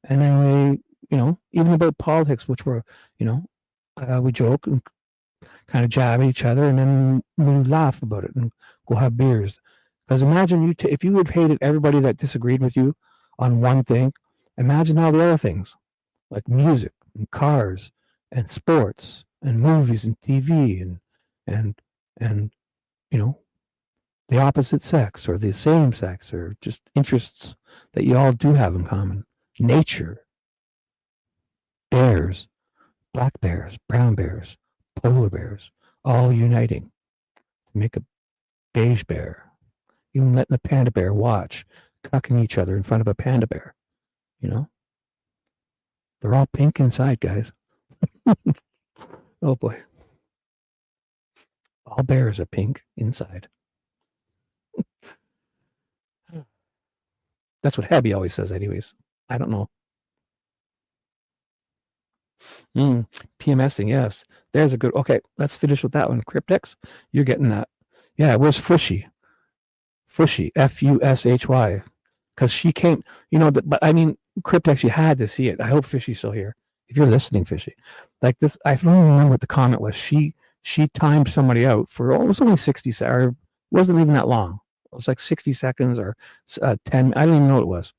and then we, even about politics, which we're, we joke and kind of jab at each other, and then we laugh about it and go have beers. Because imagine if you had hated everybody that disagreed with you on one thing, imagine all the other things, like music and cars and sports and movies and TV and the opposite sex or the same sex or just interests that you all do have in common. Nature, bears, black bears, brown bears, polar bears, all uniting to make a beige bear. Even letting a panda bear watch, cucking each other in front of a panda bear. They're all pink inside, guys. Oh boy. All bears are pink inside. That's what Abby always says anyways. I don't know. PMSing, yes. There's a good, okay, let's finish with that one. Cryptex, you're getting that. Yeah, where's Fushy? Fushy, F-U-S-H-Y. Because she came, but I mean, Cryptex, you had to see it. I hope Fishy's still here. If you're listening, Fishy. Like this, I don't even remember what the comment was. She timed somebody out for, it was only 60 seconds, or wasn't even that long. It was like 60 seconds or 10. I don't even know what it was.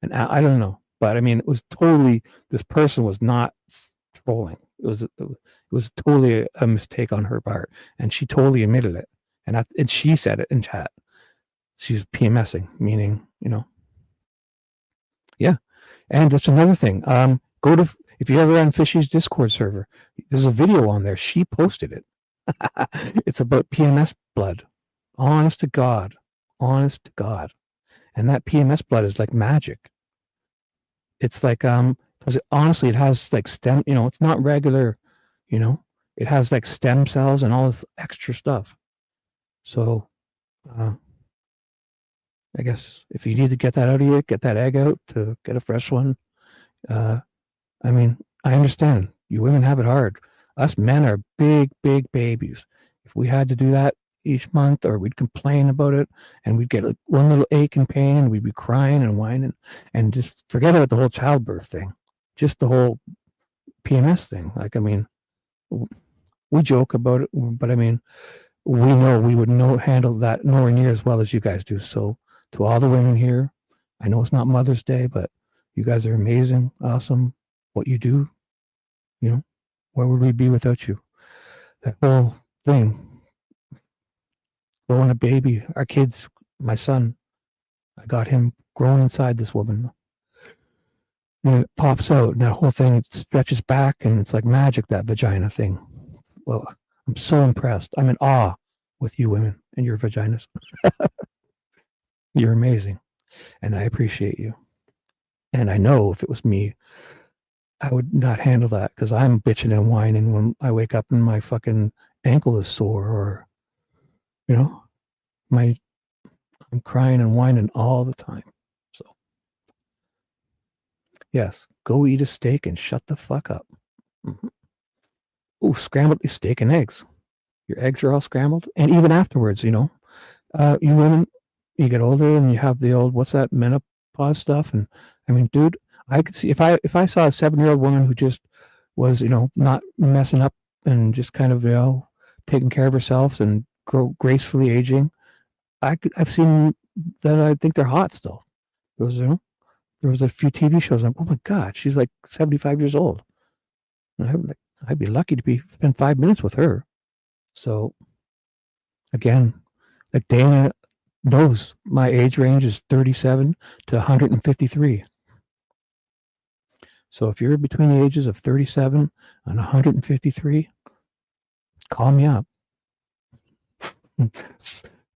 And I don't know. But I mean, it was totally, this person was not trolling. It was totally a mistake on her part. And she totally admitted it. And she said it in chat. She's PMSing, meaning, yeah. And that's another thing. If you're ever on Fishy's Discord server, there's a video on there. She posted it. It's about PMS blood. Honest to God. Honest to God. And that PMS blood is like magic. It's like, because honestly, it has like stem, it's not regular, it has like stem cells and all this extra stuff. So, I guess if you need to get that out of you, get that egg out to get a fresh one. I mean, I understand you women have it hard. Us men are big, big babies. If we had to do that each month, or we'd complain about it, and we'd get like one little ache and pain, and we'd be crying and whining, and just forget about the whole childbirth thing, just the whole PMS thing. Like, I mean, we joke about it, but I mean, we know we would handle that nowhere near as well as you guys do. So to all the women here, I know it's not Mother's Day, but you guys are amazing, awesome. What you do, where would we be without you? That whole thing, growing a baby, our kids, my son, I got him grown inside this woman. And it pops out, and that whole thing, it stretches back, and it's like magic, that vagina thing. Well, I'm so impressed. I'm in awe with you women and your vaginas. You're amazing, and I appreciate you. And I know if it was me, I would not handle that, because I'm bitching and whining when I wake up and my fucking ankle is sore, or, I'm crying and whining all the time. So, yes, go eat a steak and shut the fuck up. Mm-hmm. Oh, scrambled steak and eggs. Your eggs are all scrambled. And even afterwards, you women, you get older and you have the old, what's that, menopause stuff. And I mean, dude, I could see if I saw a 7-year-old woman who just was, not messing up and just kind of, taking care of herself and gracefully aging. I've seen that. I think they're hot still. There was a few TV shows. I'm, oh my God, she's like 75 years old. And I'd be lucky to spend 5 minutes with her. So again, like Dana knows my age range is 37 to 153. So if you're between the ages of 37 and 153, call me up.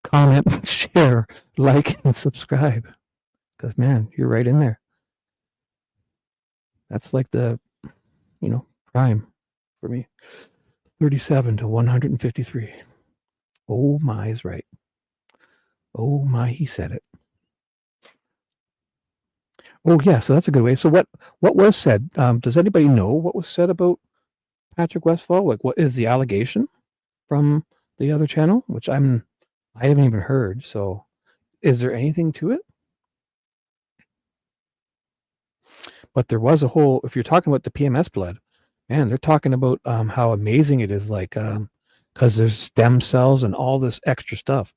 Comment, share, like, and subscribe. Because, man, you're right in there. That's like the, prime for me. 37 to 153. Oh, my is right. Oh, my, he said it. Oh, yeah, so that's a good way. So what was said? Does anybody know what was said about Patrick Westphal? Like, what is the allegation from the other channel? Which I haven't even heard. So is there anything to it? But there was a whole, if you're talking about the PMS blood, man, they're talking about how amazing it is, like, because there's stem cells and all this extra stuff.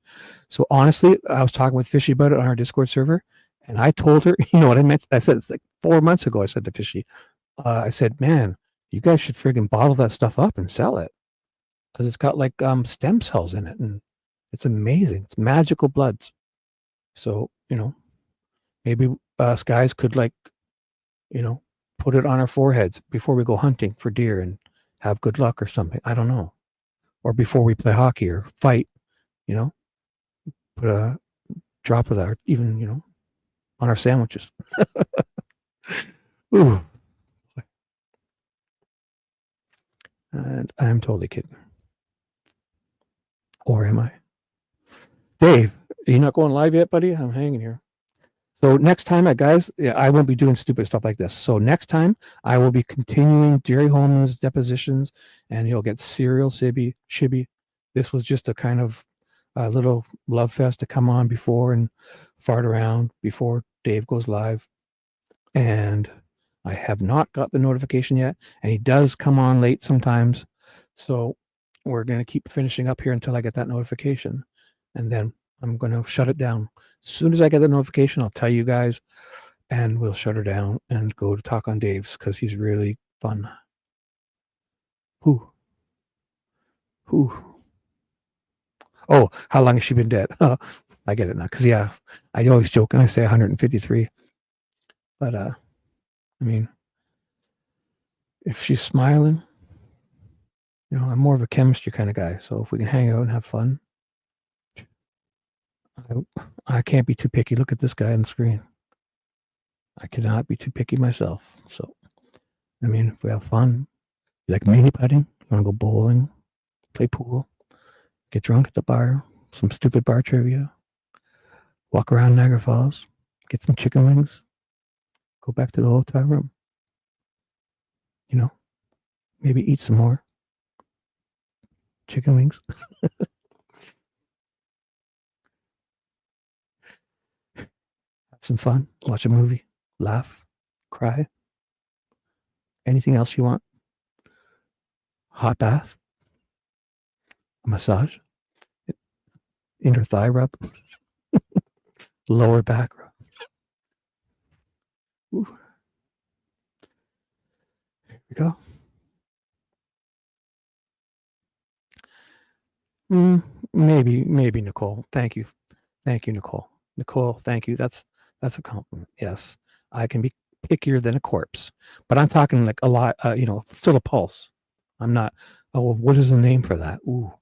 So honestly, I was talking with Fishy about it on our Discord server, and I told her, you know what I meant? I said, it's like 4 months ago, I said to Fishy, I said, man, you guys should friggin' bottle that stuff up and sell it, because it's got like stem cells in it, and it's amazing. It's magical bloods. So, maybe us guys could, like, put it on our foreheads before we go hunting for deer and have good luck or something. I don't know. Or before we play hockey or fight, put a drop of that, even, on our sandwiches. Ooh. And I'm totally kidding. Or am I? Dave, are you not going live yet, buddy? I'm hanging here. So next time, guys, I won't be doing stupid stuff like this. So next time, I will be continuing Jerry Holman's depositions, and you'll get serial Shibby. This was just a kind of a little love fest to come on before and fart around before Dave goes live. And I have not got the notification yet, and he does come on late sometimes. So we're going to keep finishing up here until I get that notification. And then I'm going to shut it down. As soon as I get the notification, I'll tell you guys, and we'll shut her down and go to talk on Dave's because he's really fun. Who? Oh, how long has she been dead? I get it now. Because, yeah, I always joke and I say 153. But, I mean, if she's smiling, you know, I'm more of a chemistry kind of guy. So if we can hang out and have fun, I can't be too picky. Look at this guy on the screen. I cannot be too picky myself. So, I mean, if we have fun, you like mini putting, you want to go bowling, play pool, get drunk at the bar, some stupid bar trivia, walk around Niagara Falls, get some chicken wings, go back to the hotel room, you know, maybe eat some more chicken wings. Have some fun, watch a movie, laugh, cry, anything else you want. Hot bath, a massage, inner thigh rub, lower back rub. Ooh. Here we go. Maybe Nicole. Thank you, Nicole. Nicole, thank you. That's a compliment. Yes, I can be pickier than a corpse, but I'm talking like a lot. You know, still a pulse. I'm not. Oh, what is the name for that? Ooh,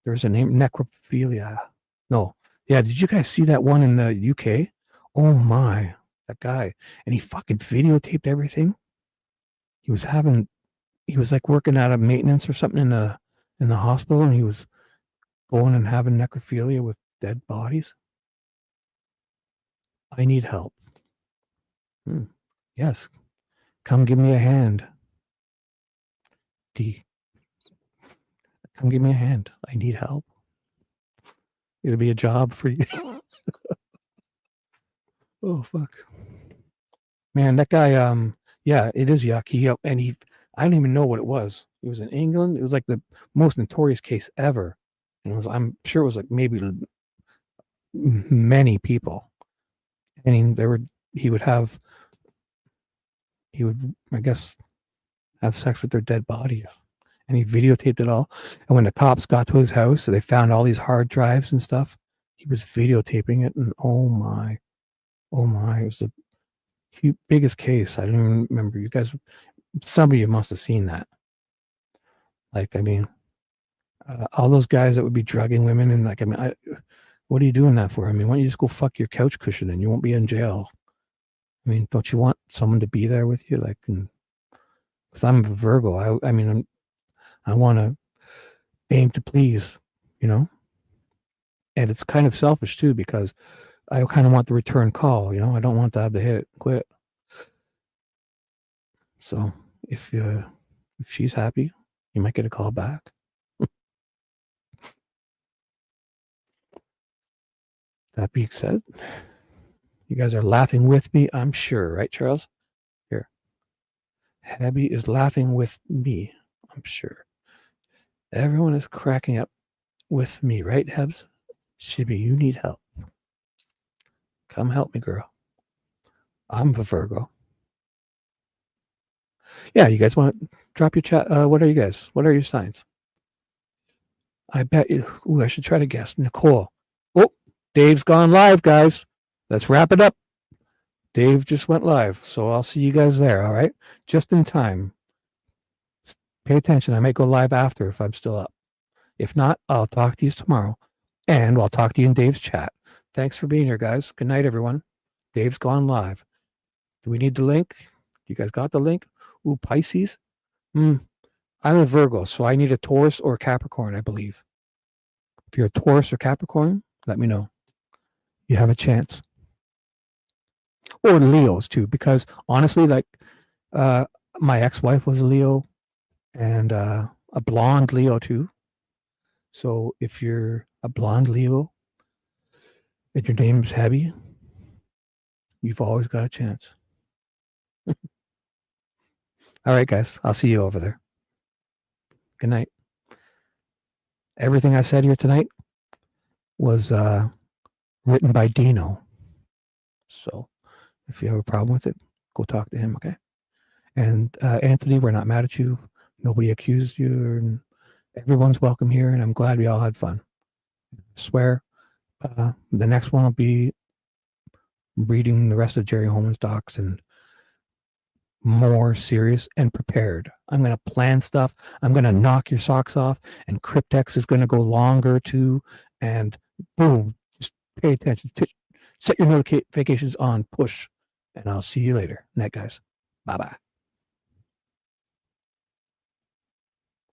there's a name. Necrophilia. No. Yeah. Did you guys see that one in the UK? Oh my, that guy, and he fucking videotaped everything. He was like working out of maintenance or something in the hospital, and he was going and having necrophilia with dead bodies. I need help. Yes. Come give me a hand. D. Come give me a hand. I need help. It'll be a job for you. Oh, fuck. Man, that guy, yeah, it is yuck. I don't even know what it was. It was in England. It was like the most notorious case ever. And I'm sure it was like maybe many people. I mean, he would, I guess, have sex with their dead bodies. And he videotaped it all. And when the cops got to his house, they found all these hard drives and stuff. He was videotaping it, and oh my, it was the biggest case. I don't even remember. You guys, some of you must have seen that. Like, I mean, all those guys that would be drugging women, and like, I mean, what are you doing that for? I mean, why don't you just go fuck your couch cushion and you won't be in jail? I mean, don't you want someone to be there with you? Like, because I'm a Virgo. I mean, I want to aim to please, you know? And it's kind of selfish too, because I kind of want the return call, you know? I don't want to have to hit it and quit. So if she's happy, you might get a call back. That being said, you guys are laughing with me, I'm sure, right, Charles? Here. Abby is laughing with me, I'm sure. Everyone is cracking up with me, right, Hebs? Shibby, you need help. Come help me, girl. I'm a Virgo. Yeah, you guys want to drop your chat? What are you guys? What are your signs? I bet you. Ooh, I should try to guess. Nicole. Oh, Dave's gone live, guys. Let's wrap it up. Dave just went live, so I'll see you guys there, all right? Just in time. Pay attention. I might go live after if I'm still up. If not, I'll talk to you tomorrow, and I'll talk to you in Dave's chat. Thanks for being here, guys. Good night, everyone. Dave's gone live. Do we need the link? You guys got the link? Ooh, Pisces? I'm a Virgo, so I need a Taurus or a Capricorn, I believe. If you're a Taurus or Capricorn, let me know. You have a chance. Or Leos, too, because honestly, like, my ex-wife was a Leo, and a blonde Leo, too. So if you're a blonde Leo and your name's Abby, you've always got a chance. All right, guys. I'll see you over there. Good night. Everything I said here tonight was written by Dino. So if you have a problem with it, go talk to him, okay? And Anthony, we're not mad at you. Nobody accused you. And everyone's welcome here, and I'm glad we all had fun. I swear, the next one will be reading the rest of Jerry Holman's docs and more serious and prepared. I'm going to plan stuff. I'm going to knock your socks off, and Cryptex is going to go longer too. And boom, just pay attention. Set your notifications on push, and I'll see you later. Night, guys. Bye-bye.